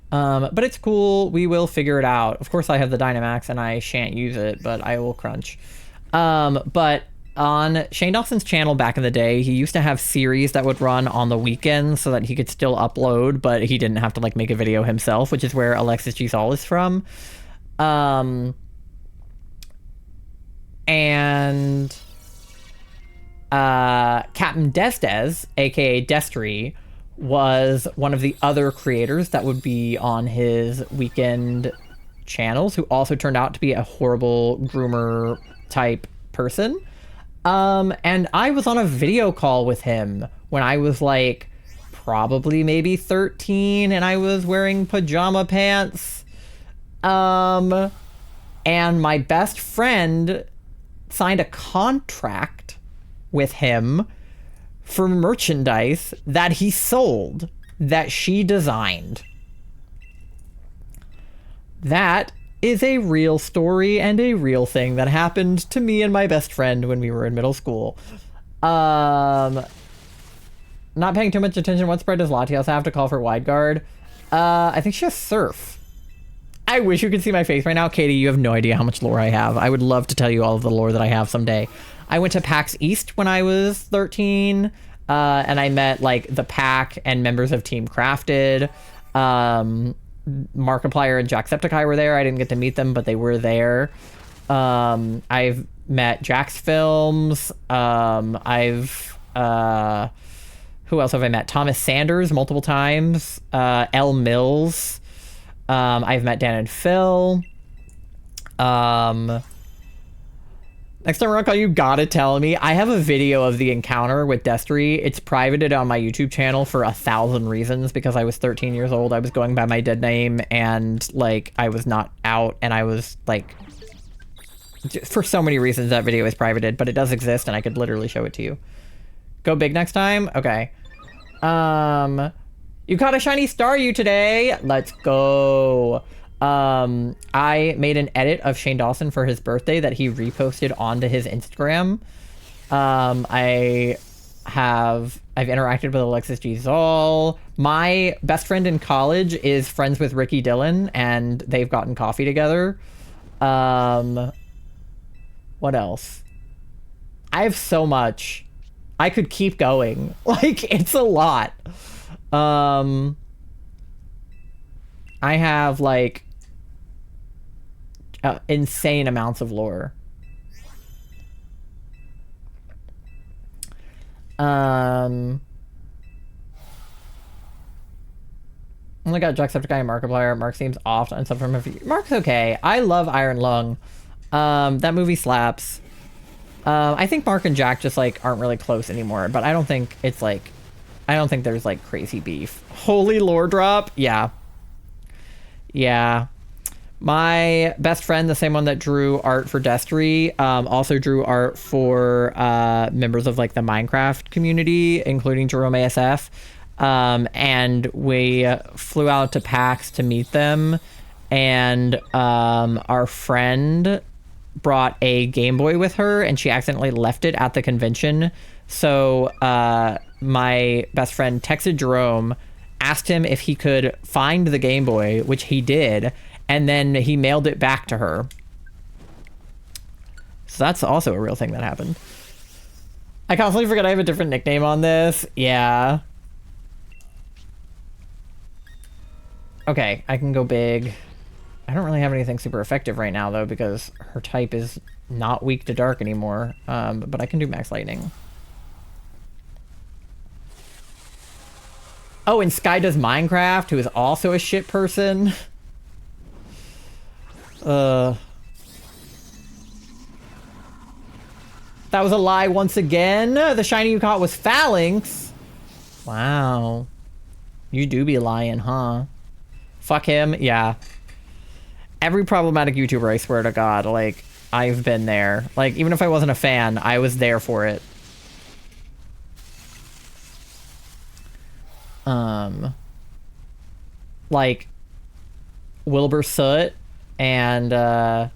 But it's cool. We will figure it out. Of course, I have the Dynamax, and I shan't use it, but I will crunch. But on Shane Dawson's channel back in the day, he used to have series that would run on the weekends so that he could still upload, but he didn't have to like make a video himself, which is where Alexis G. Sol is from. And Captain Desdes, aka Destry, was one of the other creators that would be on his weekend channels, who also turned out to be a horrible groomer type person. And I was on a video call with him when I was like probably maybe 13 and I was wearing pajama pants. And my best friend signed a contract with him for merchandise that he sold that she designed. That is a real story and a real thing that happened to me and my best friend when we were in middle school. Not paying too much attention. What spread does Latias have to call for wide guard? I think she has Surf. I wish you could see my face right now. Katie, you have no idea how much lore I have. I would love to tell you all of the lore that I have someday. I went to PAX East when I was 13, and I met like the pack and members of Team Crafted. Markiplier and Jacksepticeye were there. I didn't get to meet them, but they were there. I've met Jax Films. Who else have I met? Thomas Sanders multiple times. L Mills. I've met Dan and Phil. Next time around, you gotta tell me. I have a video of the encounter with Destry. It's privated on my YouTube channel for 1,000 reasons, because I was 13 years old. I was going by my dead name, and like I was not out, and I was like, for so many reasons that video is privated, but it does exist, and I could literally show it to you. Go big next time? Okay. You caught a shiny Staryu today. Let's go. I made an edit of Shane Dawson for his birthday that he reposted onto his Instagram. I've interacted with Alexis G. Zoll. My best friend in college is friends with Ricky Dillon, and they've gotten coffee together. What else? I have so much. I could keep going. Like, it's a lot. I have like insane amounts of lore. I only got Jacksepticeye and Markiplier. Mark seems off and stuff from him. Mark's okay. I love Iron Lung. That movie slaps. I think Mark and Jack just like aren't really close anymore, but I don't think it's like, I don't think there's like crazy beef. Holy lore drop. Yeah. Yeah. My best friend, the same one that drew art for Destry, also drew art for members of like the Minecraft community, including Jerome ASF. And we flew out to PAX to meet them, and our friend brought a Game Boy with her, and she accidentally left it at the convention. So my best friend texted Jerome, asked him if he could find the Game Boy, which he did, and then he mailed it back to her. So that's also a real thing that happened. I constantly forget I have a different nickname on this. Yeah. Okay, I can go big. I don't really have anything super effective right now, though, because her type is not weak to dark anymore. But I can do Max Lightning. Oh, and Sky does Minecraft, who is also a shit person. That was a lie once again. The shiny you caught was Phalanx. Wow. You do be lying, huh? Fuck him. Yeah. every problematic YouTuber, I swear to God, like, I've been there. Like, even if I wasn't a fan, I was there for it. Like, Wilbur Soot and,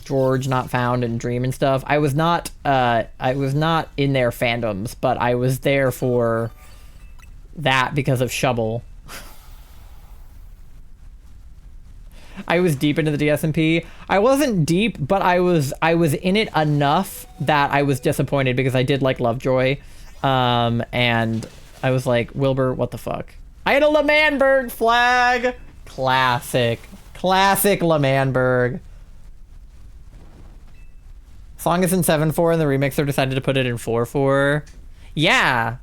George Not Found and Dream and stuff. I was not in their fandoms, but I was there for that because of Shubble. I was deep into the DSMP. I wasn't deep, but I was in it enough that I was disappointed because I did like Lovejoy. And I was like, Wilbur, what the fuck? I had a L'Manberg flag! Classic L'Manberg. Song is in 7/4 and the remixer decided to put it in 4/4. Yeah.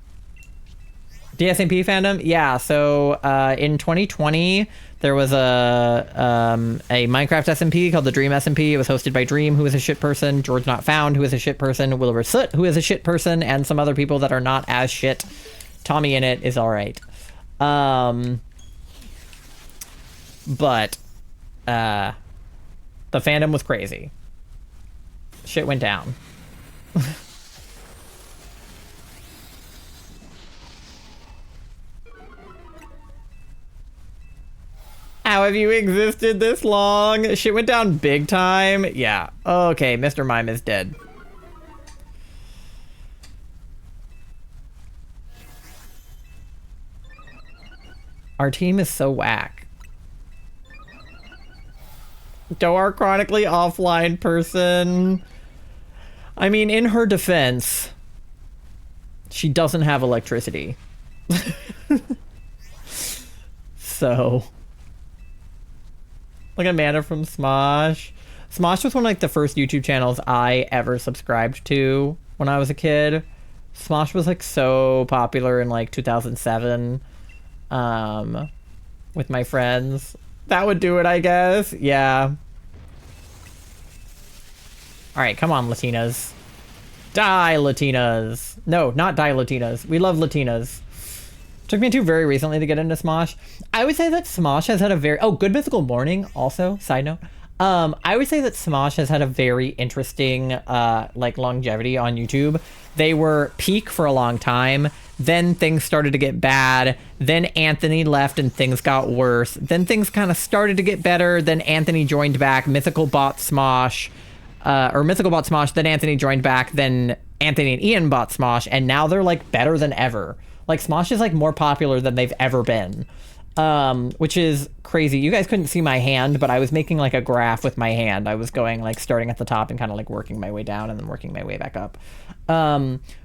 DSMP fandom? Yeah, so in 2020 there was a Minecraft SMP called the Dream SMP. It was hosted by Dream, who is a shit person, George Not Found, who is a shit person, Wilbur Soot, who is a shit person, and some other people that are not as shit. Tommy in it is alright. But the fandom was crazy. Shit went down. How have you existed this long? Shit went down big time. Yeah. Okay, Mr. Mime is dead. Our team is so whack. Doar chronically offline person. I mean, in her defense, she doesn't have electricity. So, like Amanda from Smosh. Smosh was one of like the first YouTube channels I ever subscribed to when I was a kid. Smosh was like so popular in like 2007 with my friends. That would do it, I guess. Yeah. Alright, come on, Latinas. Die, Latinas. No, not die, Latinas. We love Latinas. Took me to very recently to get into Smosh. I would say that Smosh has had a very... Oh, Good Mythical Morning, also, side note. I would say that Smosh has had a very interesting, like, longevity on YouTube. They were peak for a long time. Then things started to get bad. Then Anthony left and things got worse. Then things kind of started to get better. Then Anthony joined back. Mythical bought Smosh. Or Mythical bought Smosh. Then Anthony joined back. Then Anthony and Ian bought Smosh. And now they're, like, better than ever. Like, Smosh is, like, more popular than they've ever been. Which is crazy. You guys couldn't see my hand, but I was making, like, a graph with my hand. I was going, like, starting at the top and kind of, like, working my way down and then working my way back up.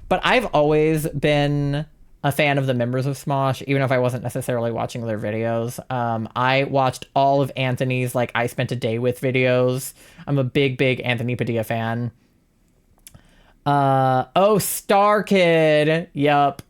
But I've always been a fan of the members of Smosh, even if I wasn't necessarily watching their videos. I watched all of Anthony's, like, I Spent a Day With videos. I'm a big, big Anthony Padilla fan. Oh, Star Kid. Yup.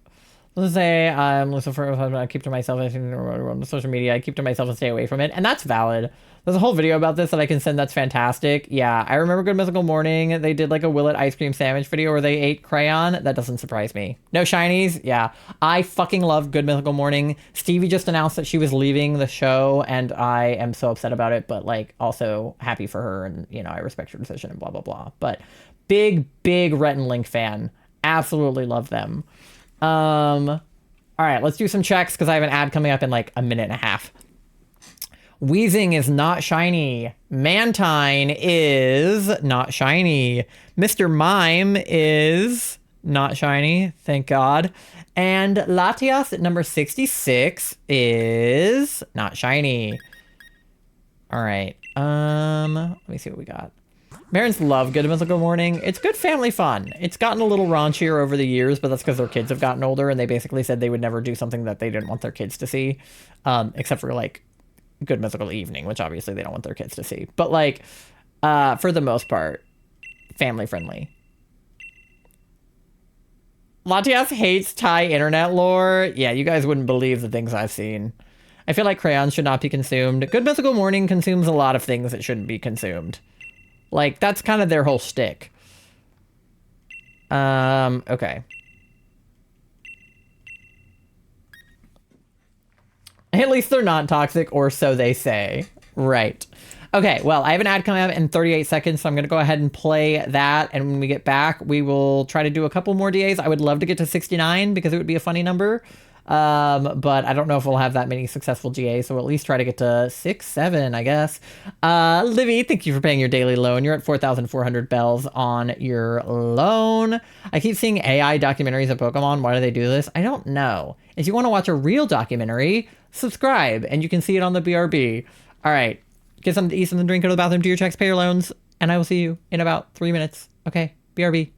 Let's say I'm Lucifer. I keep to myself. I think on social media, I keep to myself and stay away from it, and that's valid. There's a whole video about this that I can send. That's fantastic. Yeah, I remember Good Mythical Morning. They did like a Will It ice cream sandwich video where they ate crayon. That doesn't surprise me. No shinies. Yeah, I fucking love Good Mythical Morning. Stevie just announced that she was leaving the show, and I am so upset about it. But like, also happy for her, and you know, I respect her decision and blah blah blah. But big Rhett and Link fan. Absolutely love them. All right, let's do some checks because I have an ad coming up in like a minute and a half. Wheezing is not shiny. Mantine is not shiny. Mr. Mime is not shiny, thank God. And Latias at number 66 is not shiny. All right, let me see what we got. Marins love Good Mythical Morning. It's good family fun. It's gotten a little raunchier over the years, but that's because their kids have gotten older and they basically said they would never do something that they didn't want their kids to see. Except for like Good Mythical Evening, which obviously they don't want their kids to see. But like, for the most part, family friendly. Latias hates Thai internet lore. Yeah, you guys wouldn't believe the things I've seen. I feel like crayons should not be consumed. Good Mythical Morning consumes a lot of things that shouldn't be consumed. Like, that's kind of their whole shtick. Okay. At least they're not toxic, or so they say. Right. Okay, well, I have an ad coming up in 38 seconds, so I'm going to go ahead and play that. And when we get back, we will try to do a couple more DAs. I would love to get to 69 because it would be a funny number. But I don't know if we'll have that many successful GAs, so we'll at least try to get to 6, 7, I guess. Livy, thank you for paying your daily loan. You're at 4,400 bells on your loan. I keep seeing AI documentaries of Pokemon. Why do they do this? I don't know. If you want to watch a real documentary, subscribe, and you can see it on the BRB. All right. Get something to eat, something to drink, go to the bathroom, do your checks, pay your loans, and I will see you in about 3 minutes. Okay, BRB.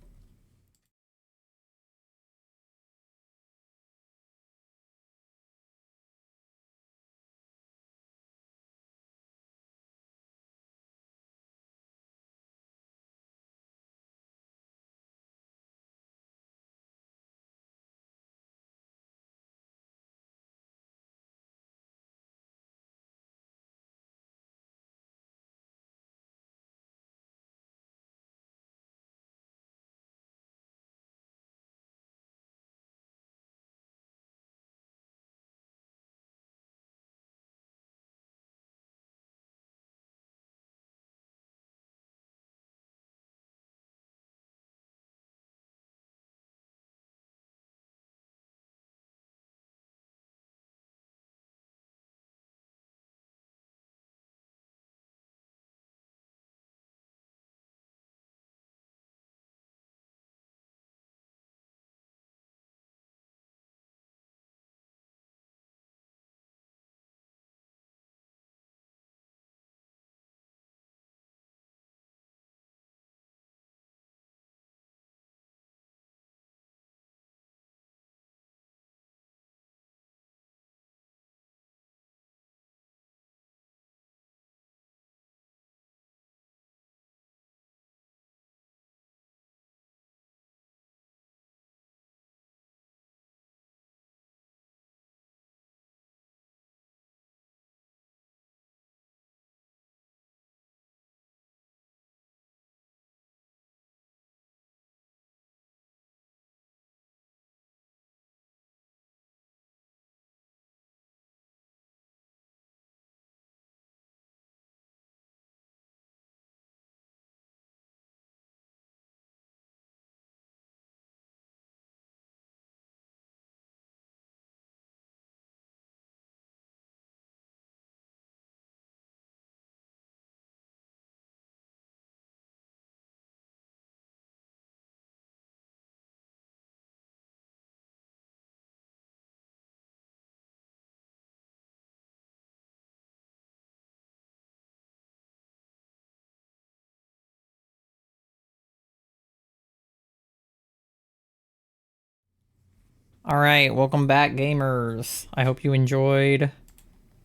All right, welcome back, gamers. I hope you enjoyed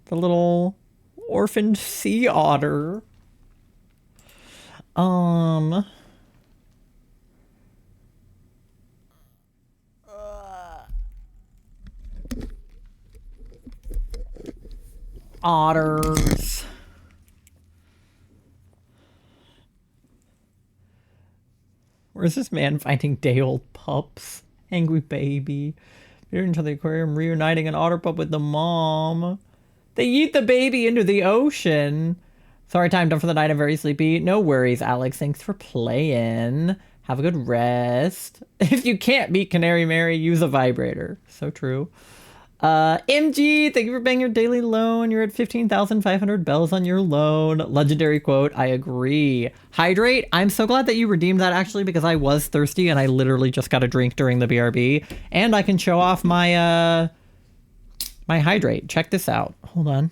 the little orphaned sea otter. Otters. Where's this man finding day-old pups? Angry baby. They're into the aquarium reuniting an otter pup with the mom. They eat the baby into the ocean. Sorry, time done for the night. I'm very sleepy. No worries, Alex. Thanks for playing. Have a good rest. If you can't beat Canary Mary, use a vibrator. So true. MG, thank you for paying your daily loan. You're at 15,500 bells on your loan. Legendary quote, I agree. Hydrate, I'm so glad that you redeemed that actually because I was thirsty and I literally just got a drink during the BRB. And I can show off my, my hydrate. Check this out. Hold on.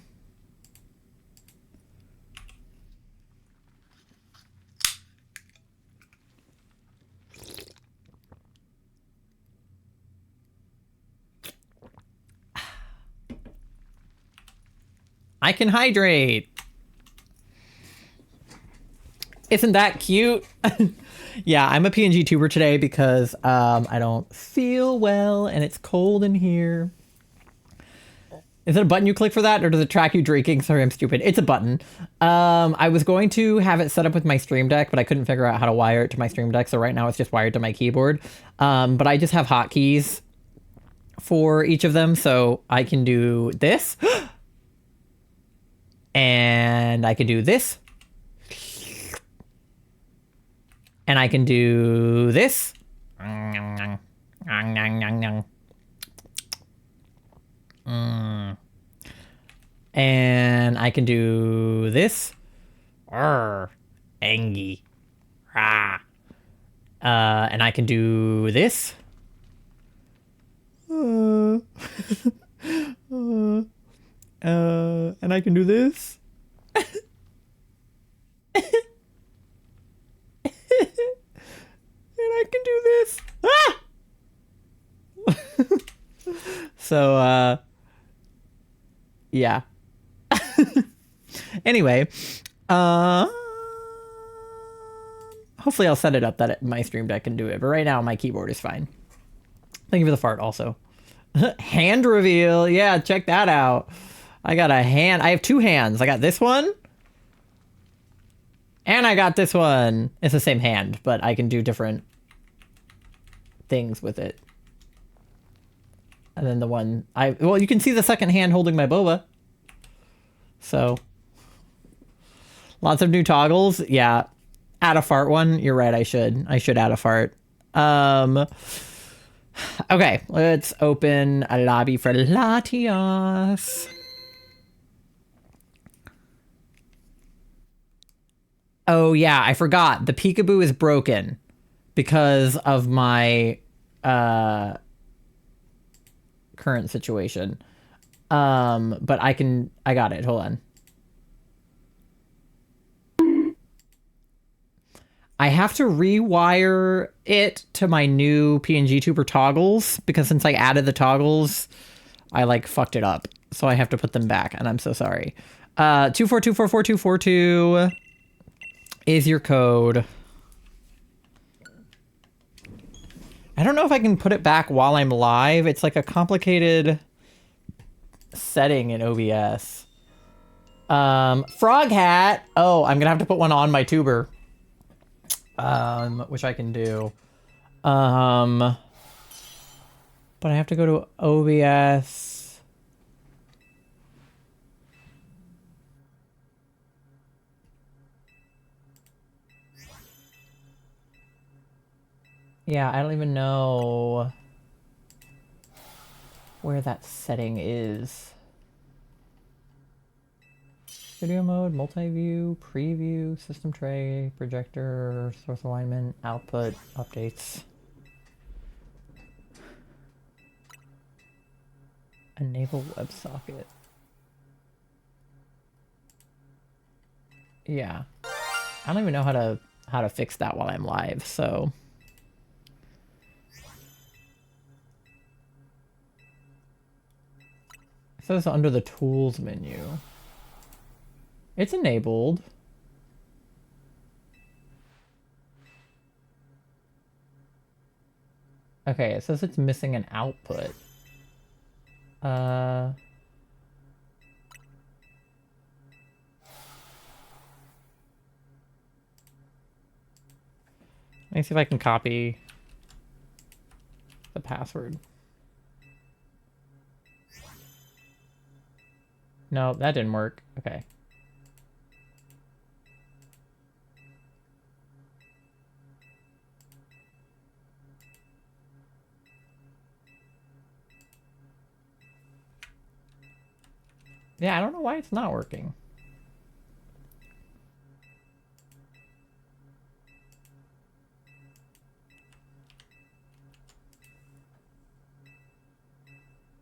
I can hydrate. Isn't that cute? Yeah, I'm a PNG tuber today because I don't feel well and it's cold in here. Is it a button you click for that or does it track you drinking? Sorry, I'm stupid. It's a button. I was going to have it set up with my Stream Deck, but I couldn't figure out how to wire it to my Stream Deck. So right now it's just wired to my keyboard. But I just have hotkeys for each of them. So I can do this. And I can do this. And I can do this. And I can do this. Angie. And I can do this. And I can do this. And I can do this. So, yeah. Anyway, hopefully I'll set it up that my Stream Deck can do it. But right now, my keyboard is fine. Thank you for the fart also. Hand reveal. Yeah, check that out. I got a hand. I have two hands. I got this one. And I got this one. It's the same hand, but I can do different things with it. And then the one well, you can see the second hand holding my boba. So lots of new toggles. Yeah. Add a fart one. You're right. I should add a fart. Okay, let's open a lobby for Latias. Oh yeah, I forgot. The peekaboo is broken because of my current situation. But I got it. Hold on. I have to rewire it to my new PNG Tuber toggles because since I added the toggles, I like fucked it up. So I have to put them back and I'm so sorry. 242444242 is your code. I don't know if I can put it back while I'm live. It's like a complicated setting in OBS. Frog hat. Oh, I'm gonna have to put one on my tuber. Which I can do. But I have to go to OBS. Yeah, I don't even know where that setting is. Video mode, multi-view, preview, system tray, projector, source alignment, output, updates. Enable WebSocket. Yeah. I don't even know how to fix that while I'm live, so. It says under the tools menu. It's enabled. Okay, it says it's missing an output. Let me see if I can copy the password. No, that didn't work. Okay. Yeah, I don't know why it's not working.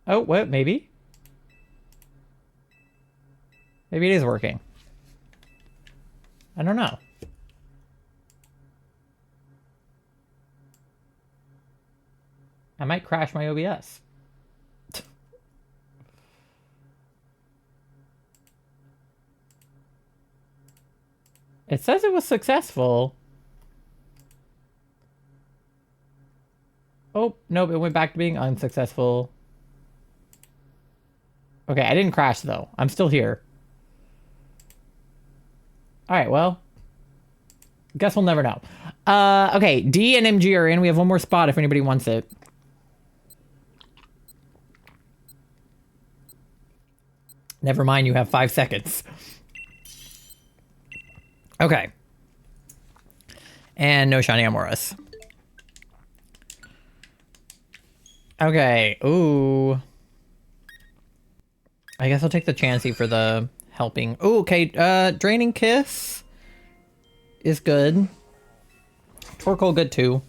Oh, what? Maybe? Maybe it is working. I don't know. I might crash my OBS. It says it was successful. Oh, nope, it went back to being unsuccessful. Okay, I didn't crash though. I'm still here. Alright, well. Guess we'll never know. Okay, D and MG are in. We have one more spot if anybody wants it. Never mind, you have 5 seconds. Okay. And no shiny Amoras. Okay, ooh. I guess I'll take the Chansey for the helping. Ooh, okay, Draining Kiss is good. Torkoal good too.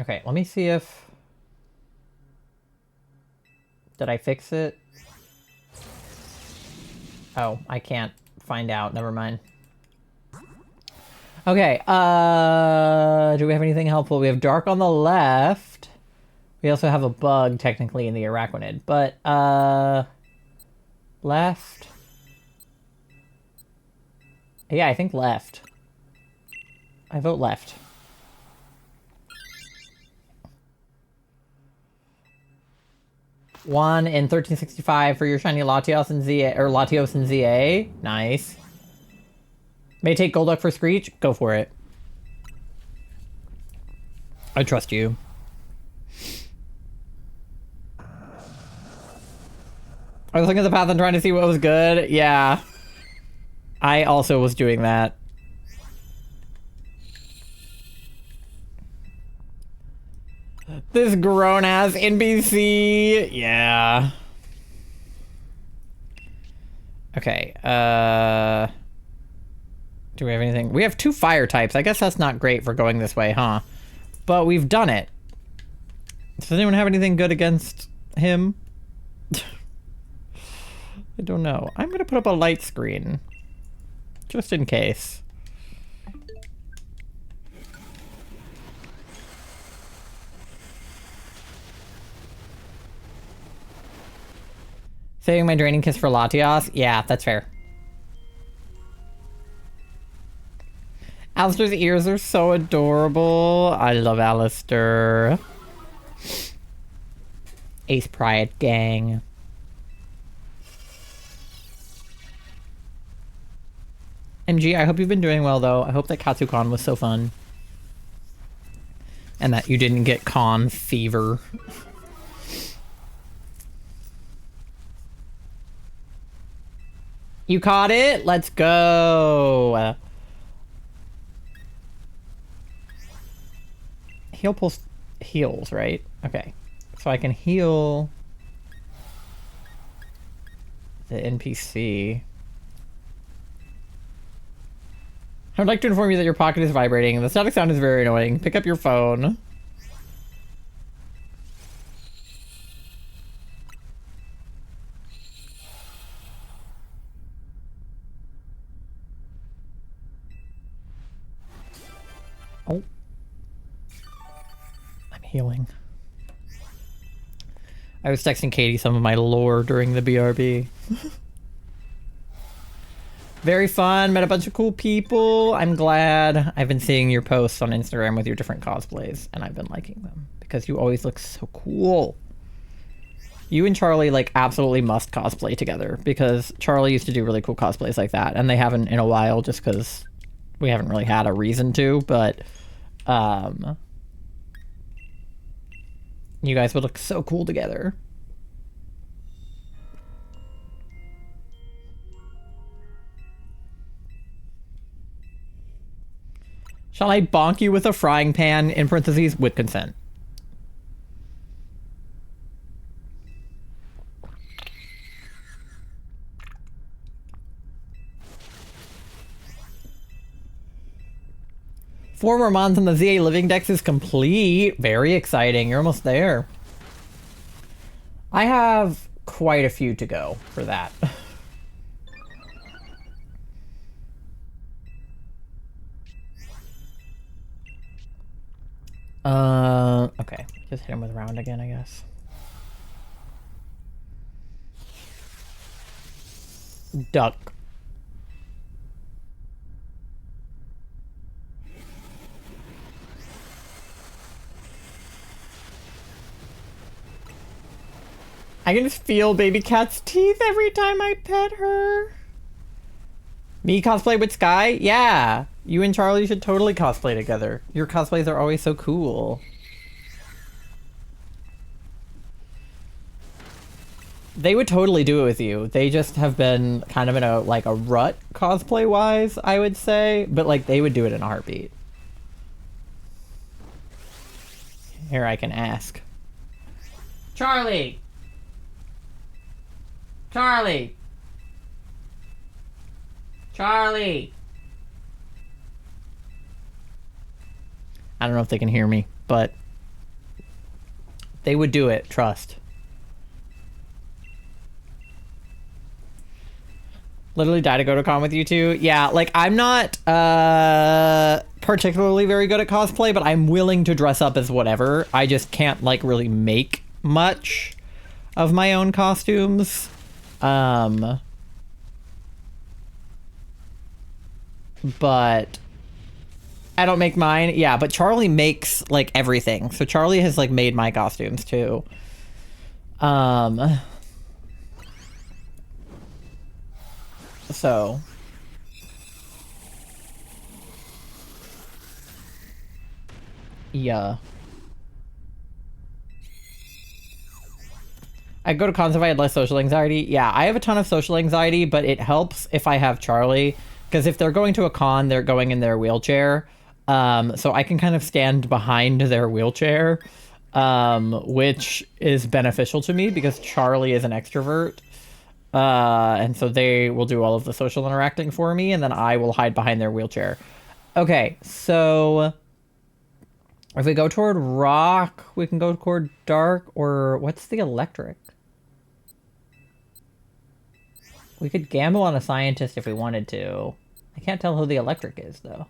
Okay, let me see if... Did I fix it? Oh, I can't find out. Never mind. Okay, do we have anything helpful? We have Dark on the left. We also have a bug, technically, in the Araquanid. But, left. Yeah, I think left. I vote left. One in 1365 for your shiny Latios and ZA, or Latios and ZA. Nice. May take Golduck for Screech. Go for it. I trust you. I was looking at the path and trying to see what was good. Yeah. I also was doing that. This grown-ass NPC. Yeah. Okay, do we have anything? We have 2 fire types. I guess that's not great for going this way, huh? But we've done it. Does anyone have anything good against him? I don't know. I'm gonna put up a light screen. Just in case. Saving my Draining Kiss for Latias? Yeah, that's fair. Alistair's ears are so adorable. I love Alistair. Ace Pride gang. MG, I hope you've been doing well, though. I hope that Katsucon was so fun. And that you didn't get con fever. You caught it? Let's go. Heal pulse heals, right? Okay. So I can heal the NPC. I would like to inform you that your pocket is vibrating. The static sound is very annoying. Pick up your phone. Oh. I'm healing. I was texting Katie some of my lore during the BRB. Very fun, met a bunch of cool people. I'm glad. I've been seeing your posts on Instagram with your different cosplays, and I've been liking them because you always look so cool. You and Charlie, like, absolutely must cosplay together because Charlie used to do really cool cosplays like that, and they haven't in a while just because we haven't really had a reason to, but you guys would look so cool together. Shall I bonk you with a frying pan, in parentheses, with consent? Four more mons on the ZA Living Dex is complete. Very exciting. You're almost there. I have quite a few to go for that. Okay. Just hit him with round again, I guess. Duck. I can just feel baby cat's teeth every time I pet her. Me cosplay with Sky? Yeah. You and Charlie should totally cosplay together. Your cosplays are always so cool. They would totally do it with you. They just have been kind of in a like a rut cosplay wise, I would say, but like they would do it in a heartbeat. Here I can ask. Charlie. Charlie. Charlie. I don't know if they can hear me, but they would do it, trust. Literally die to go to con with you two. Yeah, like I'm not particularly very good at cosplay, but I'm willing to dress up as whatever. I just can't like really make much of my own costumes. But I don't make mine. Yeah, but Charlie makes like everything. So Charlie has like made my costumes too. So yeah. I go to cons if I had less social anxiety. Yeah, I have a ton of social anxiety, but it helps if I have Charlie. Because if they're going to a con, they're going in their wheelchair. So I can kind of stand behind their wheelchair, which is beneficial to me because Charlie is an extrovert. And so they will do all of the social interacting for me, and then I will hide behind their wheelchair. Okay, so if we go toward rock, we can go toward dark, or what's the electric? We could gamble on a scientist if we wanted to. I can't tell who the electric is, though.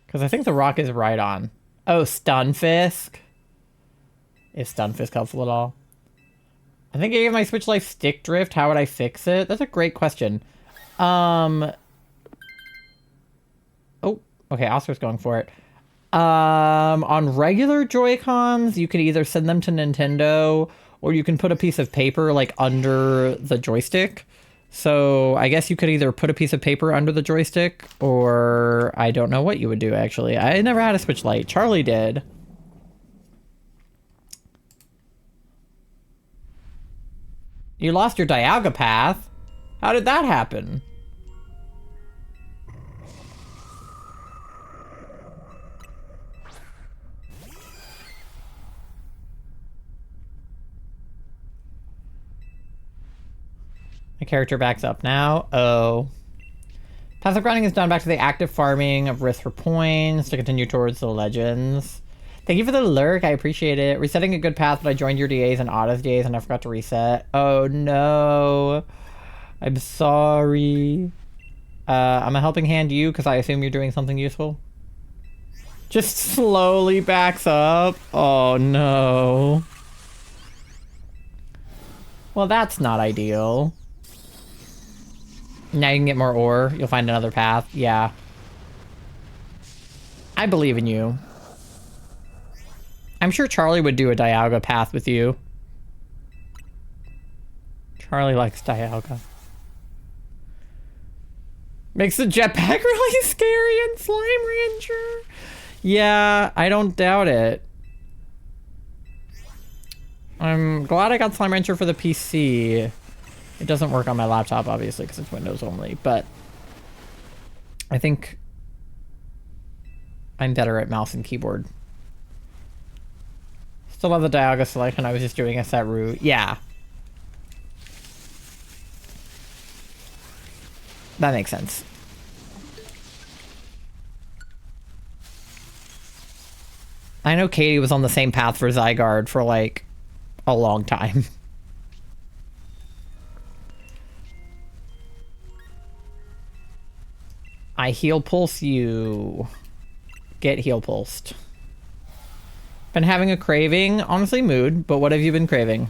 Because I think the rock is right on. Oh, Stunfisk. Is Stunfisk helpful at all? I think I gave my Switch Life stick drift. How would I fix it? That's a great question. Oh, okay, Oscar's going for it. On regular Joy-Cons, you could either send them to Nintendo, or you can put a piece of paper, like, under the joystick. So, I guess you could either put a piece of paper under the joystick, or I don't know what you would do, actually. I never had a Switch Lite. Charlie did. You lost your Dialga path? How did that happen? My character backs up now. Oh. Passive grinding is done back to the active farming of risk for points to continue towards the legends. Thank you for the lurk. I appreciate it. Resetting a good path, but I joined your DAs and Otto's DAs and I forgot to reset. Oh no. I'm sorry. I'm a helping hand you because I assume you're doing something useful. Just slowly backs up. Oh no. Well, that's not ideal. Now you can get more ore. You'll find another path. Yeah. I believe in you. I'm sure Charlie would do a Dialga path with you. Charlie likes Dialga. Makes the jetpack really scary in Slime Rancher. Yeah, I don't doubt it. I'm glad I got Slime Rancher for the PC. It doesn't work on my laptop, obviously, because it's Windows only, but I think I'm better at mouse and keyboard. Still have the Dialga selection. I was just doing a set route. Yeah. That makes sense. I know Katie was on the same path for Zygarde for, like, a long time. I heal pulse you. Get heal pulsed. Been having a craving. Honestly, mood, but what have you been craving?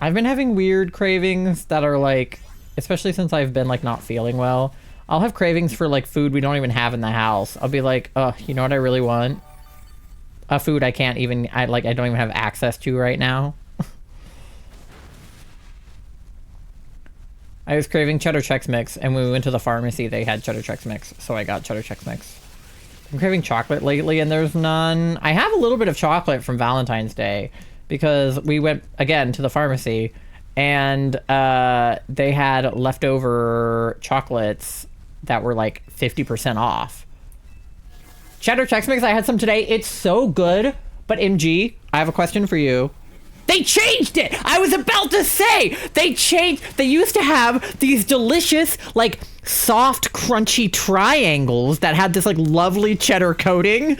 I've been having weird cravings that are like, especially since I've been like not feeling well. I'll have cravings for like food we don't even have in the house. I'll be like, oh, you know what I really want? A food I can't even, I don't even have access to right now. I was craving cheddar Chex Mix, and when we went to the pharmacy, they had cheddar Chex Mix, so I got cheddar Chex Mix. I'm craving chocolate lately, and there's none. I have a little bit of chocolate from Valentine's Day, because we went, again, to the pharmacy, and they had leftover chocolates that were like 50% off. Cheddar Chex Mix, I had some today. It's so good, but MG, I have a question for you. They changed it! I was about to say! They used to have these delicious, like, soft, crunchy triangles that had this, like, lovely cheddar coating.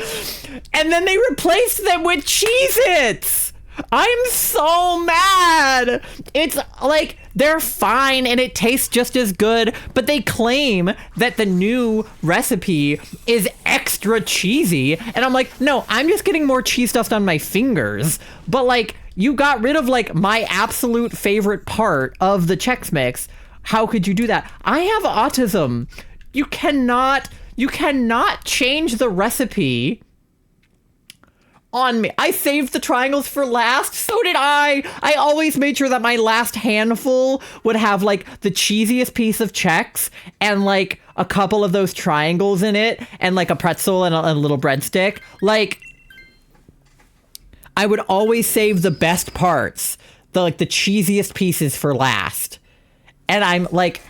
And then they replaced them with Cheez-Its! I'm so mad! It's, like, they're fine and it tastes just as good, but they claim that the new recipe is extra cheesy. And I'm like, no, I'm just getting more cheese dust on my fingers. But, like, you got rid of, like, my absolute favorite part of the Chex Mix. How could you do that? I have autism. You cannot change the recipe on me. I saved the triangles for last. So did I. I always made sure that my last handful would have, like, the cheesiest piece of Chex and, like, a couple of those triangles in it and, like, a pretzel and a little breadstick. Like, I would always save the best parts, the cheesiest pieces for last. And I'm like,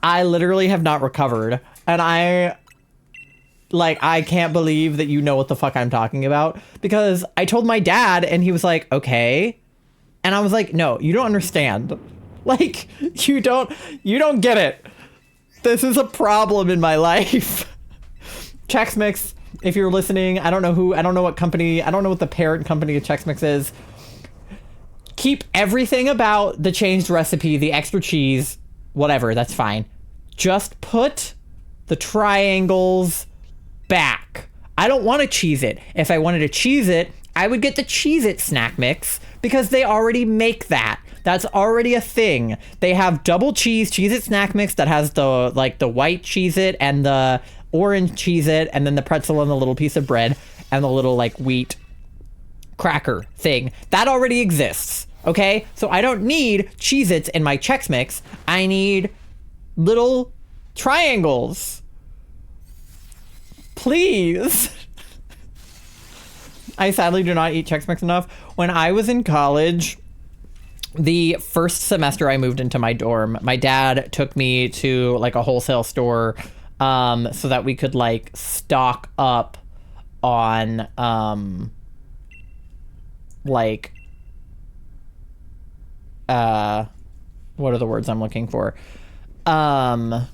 I literally have not recovered. And I can't believe that you know what the fuck I'm talking about. Because I told my dad and he was like, okay. And I was like, no, you don't understand. Like, you don't get it. This is a problem in my life. Chex Mix. If you're listening, I don't know what company, I don't know what the parent company of Chex Mix is. Keep everything about the changed recipe, the extra cheese, whatever, that's fine. Just put the triangles back. I don't want to cheese it. If I wanted to cheese it, I would get the Cheez-It snack mix because they already make that. That's already a thing. They have double cheese Cheez-It snack mix that has the white Cheez-It and the orange Cheez-It and then the pretzel and the little piece of bread and the little like wheat cracker thing. That already exists, okay? So I don't need Cheez-Its in my Chex Mix. I need little triangles. Please. I sadly do not eat Chex Mix enough. When I was in college, the first semester I moved into my dorm, my dad took me to like a wholesale store so that we could like stock up on what are the words I'm looking for? So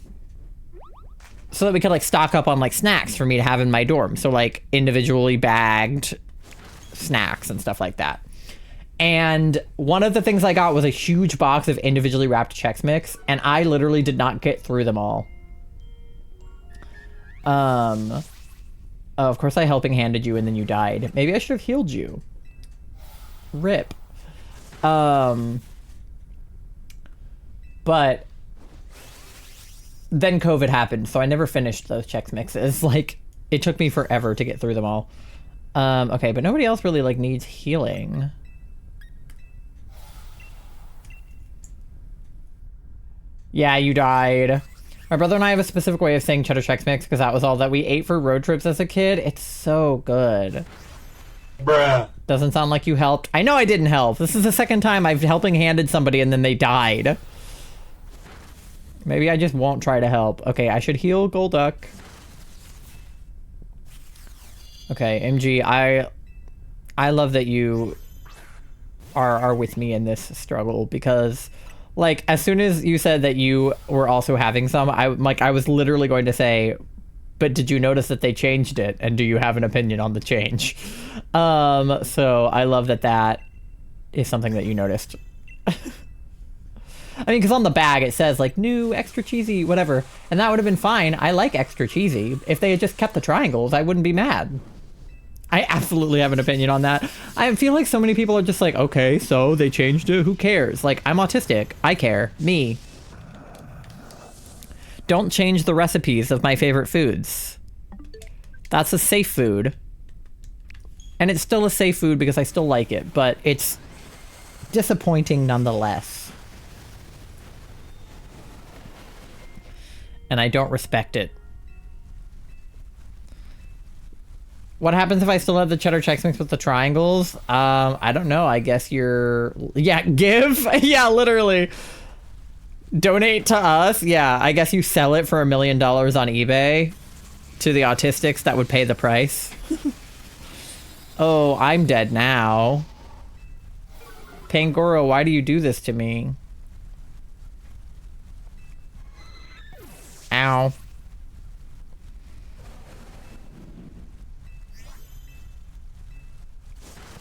that we could like stock up on like snacks for me to have in my dorm. So like individually bagged snacks and stuff like that. And one of the things I got was a huge box of individually wrapped Chex Mix, and I literally did not get through them all. Of course I helping handed you and then you died. Maybe I should have healed you. RIP. But then COVID happened, so I never finished those Chex Mixes. Like, it took me forever to get through them all. Okay, but nobody else really like needs healing. Yeah, you died. My brother and I have a specific way of saying cheddar Chex Mix because that was all that we ate for road trips as a kid. It's so good. Bruh. Doesn't sound like you helped. I know I didn't help. This is the second time I've helping handed somebody and then they died. Maybe I just won't try to help. Okay, I should heal Golduck. Okay, MG, I love that you are with me in this struggle because, like, as soon as you said that you were also having some, I was literally going to say, but did you notice that they changed it? And do you have an opinion on the change? So I love that that is something that you noticed. I mean, because on the bag it says, like, new, extra cheesy, whatever. And that would have been fine. I like extra cheesy. If they had just kept the triangles, I wouldn't be mad. I absolutely have an opinion on that. I feel like so many people are just like, okay, so they changed it, who cares? Like, I'm autistic. I care. Me. Don't change the recipes of my favorite foods. That's a safe food. And it's still a safe food because I still like it, but it's disappointing nonetheless. and I don't respect it. What happens if I still have the cheddar Chex Mix with the triangles? I don't know. I guess you're... Yeah, give? Yeah, literally. Donate to us? Yeah, I guess you sell it for $1 million on eBay to the autistics that would pay the price. Oh, I'm dead now. Pangoro, why do you do this to me? Ow.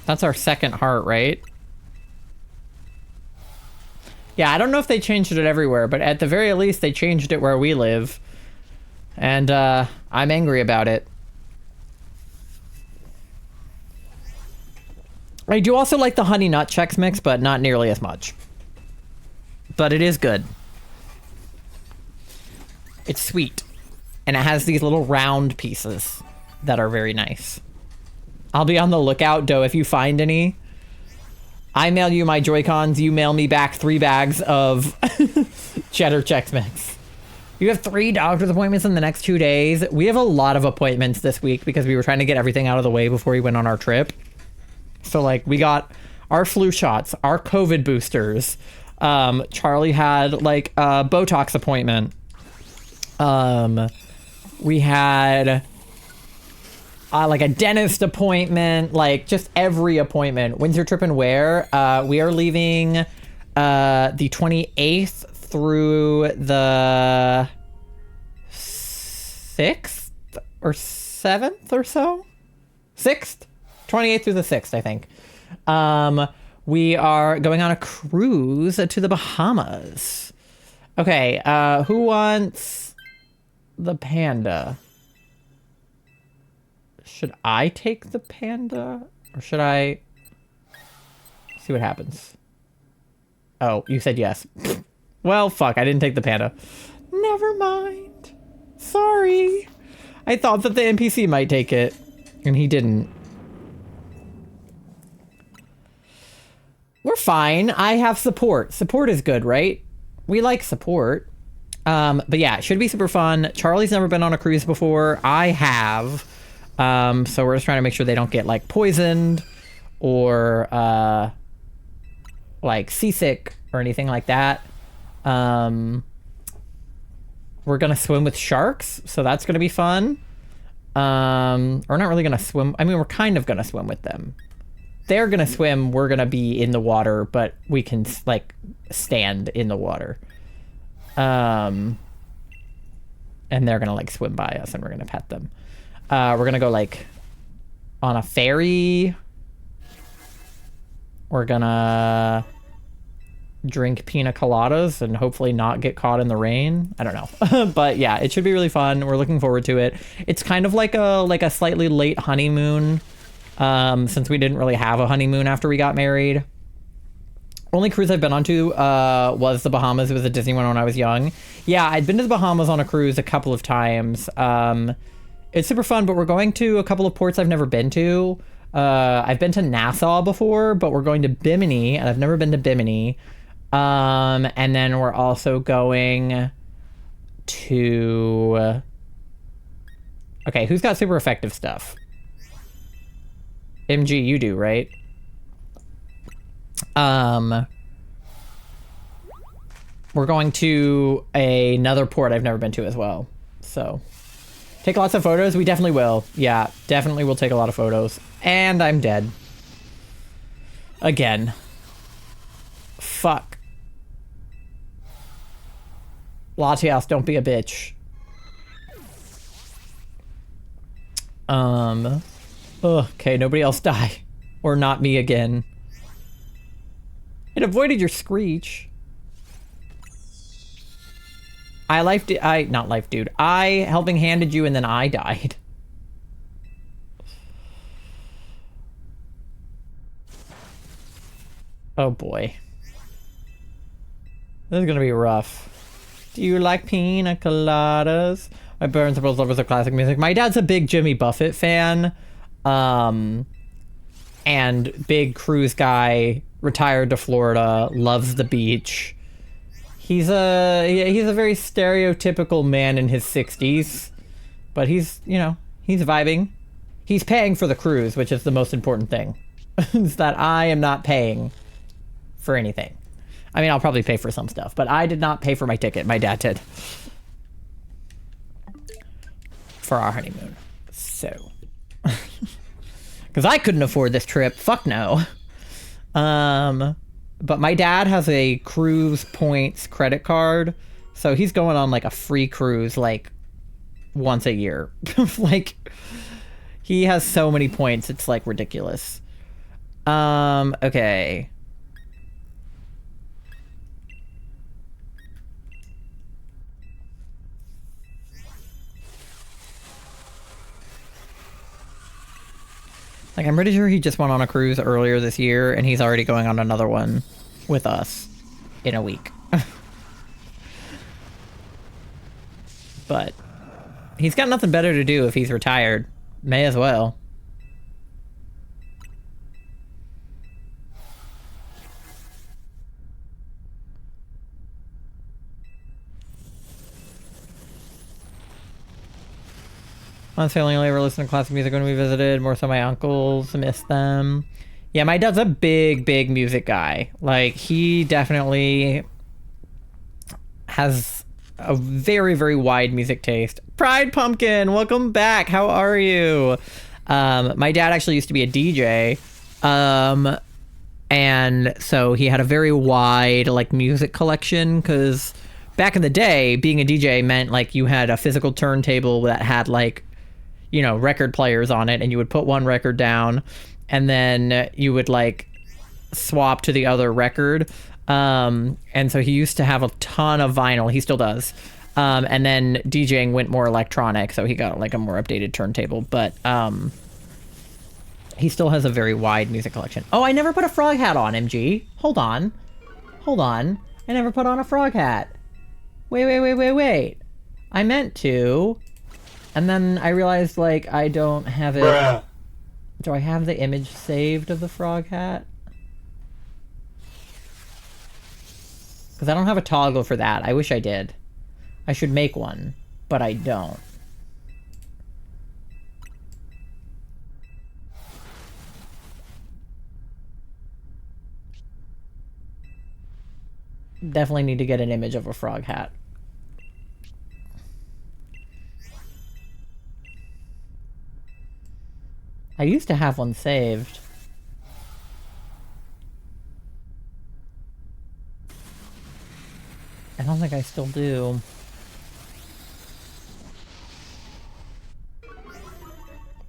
That's our second heart, right? Yeah, I don't know if they changed it everywhere, but at the very least, they changed it where we live. And, I'm angry about it. I do also like the Honey Nut Chex Mix, but not nearly as much. But it is good. It's sweet. And it has these little round pieces that are very nice. I'll be on the lookout, Doe, if you find any. I mail you my Joy-Cons, you mail me back 3 bags of cheddar Chex Mix. You have 3 doctor's appointments in the next 2 days. We have a lot of appointments this week because we were trying to get everything out of the way before we went on our trip. So, like, we got our flu shots, our COVID boosters. Charlie had, like, a Botox appointment. We had... like a dentist appointment, like just every appointment. When's your trip and where? We are leaving the 28th through the 6th or 7th or so? 6th? 28th through the 6th, I think. We are going on a cruise to the Bahamas. Okay, who wants the panda? Should I take the panda? Or should I... see what happens? Oh, you said yes. Well, fuck, I didn't take the panda. Never mind. Sorry. I thought that the NPC might take it, and he didn't. We're fine. I have support. Support is good, right? We like support. But yeah, it should be super fun. Charlie's never been on a cruise before. I have. So we're just trying to make sure they don't get like poisoned or like seasick or anything like that. We're gonna swim with sharks, so that's gonna be fun. We're not really gonna swim. I mean, we're kind of gonna swim with them. They're gonna swim, we're gonna be in the water, but we can like stand in the water. And they're gonna like swim by us and we're gonna pet them. We're gonna go like on a ferry. We're gonna drink pina coladas and hopefully not get caught in the rain. I don't know. But yeah, it should be really fun. We're looking forward to it. It's kind of like a slightly late honeymoon, since we didn't really have a honeymoon after we got married. Only cruise I've been on to was the Bahamas. It was a Disney one when I was young. Yeah, I'd been to the Bahamas on a cruise a couple of times. It's super fun, but we're going to a couple of ports I've never been to. I've been to Nassau before, but we're going to Bimini, and I've never been to Bimini. And then we're also going to... Okay, who's got super effective stuff? MG, you do, right? We're going to another port I've never been to as well. So, take lots of photos? We definitely will. Yeah, definitely will take a lot of photos. And I'm dead. Again. Fuck. Latias, don't be a bitch. Okay, nobody else die. Or not me again. It avoided your screech. I helping handed you and then I died. Oh boy. This is gonna be rough. Do you like pina coladas? My parents are both lovers of classic music. My dad's a big Jimmy Buffett fan. And big cruise guy, retired to Florida, loves the beach. he's a very stereotypical man in his 60s, but he's vibing. He's paying for the cruise, which is the most important thing. Is that I am not paying for anything. I mean, I'll probably pay for some stuff, but I did not pay for my ticket. My dad did. For our honeymoon. So. Because I couldn't afford this trip. Fuck no. But my dad has a cruise points credit card. So he's going on like a free cruise like once a year. Like, he has so many points. It's like ridiculous. Okay. Like, I'm pretty sure he just went on a cruise earlier this year, and he's already going on another one with us in a week. But he's got nothing better to do if he's retired. May as well. My family only ever listened to classic music when we visited. More so my uncles, miss them. Yeah, my dad's a big, big music guy. Like, he definitely has a very, very wide music taste. Pride Pumpkin, welcome back. How are you? My dad actually used to be a DJ. And so he had a very wide, like, music collection, because back in the day, being a DJ meant, like, you had a physical turntable that had, like, you know, record players on it, and you would put one record down, and then you would, like, swap to the other record. And so he used to have a ton of vinyl. He still does. And then DJing went more electronic, so he got, like, a more updated turntable. But he still has a very wide music collection. Oh, I never put a frog hat on, MG. Hold on. Hold on. I never put on a frog hat. Wait. I meant to. And then I realized, like, I don't have it. Bruh. Do I have the image saved of the frog hat? Because I don't have a toggle for that. I wish I did. I should make one, but I don't. Definitely need to get an image of a frog hat. I used to have one saved. I don't think I still do.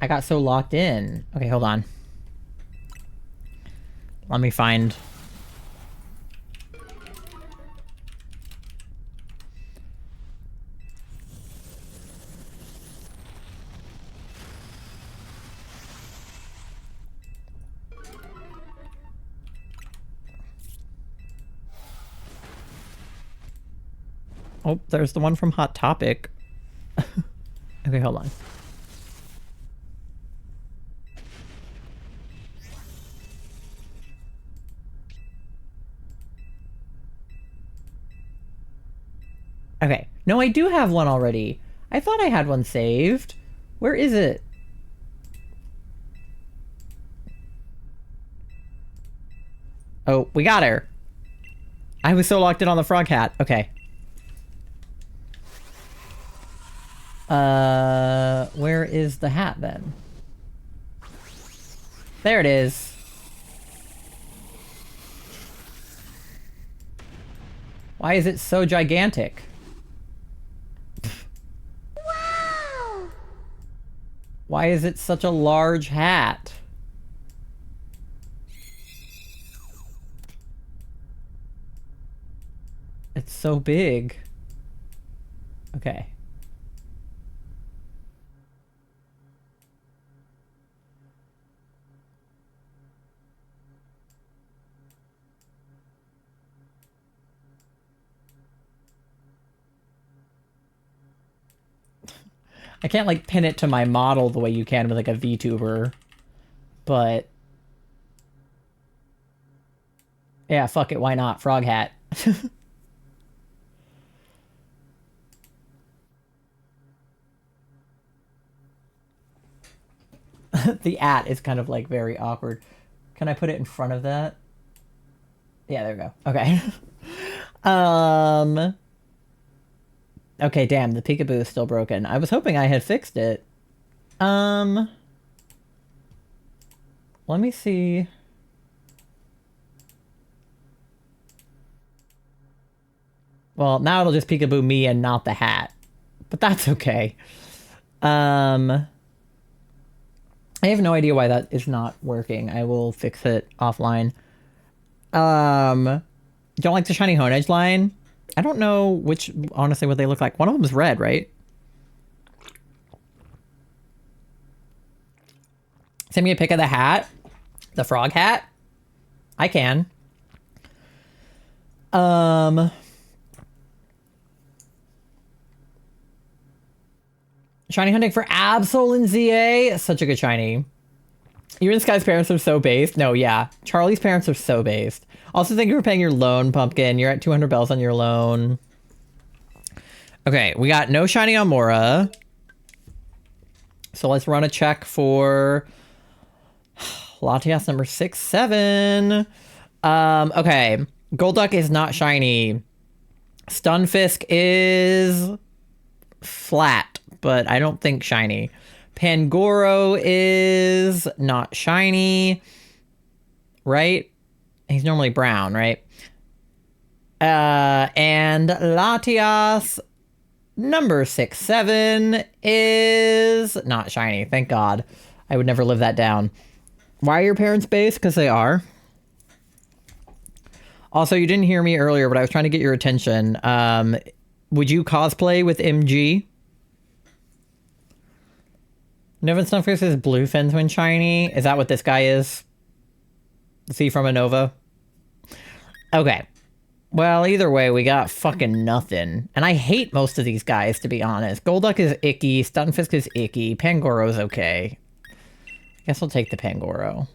I got so locked in. Okay, hold on. Let me find... Oh, there's the one from Hot Topic. Okay, hold on. Okay. No, I do have one already. I thought I had one saved. Where is it? Oh, we got her. I was so locked in on the frog hat. Okay. Where is the hat then? There it is. Why is it so gigantic? Wow! Why is it such a large hat? It's so big. Okay. I can't, like, pin it to my model the way you can with, like, a VTuber. But... yeah, fuck it, why not? Frog hat. The at is kind of like very awkward. Can I put it in front of that? Yeah, there we go. Okay. Okay, damn, the peekaboo is still broken. I was hoping I had fixed it. Let me see. Well, now it'll just peekaboo me and not the hat. But that's okay. I have no idea why that is not working. I will fix it offline. Don't like the shiny hone edge line? I don't know which, honestly, what they look like. One of them is red, right? Send me a pic of the hat. The frog hat. I can. Shiny hunting for Absol and ZA. Such a good shiny. You and Sky's parents are so based. No, yeah. Charlie's parents are so based. Also, thank you for paying your loan, Pumpkin. You're at 200 bells on your loan. Okay, we got no shiny on Mora. So let's run a check for Latias number 6-7. Okay. Golduck is not shiny. Stunfisk is flat, but I don't think shiny. Pangoro is not shiny, right? He's normally brown, right? And Latias number 6-7 is not shiny. Thank God. I would never live that down. Why are your parents based? Because they are. Also, you didn't hear me earlier, but I was trying to get your attention. Would you cosplay with MG? Nova Snuffers is blue fins when shiny. Is that what this guy is? Is he from a Nova? Okay. Well, either way, we got fucking nothing. And I hate most of these guys, to be honest. Golduck is icky. Stunfisk is icky. Pangoro's okay. Guess I'll take the Pangoro.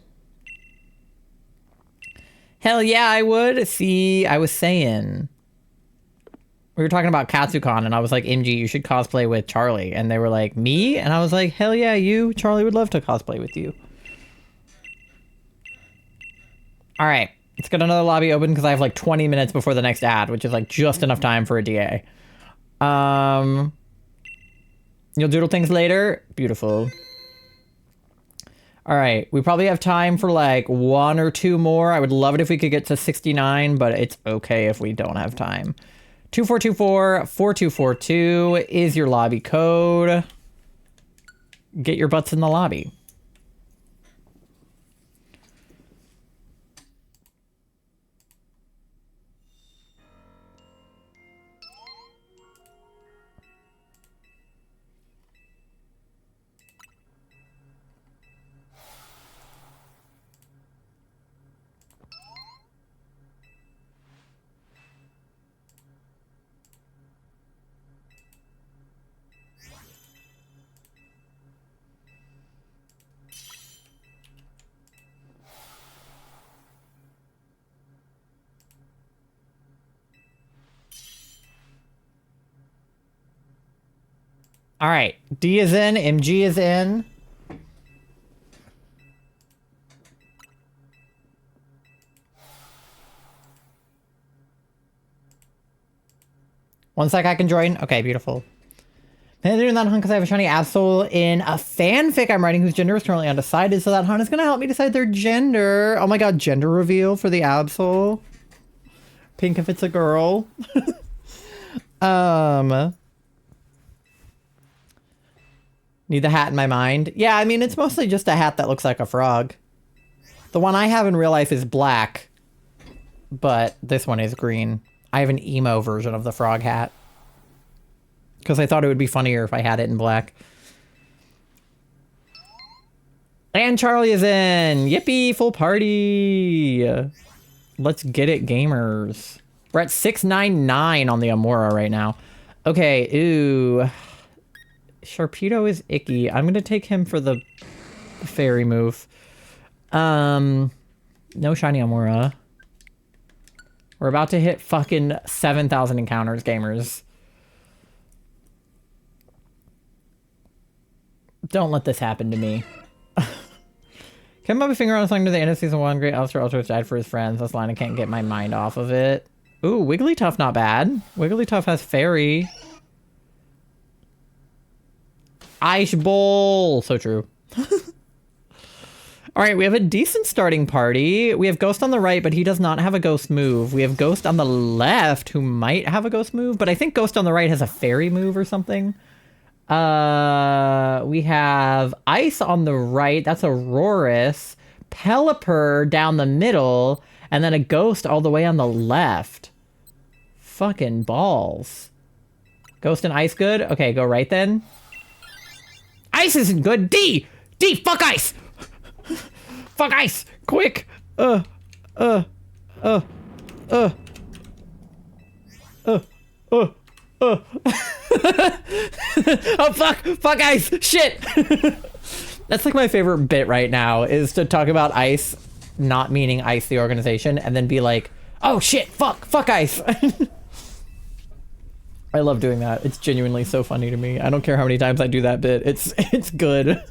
Hell yeah, I would. See, I was saying. We were talking about Katsucon, and I was like, MG, you should cosplay with Charlie. And they were like, me? And I was like, hell yeah, you. Charlie would love to cosplay with you. All right. Let's get another lobby open because I have like 20 minutes before the next ad, which is like just enough time for a DA. You'll doodle things later? Beautiful. All right. We probably have time for like 1 or 2 more. I would love it if we could get to 69, but it's okay if we don't have time. 2424-4242 is your lobby code. Get your butts in the lobby. All right, D is in, MG is in. One sec, I can join. Okay, beautiful. I'm doing that hunt because I have a shiny Absol in a fanfic I'm writing whose gender is currently undecided, so that hunt is going to help me decide their gender. Oh my god, gender reveal for the Absol. Pink if it's a girl. Need the hat in my mind. Yeah, I mean, it's mostly just a hat that looks like a frog. The one I have in real life is black, but this one is green. I have an emo version of the frog hat. Because I thought it would be funnier if I had it in black. And Charlie is in! Yippee! Full party! Let's get it, gamers. We're at 699 on the Amora right now. Okay, ooh. Sharpedo is icky. I'm gonna take him for the fairy move. No shiny Amora. We're about to hit fucking 7,000 encounters, gamers. Don't let this happen to me. Couldn't put a finger on a song to the end of season 1. Great Alistair also died for his friends. This line I can't get my mind off of it. Ooh, Wigglytuff not bad. Wigglytuff has fairy. Ice Bowl. So true. All right, we have a decent starting party. We have Ghost on the right, but he does not have a ghost move. We have Ghost on the left, who might have a ghost move, but I think Ghost on the right has a fairy move or something. We have Ice on the right. That's Aurorus. Pelipper down the middle, and then a Ghost all the way on the left. Fucking balls. Ghost and Ice good? Okay, go right then. Ice isn't good. D! D, fuck Ice! Fuck Ice! Quick! Oh, fuck! Fuck Ice! Shit! That's like my favorite bit right now, is to talk about Ice not meaning Ice the organization, and then be like, oh shit, fuck Ice! I love doing that. It's genuinely so funny to me. I don't care how many times I do that bit. It's good.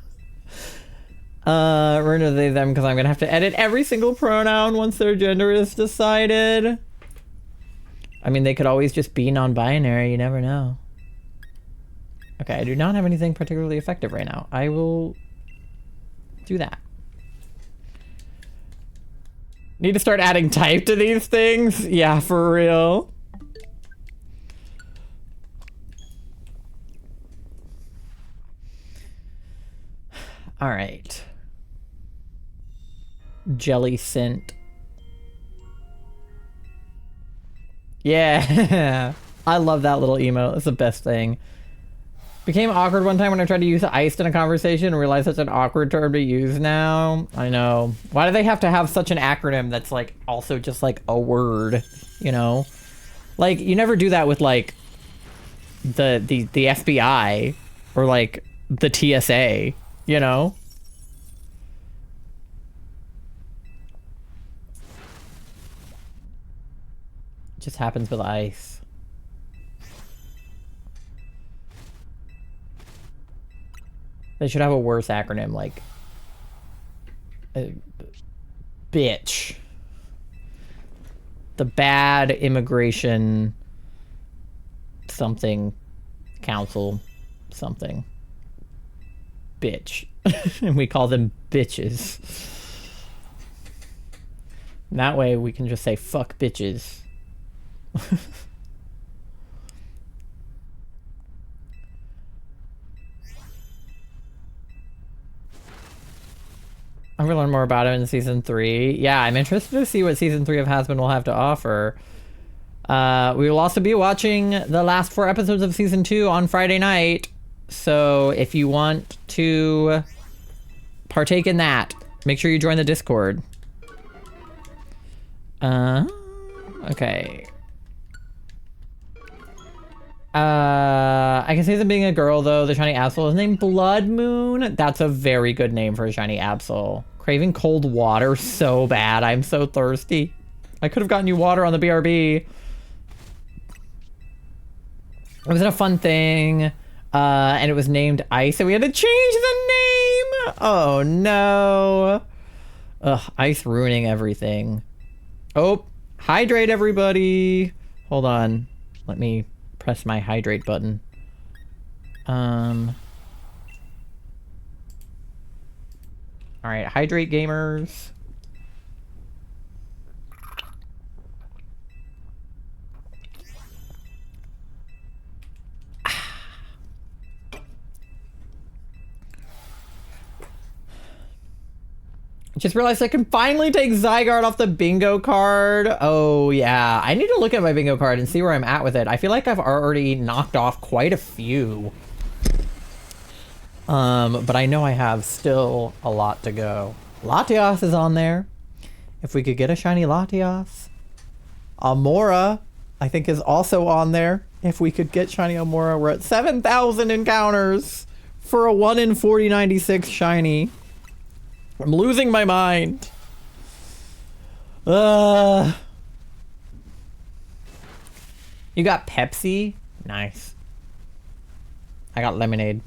We're gonna they them because I'm gonna have to edit every single pronoun once their gender is decided. I mean, they could always just be non-binary. You never know. Okay, I do not have anything particularly effective right now. I will do that. Need to start adding type to these things? Yeah, for real. All right. Jelly scent. Yeah. I love that little emote. It's the best thing. Became awkward one time when I tried to use iced in a conversation and realized it's an awkward term to use now. I know. Why do they have to have such an acronym that's like also just like a word, you know? Like you never do that with like the FBI or like the TSA, you know? It just happens with ice. They should have a worse acronym like bitch. The bad immigration something council something bitch. And we call them bitches. And that way we can just say fuck bitches. I'm gonna learn more about it in season 3. Yeah, I'm interested to see what season 3 of Hasbin will have to offer. We will also be watching the last 4 episodes of season 2 on Friday night. So if you want to partake in that, make sure you join the Discord. Okay. I can see them being a girl though. The shiny Absol is named Blood Moon. That's a very good name for a shiny Absol. Craving cold water so bad. I'm so thirsty. I could have gotten you water on the BRB. It was a fun thing. And it was named Ice and we had to change the name. Oh no. Ugh, Ice ruining everything. Oh, hydrate everybody. Hold on. Let me press my hydrate button. All right, hydrate gamers. Just realized I can finally take Zygarde off the bingo card. Oh yeah, I need to look at my bingo card and see where I'm at with it. I feel like I've already knocked off quite a few. But I know I have still a lot to go. Latias is on there. If we could get a shiny Latias. Amora, I think, is also on there. If we could get shiny Amora, we're at 7,000 encounters for a 1 in 4096 shiny. I'm losing my mind. You got Pepsi? Nice. I got lemonade.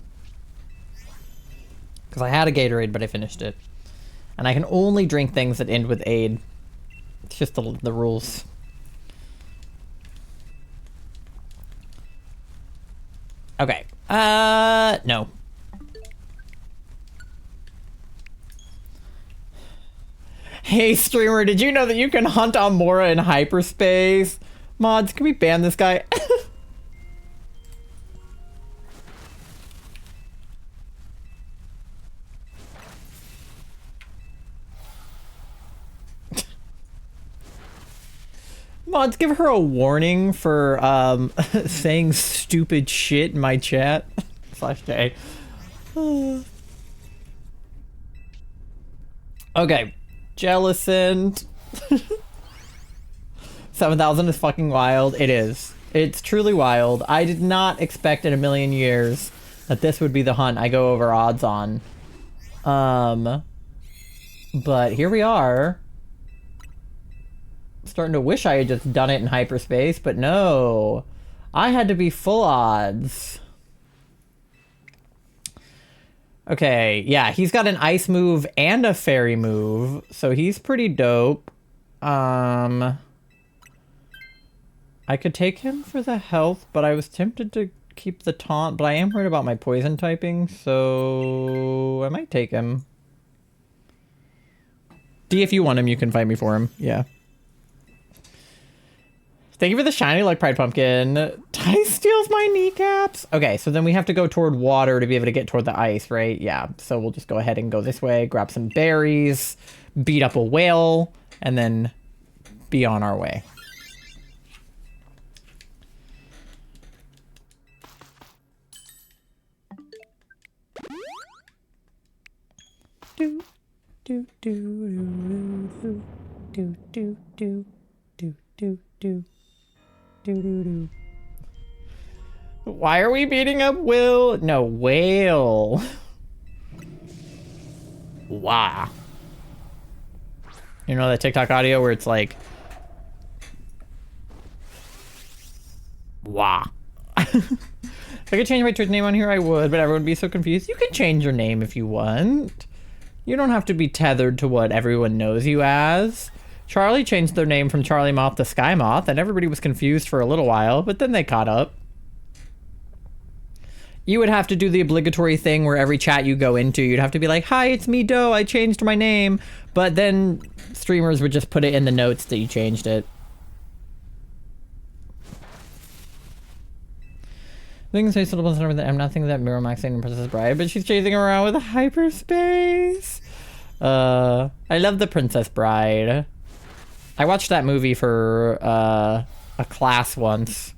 Because I had a Gatorade, but I finished it. And I can only drink things that end with aid. It's just the rules. Okay. No. Hey, streamer, did you know that you can hunt on Mora in hyperspace? Mods, can we ban this guy? Mods, give her a warning for saying stupid shit in my chat. /J. Okay. Jellicent. 7,000 is fucking wild. It is. It's truly wild. I did not expect in a million years that this would be the hunt I go over odds on. But here we are. Starting to wish I had just done it in hyperspace, but no. I had to be full odds. Okay, yeah, he's got an ice move and a fairy move, so he's pretty dope. I could take him for the health, but I was tempted to keep the taunt, but I am worried about my poison typing, so I might take him. D, if you want him, you can fight me for him. Yeah. Thank you for the shiny luck, Pride Pumpkin. Ty steals my kneecaps. Okay, so then we have to go toward water to be able to get toward the ice, right? Yeah, so we'll just go ahead and go this way, grab some berries, beat up a whale, and then be on our way. Do, do, do, do, do, do, do, do, do, do. Do. Why are we beating up Will? No, whale. Wow. You know that TikTok audio where it's like, wow. If I could change my Twitch name on here, I would, but everyone would be so confused. You can change your name if you want. You don't have to be tethered to what everyone knows you as. Charlie changed their name from Charlie Moth to Sky Moth, and everybody was confused for a little while, but then they caught up. You would have to do the obligatory thing where every chat you go into, you'd have to be like, hi, it's me, Doe, I changed my name. But then streamers would just put it in the notes that you changed it. Things say syllables and everything. I'm not thinking that Mirror Maxing and Princess Bride, but she's chasing around with hyperspace. I love the Princess Bride. I watched that movie for a class once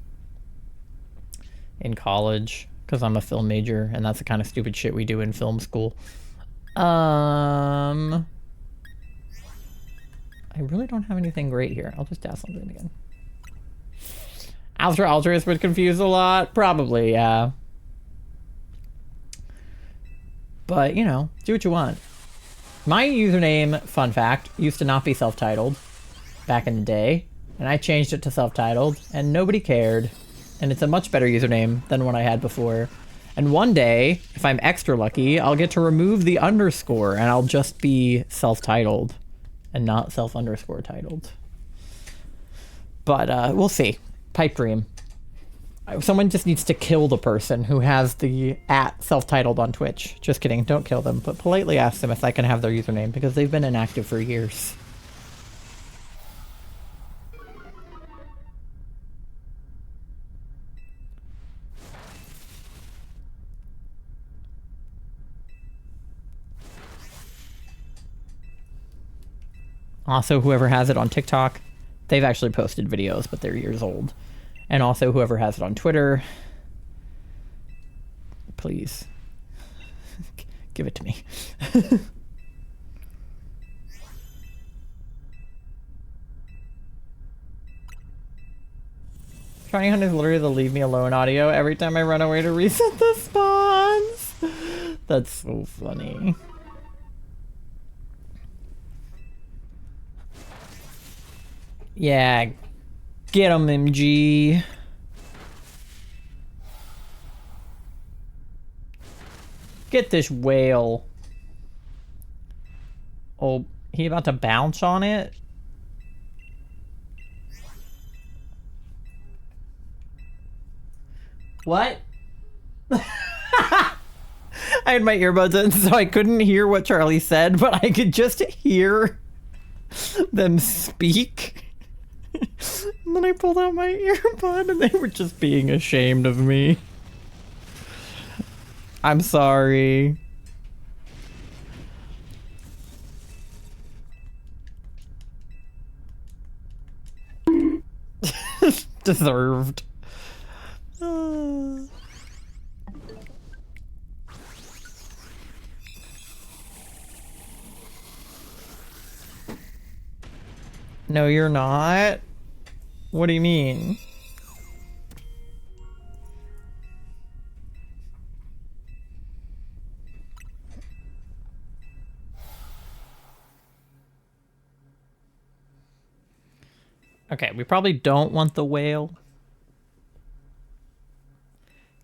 in college because I'm a film major and that's the kind of stupid shit we do in film school. I really don't have anything great here. I'll just dazzle something again. Altruist would confuse a lot. Probably, yeah. But, you know, do what you want. My username, fun fact, used to not be self-titled back in the day, and I changed it to self-titled, and nobody cared. And it's a much better username than what I had before. And one day, if I'm extra lucky, I'll get to remove the underscore, and I'll just be self-titled, and not self-underscore titled. But, we'll see. Pipe dream. Someone just needs to kill the person who has the @self-titled on Twitch. Just kidding, don't kill them, but politely ask them if I can have their username, because they've been inactive for years. Also, whoever has it on TikTok, they've actually posted videos, but they're years old. And also, whoever has it on Twitter, please, give it to me. Shiny Hunt is literally the leave me alone audio every time I run away to reset the spawns. That's so funny. Yeah, get him, MG. Get this whale. Oh, he about to bounce on it? What? I had my earbuds in, so I couldn't hear what Charlie said, but I could just hear them speak. And then I pulled out my earbud, and they were just being ashamed of me. I'm sorry. Deserved. No, you're not. What do you mean? Okay, we probably don't want the whale.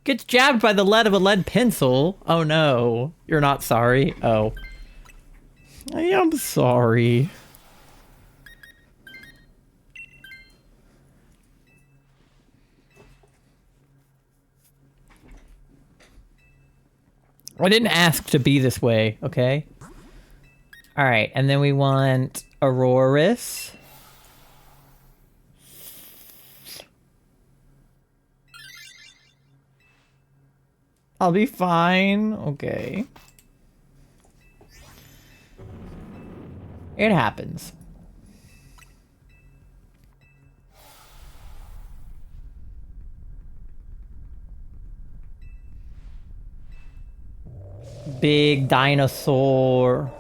Gets jabbed by the lead of a lead pencil. Oh no. You're not sorry? Oh. I am sorry. I didn't ask to be this way, okay? Alright, and then we want Auroris. I'll be fine. Okay. It happens. Big dinosaur.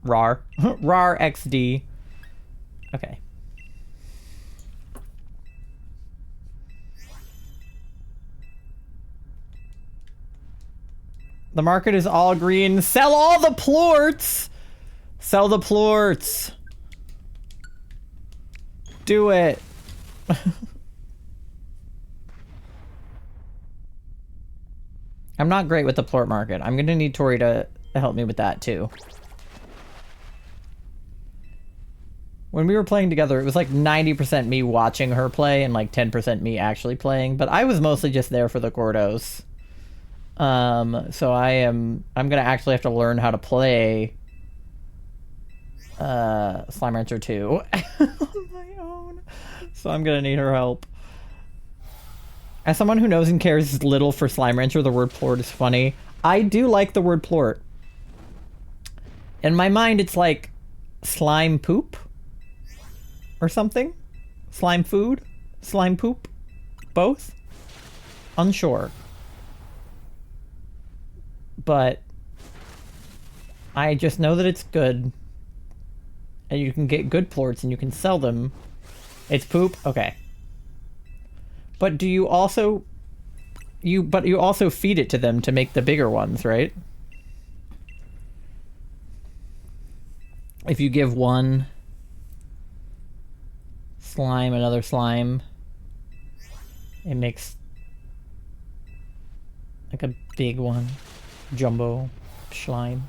RAR. RAR XD. Okay. The market is all green. Sell all the plorts! Sell the plorts. Do it. I'm not great with the plort market. I'm gonna need Tori to help me with that too. When we were playing together, it was like 90% me watching her play and like 10% me actually playing, but I was mostly just there for the Gordos. So I'm gonna actually have to learn how to play Slime Rancher 2 on my own. So I'm gonna need her help. As someone who knows and cares little for Slime Rancher, the word plort is funny. I do like the word plort. In my mind, it's like slime poop or something. Slime food, slime poop, both. Unsure. But I just know that it's good. And you can get good plorts and you can sell them. It's poop? Okay. But do you also... you also feed it to them to make the bigger ones, right? If you give one slime another slime, it makes like a big one. Jumbo slime.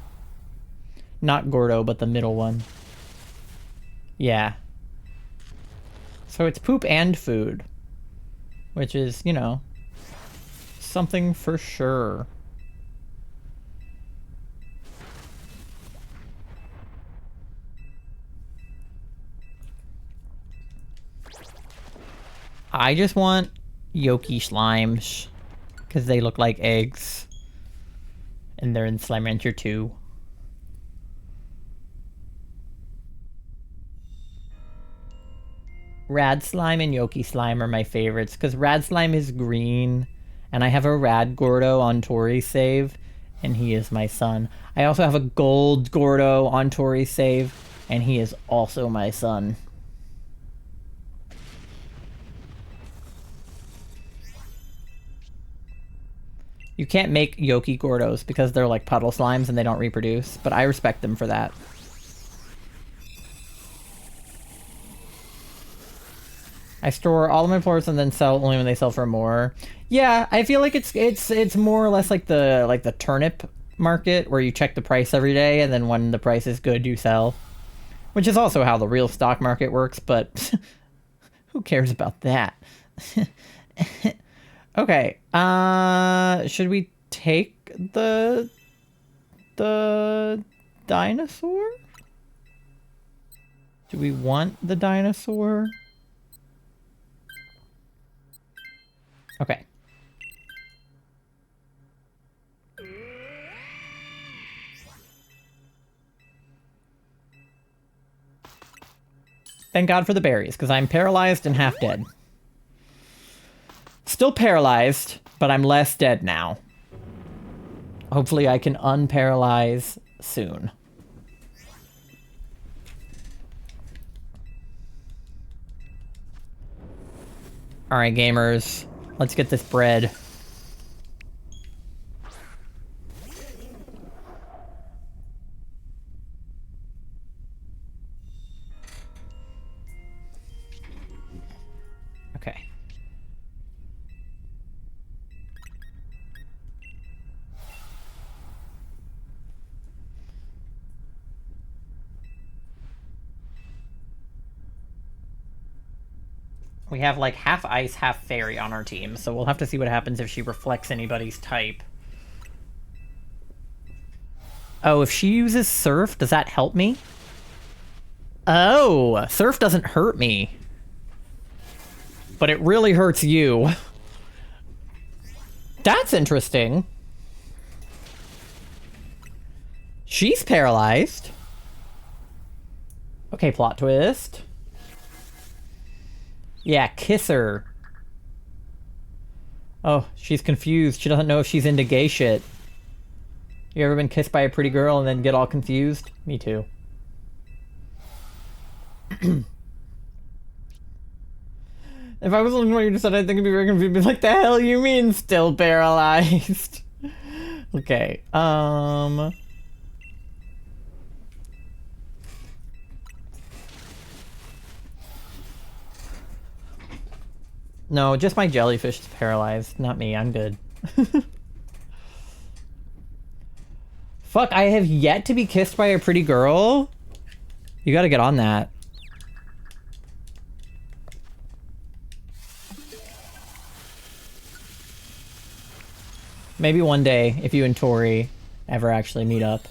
Not Gordo, but the middle one. Yeah. So it's poop and food. Which is, you know, something for sure. I just want Yoki slimes. Because they look like eggs. And they're in Slime Rancher 2. Rad Slime and Yoki Slime are my favorites, because Rad Slime is green, and I have a Rad Gordo on Tori's save, and he is my son. I also have a Gold Gordo on Tori's save, and he is also my son. You can't make Yoki Gordos because they're like puddle slimes and they don't reproduce, but I respect them for that. I store all of my floors and then sell only when they sell for more. Yeah, I feel like it's more or less like the turnip market where you check the price every day and then when the price is good you sell. Which is also how the real stock market works, but who cares about that? Okay. Should we take the dinosaur? Do we want the dinosaur? Okay. Thank God for the berries, because I'm paralyzed and half dead. Still paralyzed, but I'm less dead now. Hopefully I can unparalyze soon. Alright, gamers. Let's get this bread. Okay. We have like half ice, half fairy on our team, so we'll have to see what happens if she reflects anybody's type. Oh, if she uses surf, does that help me? Oh, surf doesn't hurt me. But it really hurts you. That's interesting. She's paralyzed. Okay, plot twist. Yeah, kiss her. Oh, she's confused. She doesn't know if she's into gay shit. You ever been kissed by a pretty girl and then get all confused? Me too. If I was looking at what you just said, I think it'd be very confused. Be like, the hell you mean still paralyzed? Okay, no, just my jellyfish is paralyzed, not me. I'm good. Fuck, I have yet to be kissed by a pretty girl? You gotta get on that. Maybe one day, if you and Tori ever actually meet up,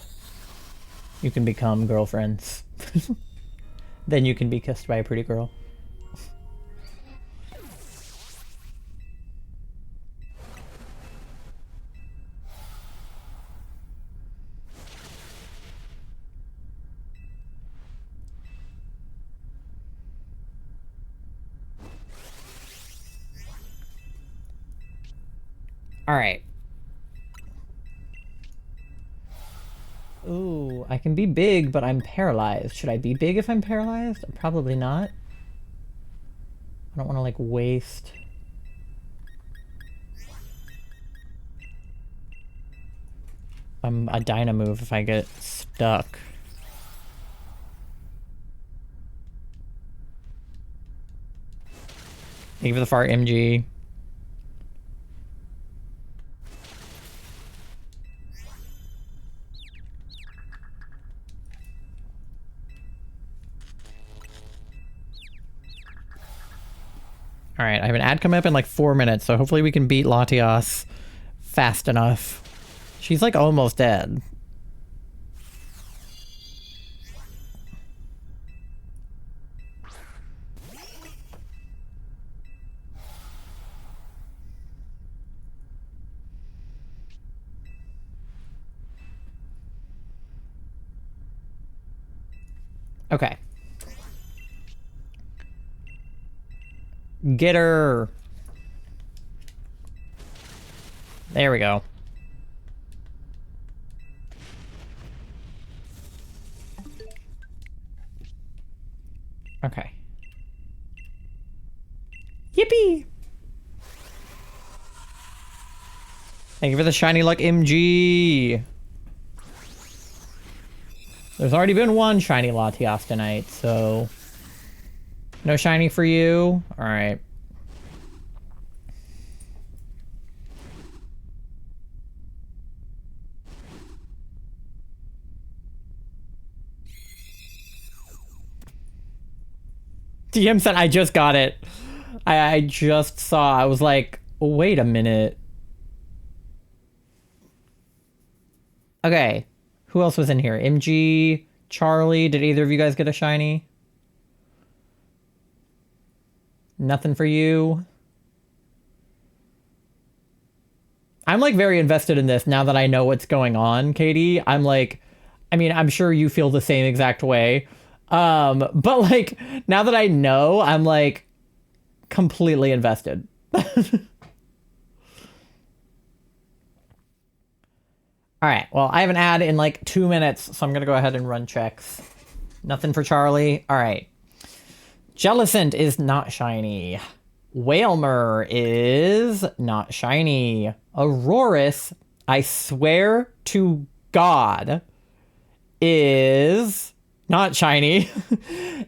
you can become girlfriends. Then you can be kissed by a pretty girl. Alright. Ooh, I can be big, but I'm paralyzed. Should I be big if I'm paralyzed? Probably not. I don't want to, like, waste... a Dyna move if I get stuck. Thank you for the fart, MG. Alright, I have an ad coming up in like 4 minutes, so hopefully we can beat Latias fast enough. She's like almost dead. Okay. Get her. There we go. Okay. Yippee! Thank you for the shiny luck, MG. There's already been one shiny Latias tonight, so... No shiny for you? Alright. DM said I just got it. I just saw. I was like, wait a minute. Okay. Who else was in here? MG, Charlie. Did either of you guys get a shiny? Nothing for you. I'm like very invested in this now that I know what's going on, Katie. I'm like, I mean, I'm sure you feel the same exact way. But like now that I know, I'm like completely invested. All right. Well, I have an ad in like 2 minutes, so I'm gonna go ahead and run checks. Nothing for Charlie. All right. Jellicent is not shiny. Whalmer is not shiny. Aurorus, I swear to God, is not shiny.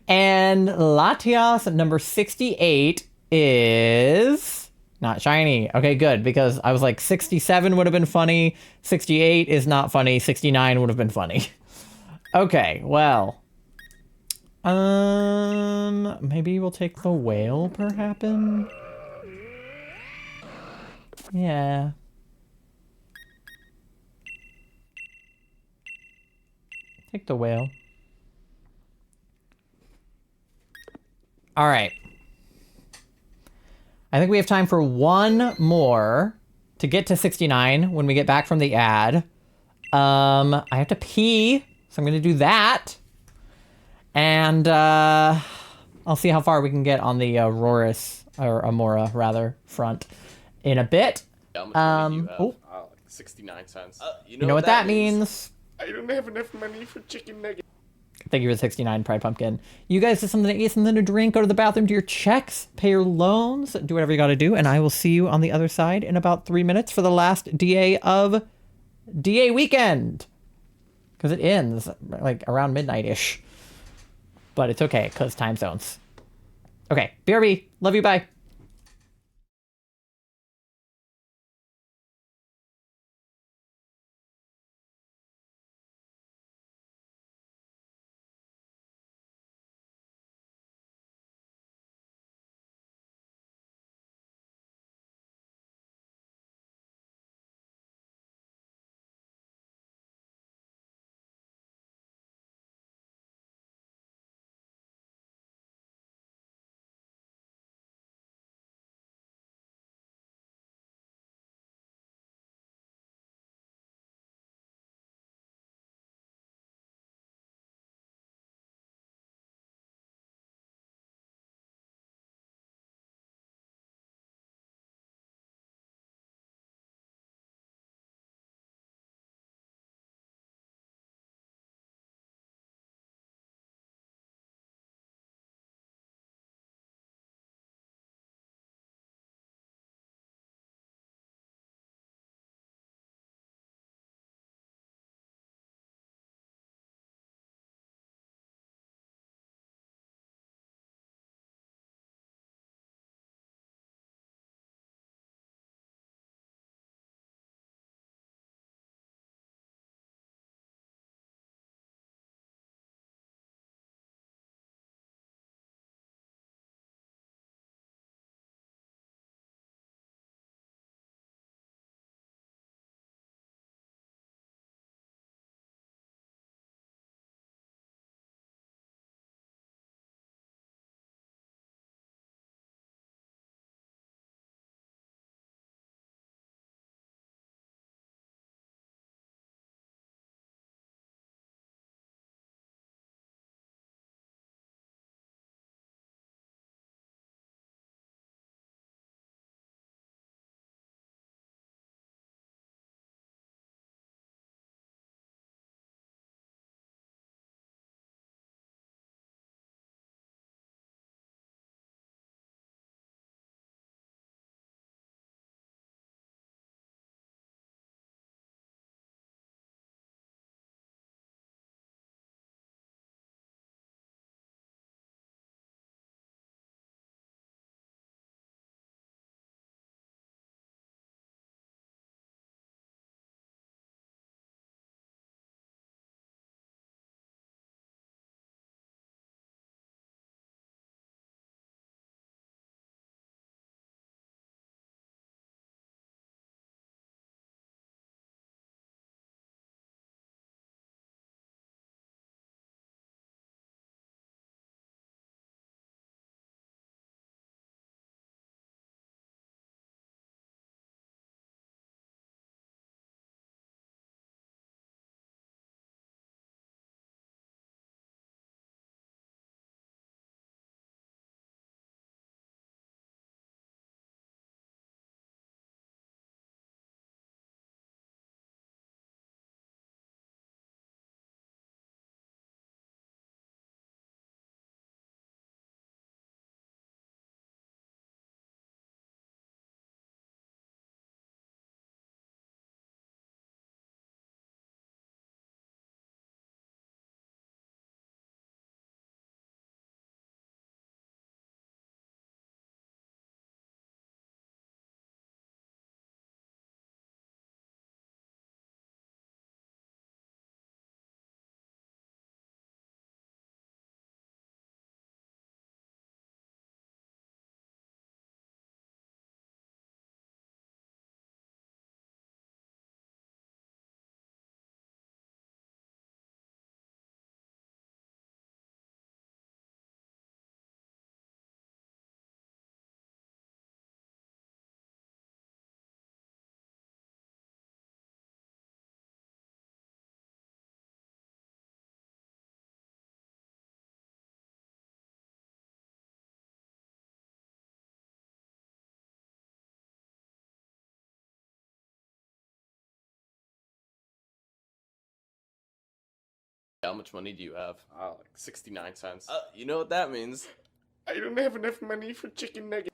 And Latias number 68 is not shiny. Okay, good, because I was like 67 would have been funny, 68 is not funny, 69 would have been funny. Okay, well. Maybe we'll take the whale, perhaps? Yeah. Take the whale. All right. I think we have time for one more to get to 69 when we get back from the ad. I have to pee, so I'm going to do that. And I'll see how far we can get on the Aurorus, or Amora, rather, front in a bit. How much money do you have? Oh, Like 69 cents. you know what that means? I don't have enough money for chicken nuggets. Thank you for the 69, Pride Pumpkin. You guys have something to eat, something to drink, go to the bathroom, do your checks, pay your loans, do whatever you got to do, and I will see you on the other side in about 3 minutes for the last DA of DA weekend. Because it ends like around midnight-ish. But it's okay, because time zones. Okay, BRB, love you, bye. how much money do you have? Like 69 cents. You know what that means. I don't have enough money for chicken nuggets.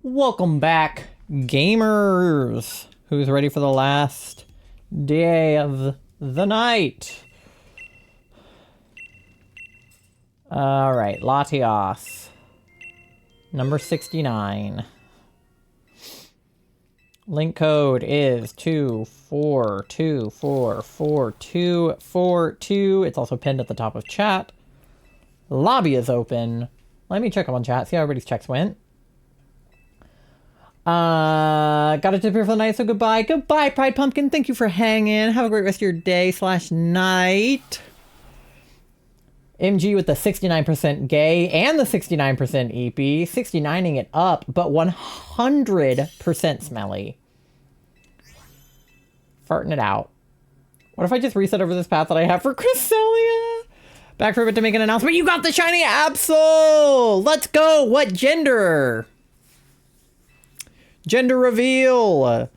Welcome back, gamers! Who's ready for the last day of the night? Alright, Latias. Number 69. Link code is 24244242. It's also pinned at the top of chat. Lobby is open. Let me check up on chat, see how everybody's checks went. Got to tip here for the night, so goodbye. Goodbye, Pride Pumpkin. Thank you for hanging. Have a great rest of your day / night. MG with the 69% gay and the 69% EP. 69ing it up, but 100% smelly. Farting it out. What if I just reset over this path that I have for Cresselia? Back for a bit to make an announcement. You got the shiny Absol! Let's go! What gender? Gender reveal.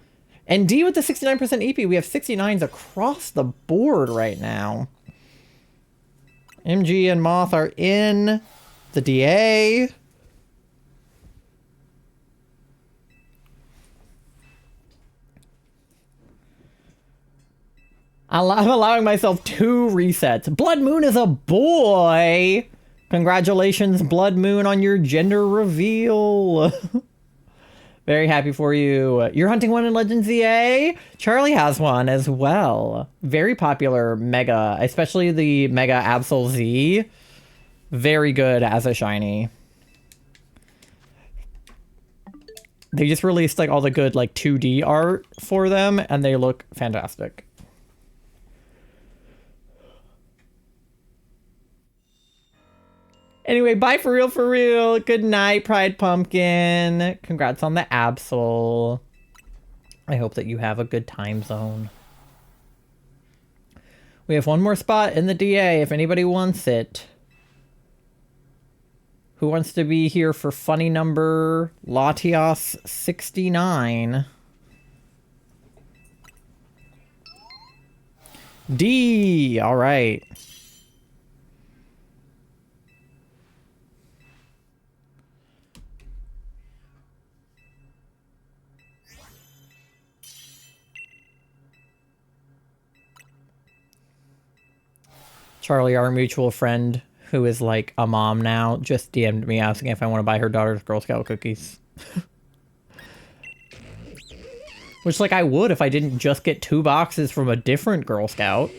And D with the 69% EP. We have 69s across the board right now. MG and Moth are in the DA. I'm allowing myself 2 resets. Blood Moon is a boy. Congratulations, Blood Moon, on your gender reveal. Very happy for you. You're hunting one in Legends ZA? Charlie has one as well. Very popular Mega, especially the Mega Absol Z. Very good as a shiny. They just released like all the good like 2D art for them and they look fantastic. Anyway, bye for real, for real. Good night, Pride Pumpkin. Congrats on the Absol. I hope that you have a good time zone. We have one more spot in the DA if anybody wants it. Who wants to be here for funny number Latias 69? D, all right. Charlie, our mutual friend, who is like a mom now, just DM'd me asking if I want to buy her daughter's Girl Scout cookies. Which, like, I would if I didn't just get 2 boxes from a different Girl Scout.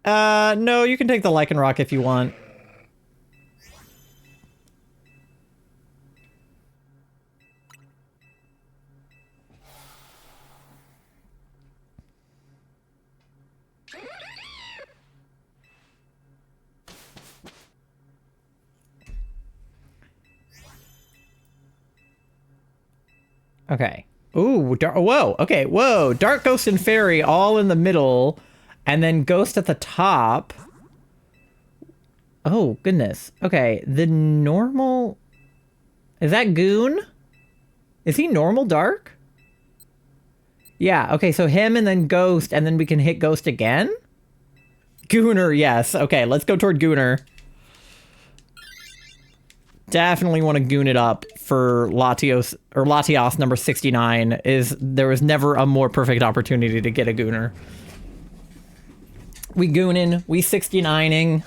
No, you can take the Lycanroc if you want. Okay. Ooh, whoa. Okay, whoa. Dark Ghost and Fairy all in the middle, and then Ghost at the top. Oh, goodness. Okay, the normal... Is that Goon? Is he normal dark? Yeah, okay, so him and then Ghost, and then we can hit Ghost again? Gooner, yes. Okay, let's go toward Gooner. Definitely want to goon it up for Latios, or Latias number 69. There was never a more perfect opportunity to get a Gooner. We gooning, we 69ing.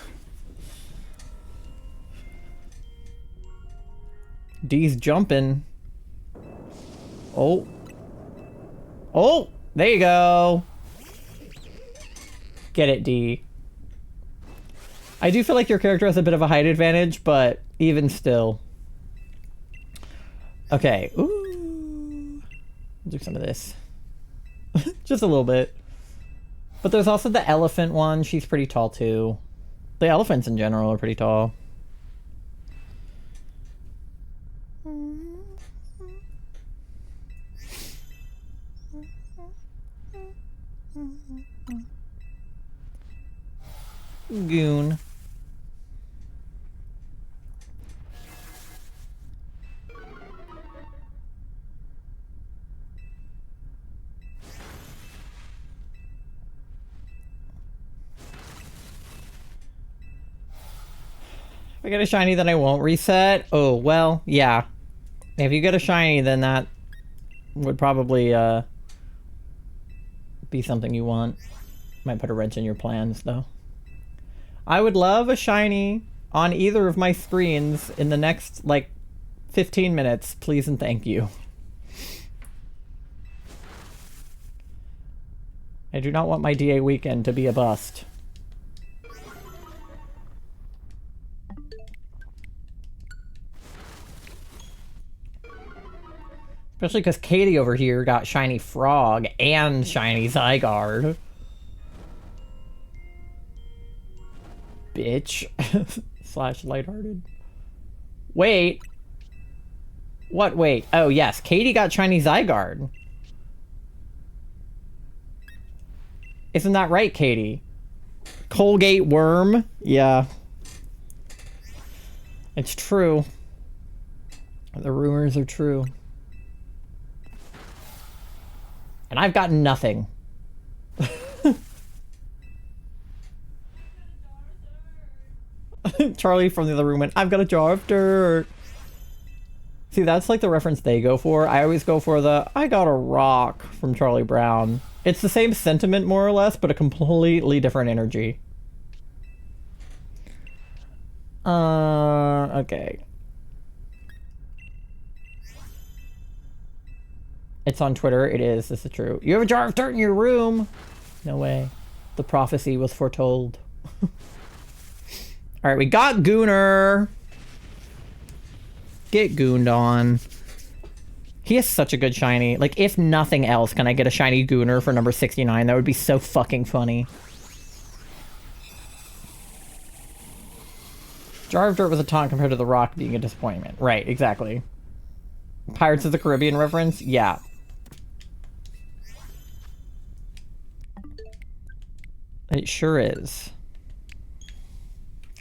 D's jumping. Oh. Oh, there you go. Get it, D. I do feel like your character has a bit of a height advantage, but even still. Okay. Ooh. Do some of this. Just a little bit. But there's also the elephant one. She's pretty tall, too. The elephants in general are pretty tall. Goon. If I get a shiny, then I won't reset. Oh, well, yeah. If you get a shiny, then that would probably be something you want. Might put a wrench in your plans, though. I would love a shiny on either of my screens in the next, like, 15 minutes. Please and thank you. I do not want my DA weekend to be a bust. Especially because Katie over here got shiny Frog and shiny Zygarde. Bitch. Slash lighthearted. Wait. What? Wait. Oh, yes. Katie got shiny Zygarde. Isn't that right, Katie? Colgate Worm? Yeah. It's true. The rumors are true. And I've gotten nothing. Charlie from the other room went, I've got a jar of dirt. See, that's like the reference they go for. I always go for the, I got a rock from Charlie Brown. It's the same sentiment, more or less, but a completely different energy. Okay. It's on Twitter. It is. This is true. You have a jar of dirt in your room. No way. The prophecy was foretold. All right, we got Gooner. Get gooned on. He has such a good shiny. Like, if nothing else, can I get a shiny Gooner for number 69? That would be so fucking funny. Jar of dirt was a taunt compared to the rock being a disappointment. Right, exactly. Pirates of the Caribbean reference? Yeah. It sure is.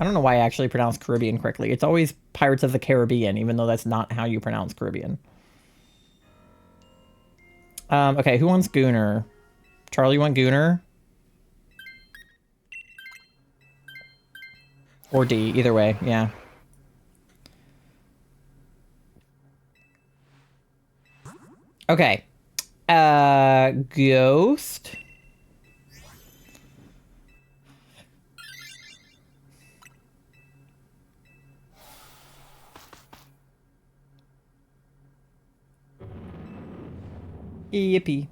I don't know why I actually pronounce Caribbean correctly. It's always Pirates of the Caribbean, even though that's not how you pronounce Caribbean. Okay, who wants Gooner? Charlie, you want Gooner? Or D, either way, yeah. Okay. Ghost. Yippee.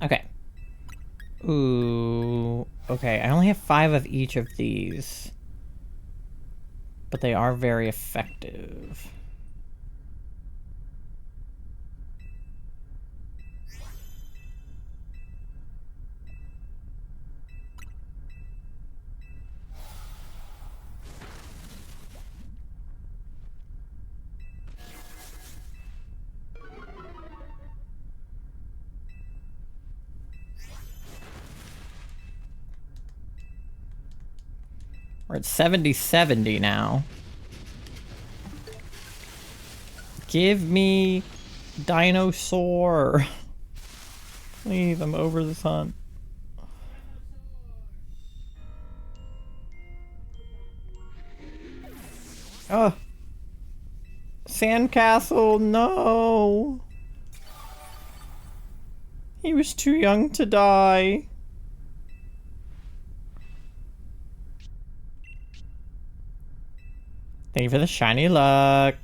Okay. Ooh. Okay, I only have 5 of each of these. But they are very effective. We're at 70-70 now. Give me dinosaur. Please, I'm over this hunt. Oh. Sandcastle, no. He was too young to die. Thank you for the shiny luck.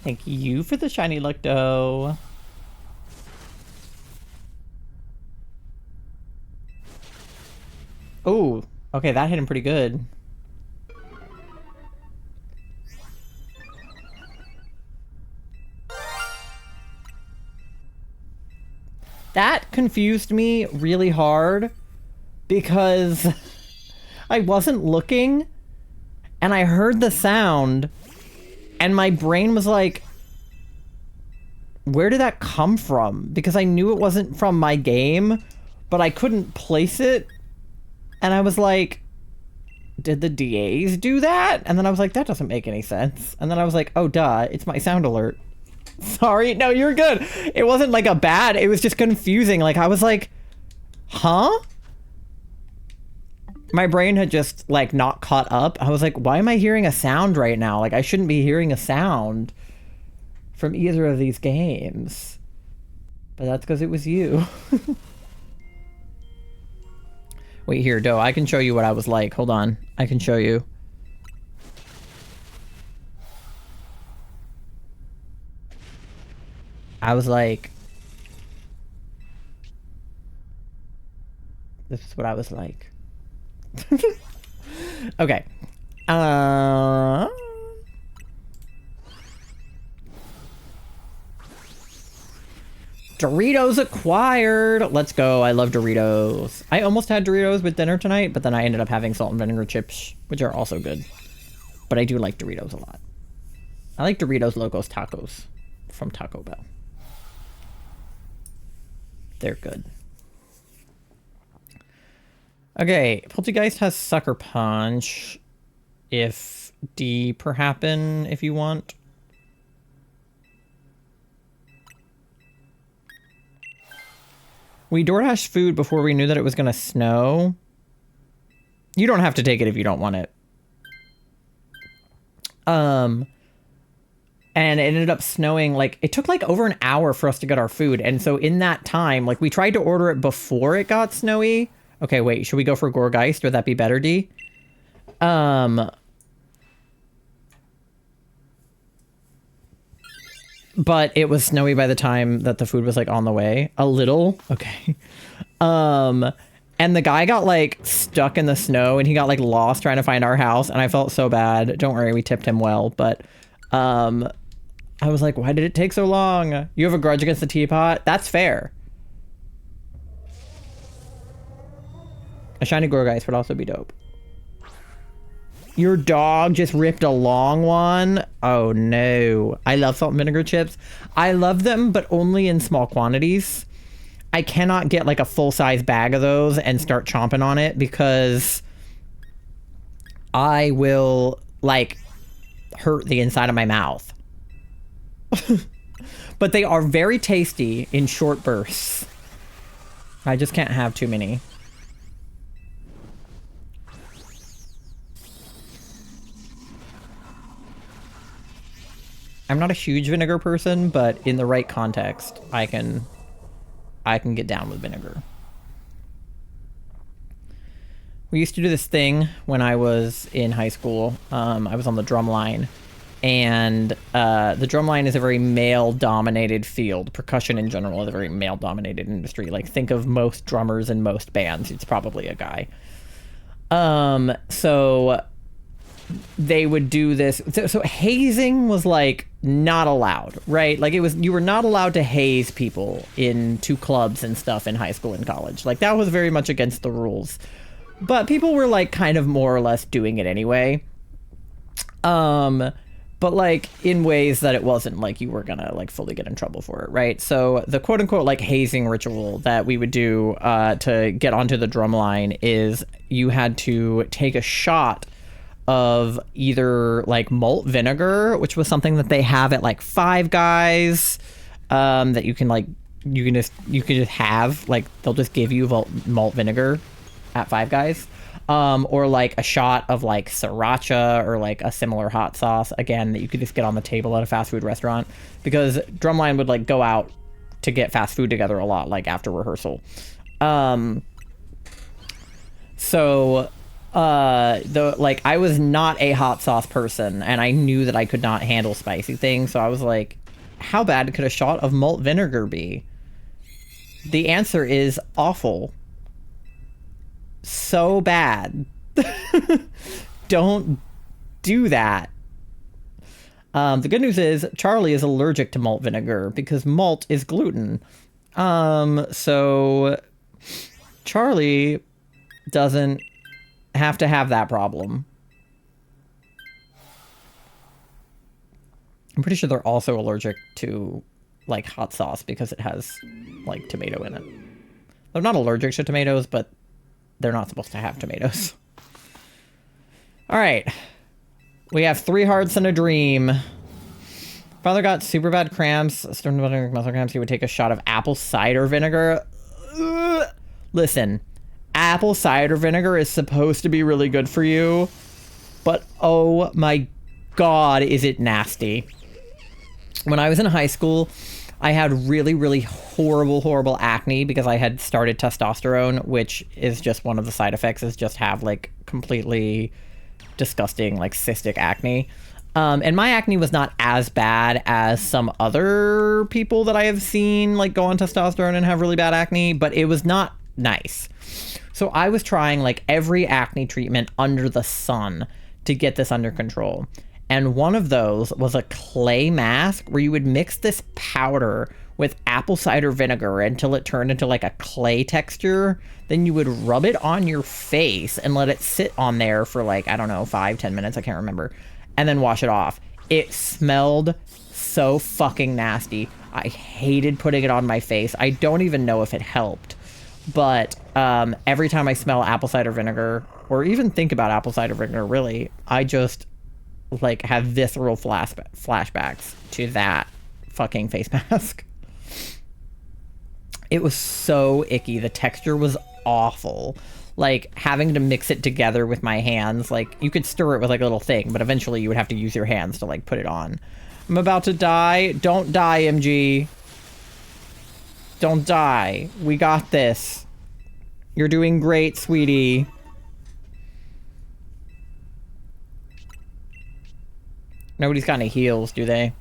Thank you for the shiny luck, though. Oh, okay, that hit him pretty good. That confused me really hard because I wasn't looking and I heard the sound and my brain was like, where did that come from? Because I knew it wasn't from my game, but I couldn't place it. And I was like, did the DAs do that? And then I was like, that doesn't make any sense. And then I was like, oh, duh, it's my sound alert. Sorry, no, you're good. It wasn't like a bad, it was just confusing. Like, I was like, huh? My brain had just, like, not caught up. I was like, why am I hearing a sound right now? Like, I shouldn't be hearing a sound from either of these games. But that's because it was you. Wait, here, Doe, I can show you what I was like. Hold on. I can show you. I was like... This is what I was like. Okay. Doritos acquired! Let's go. I love Doritos. I almost had Doritos with dinner tonight, but then I ended up having salt and vinegar chips, which are also good. But I do like Doritos a lot. I like Doritos Locos Tacos from Taco Bell. They're good. Okay, Poltergeist has Sucker Punch. If D per happen, if you want. We DoorDash food before we knew that it was gonna snow. You don't have to take it if you don't want it. And it ended up snowing, like, it took like over an hour for us to get our food. And so in that time, like, we tried to order it before it got snowy. Okay, wait, should we go for Gorgeist? Would that be better, D? But it was snowy by the time that the food was, like, on the way. A little. Okay. And the guy got, like, stuck in the snow, and he got, like, lost trying to find our house, and I felt so bad. Don't worry, we tipped him well, but, I was like, why did it take so long? You have a grudge against the teapot? That's fair. A shiny Gorgeist would also be dope. Your dog just ripped a long one? Oh no. I love salt and vinegar chips. I love them, but only in small quantities. I cannot get like a full-size bag of those and start chomping on it because I will like hurt the inside of my mouth. But they are very tasty in short bursts. I just can't have too many. I'm not a huge vinegar person, but in the right context, I can get down with vinegar. We used to do this thing when I was in high school. I was on the drum line, and the drum line is a very male-dominated field. Percussion in general is a very male-dominated industry. Like, think of most drummers in most bands. It's probably a guy. So they would do this. So hazing was like not allowed, right? Like you were not allowed to haze people into clubs and stuff in high school and college. Like that was very much against the rules. But people were like kind of more or less doing it anyway. But like in ways that it wasn't like you were gonna like fully get in trouble for it, right? So the quote unquote like hazing ritual that we would do to get onto the drum line is you had to take a shot of either like malt vinegar, which was something that they have at like Five Guys, that you can just have, like they'll just give you malt vinegar at Five Guys. Or like a shot of like sriracha or like a similar hot sauce, again, that you could just get on the table at a fast food restaurant, because Drumline would like go out to get fast food together a lot, like after rehearsal. I was not a hot sauce person, and I knew that I could not handle spicy things, so I was like, how bad could a shot of malt vinegar be? The answer is awful. So bad. Don't do that. The good news is Charlie is allergic to malt vinegar because malt is gluten. So Charlie doesn't have to have that problem. I'm pretty sure they're also allergic to like hot sauce because it has like tomato in it. They're not allergic to tomatoes, but they're not supposed to have tomatoes. All right. We have 3 hearts and a dream. Father got super bad cramps, muscle cramps. He would take a shot of apple cider vinegar. Ugh. Listen, apple cider vinegar is supposed to be really good for you, but oh my God, is it nasty. When I was in high school, I had really, really horrible acne because I had started testosterone, which is just one of the side effects, is just have like completely disgusting like cystic acne. And my acne was not as bad as some other people that I have seen like go on testosterone and have really bad acne, but it was not nice. So I was trying like every acne treatment under the sun to get this under control. And one of those was a clay mask where you would mix this powder with apple cider vinegar until it turned into like a clay texture. Then you would rub it on your face and let it sit on there for like, I don't know, 5-10 minutes. I can't remember. And then wash it off. It smelled so fucking nasty. I hated putting it on my face. I don't even know if it helped. But every time I smell apple cider vinegar, or even think about apple cider vinegar, really, I just like have visceral flashbacks to that fucking face mask. It was so icky. The texture was awful. Like having to mix it together with my hands, like you could stir it with like a little thing, but eventually you would have to use your hands to like put it on. I'm about to die. Don't die, MG. Don't die. We got this. You're doing great, sweetie. Nobody's got any heals, do they?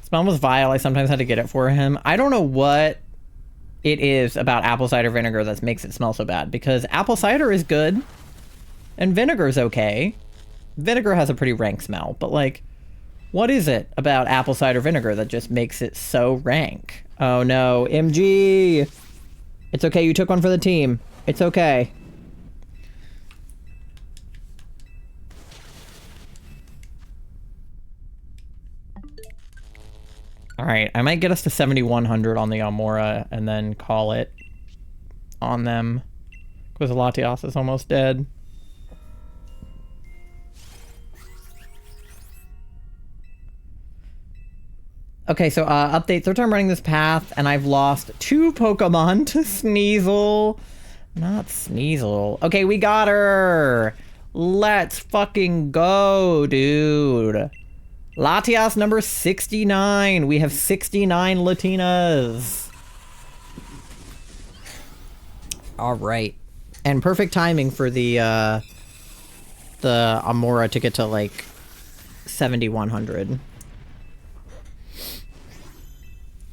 Smell was vile. I sometimes had to get it for him. I don't know what it is about apple cider vinegar that makes it smell so bad, because apple cider is good and vinegar is okay. Vinegar has a pretty rank smell, but like, what is it about apple cider vinegar that just makes it so rank? Oh no, MG! It's okay, you took one for the team. It's okay. Alright, I might get us to 7,100 on the Almora and then call it on them, because Latias is almost dead. Okay, so update. Third time running this path, and I've lost 2 Pokemon to Sneasel. Not Sneasel. Okay, we got her. Let's fucking go, dude. Latias number 69. We have 69 Latinas. All right. And perfect timing for the Amora to get to like 7,100.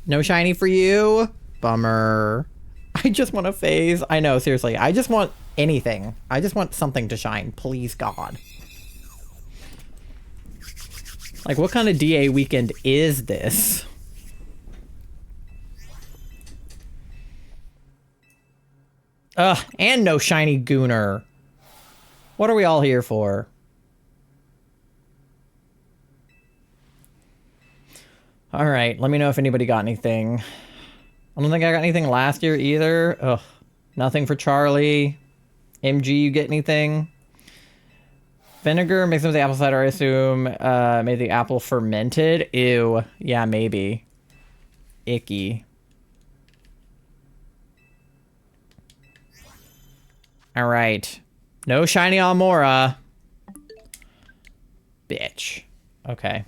No shiny for you. Bummer. I just want a phase. I know, seriously. I just want anything. I just want something to shine. Please, God. Like, what kind of DA weekend is this? Ugh, and no shiny Gooner. What are we all here for? Alright, let me know if anybody got anything. I don't think I got anything last year either. Ugh, nothing for Charlie. MG, you get anything? Vinegar mixed with the apple cider, I assume. Made the apple fermented. Ew. Yeah, maybe. Icky. Alright. No shiny Almora. Bitch. Okay.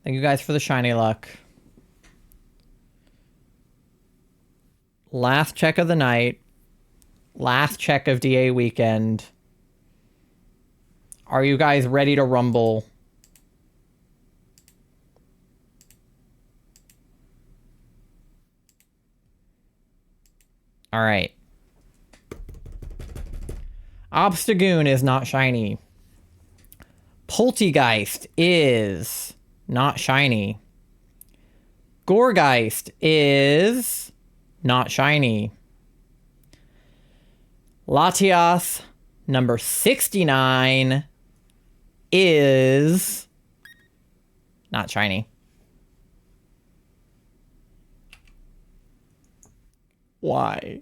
Thank you guys for the shiny luck. Last check of the night. Last check of DA weekend. Are you guys ready to rumble? All right. Obstagoon is not shiny. Poltegeist is not shiny. Goregeist is not shiny. Latias number 69 is not shiny. Why?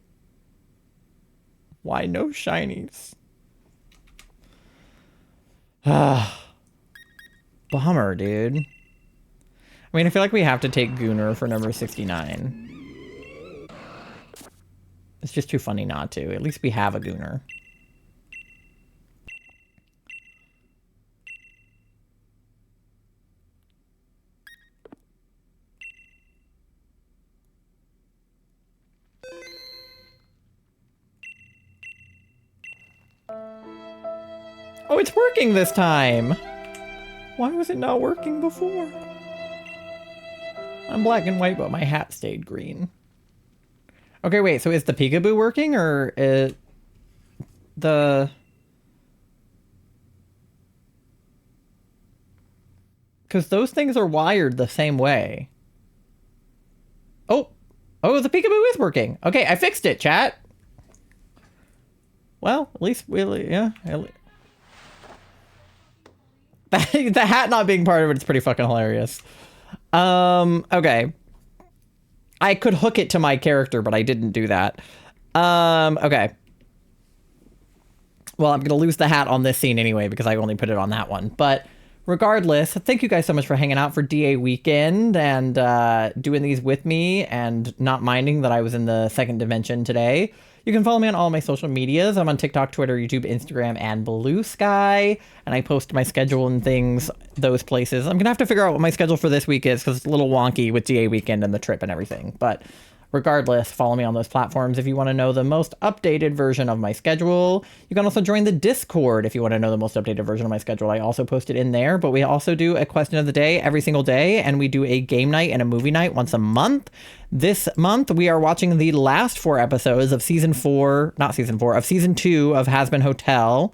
Why no shinies? Bummer, dude. I mean, I feel like we have to take Gooner for number 69. It's just too funny not to. At least we have a Gooner. Oh, it's working this time! Why was it not working before? I'm black and white, but my hat stayed green. Okay, wait, so is the peekaboo working, or is the... Because those things are wired the same way. Oh! Oh, the peekaboo is working! Okay, I fixed it, chat! Well, at least we... Yeah, the hat not being part of it is pretty fucking hilarious. Okay. I could hook it to my character, but I didn't do that. Okay. Well, I'm gonna lose the hat on this scene anyway, because I only put it on that one. But regardless, thank you guys so much for hanging out for DA weekend and doing these with me and not minding that I was in the second dimension today. You can follow me on all my social medias. I'm on TikTok, Twitter, YouTube, Instagram, and Blue Sky. And I post my schedule and things those places. I'm going to have to figure out what my schedule for this week is because it's a little wonky with DA weekend and the trip and everything. But regardless, follow me on those platforms if you want to know the most updated version of my schedule. You can also join the Discord if you want to know the most updated version of my schedule. I also post it in there, but we also do a question of the day every single day, and we do a game night and a movie night once a month. This month, we are watching the last 4 episodes of season 2 of Hazbin Hotel.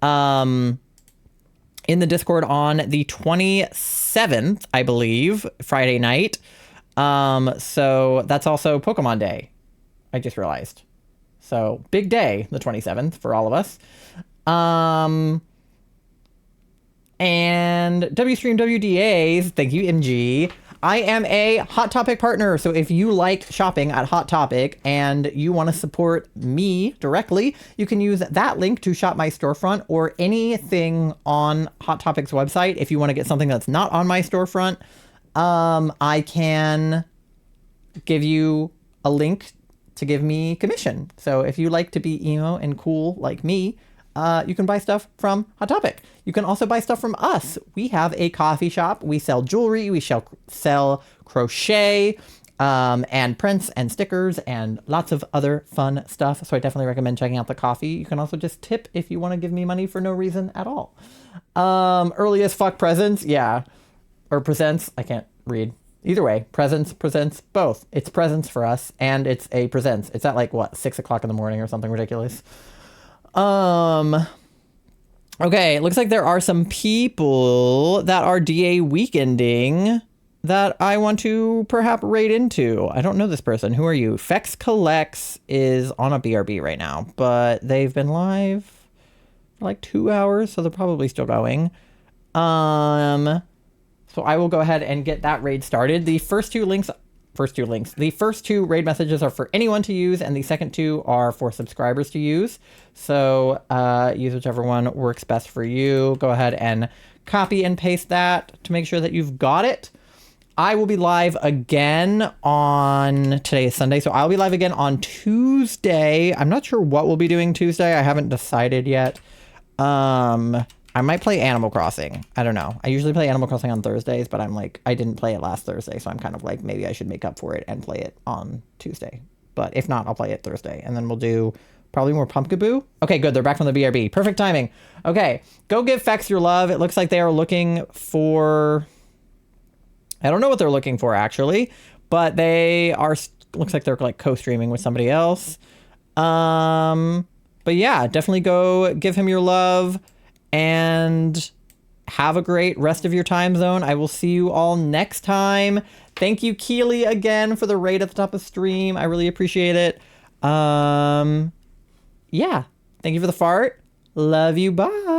In the Discord on the 27th, I believe, Friday night. So that's also Pokemon Day. I just realized. So big day, the 27th for all of us. And WStream WDAs, thank you, MG. I am a Hot Topic partner, so if you like shopping at Hot Topic and you want to support me directly, you can use that link to shop my storefront or anything on Hot Topic's website. If you want to get something that's not on my storefront, I can give you a link to give me commission. So if you like to be emo and cool like me, you can buy stuff from Hot Topic. You can also buy stuff from us. We have a coffee shop. We sell jewelry. We sell crochet, and prints and stickers and lots of other fun stuff. So I definitely recommend checking out the coffee. You can also just tip if you want to give me money for no reason at all. Early as fuck presents. Yeah. Or presents. I can't read. Either way, presents presents both. It's presents for us, and it's a presents. It's at like what 6 o'clock in the morning or something ridiculous. Okay, it looks like there are some people that are DA weekending that I want to perhaps raid into. I don't know this person. Who are you? Fex Collects is on a BRB right now, but they've been live for like 2 hours, so they're probably still going. So I will go ahead and get that raid started. The first two raid messages are for anyone to use, and the second two are for subscribers to use. So use whichever one works best for you. Go ahead and copy and paste that to make sure that you've got it. I will be live again on, today is Sunday, so I'll be live again on Tuesday. I'm not sure what we'll be doing Tuesday. I haven't decided yet. I might play Animal Crossing. I don't know. I usually play Animal Crossing on Thursdays, but I'm like, I didn't play it last Thursday, so I'm kind of like, maybe I should make up for it and play it on Tuesday. But if not, I'll play it Thursday. And then we'll do probably more Pumpkaboo. Okay, good. They're back from the BRB. Perfect timing. Okay, go give Fex your love. It looks like they are looking for... I don't know what they're looking for, actually. But they are... Looks like they're like co-streaming with somebody else. But yeah, definitely go give him your love. And have a great rest of your time zone. I will see you all next time. Thank you, Keely, again for the raid at the top of stream. I really appreciate it. Yeah. Thank you for the fart. Love you. Bye.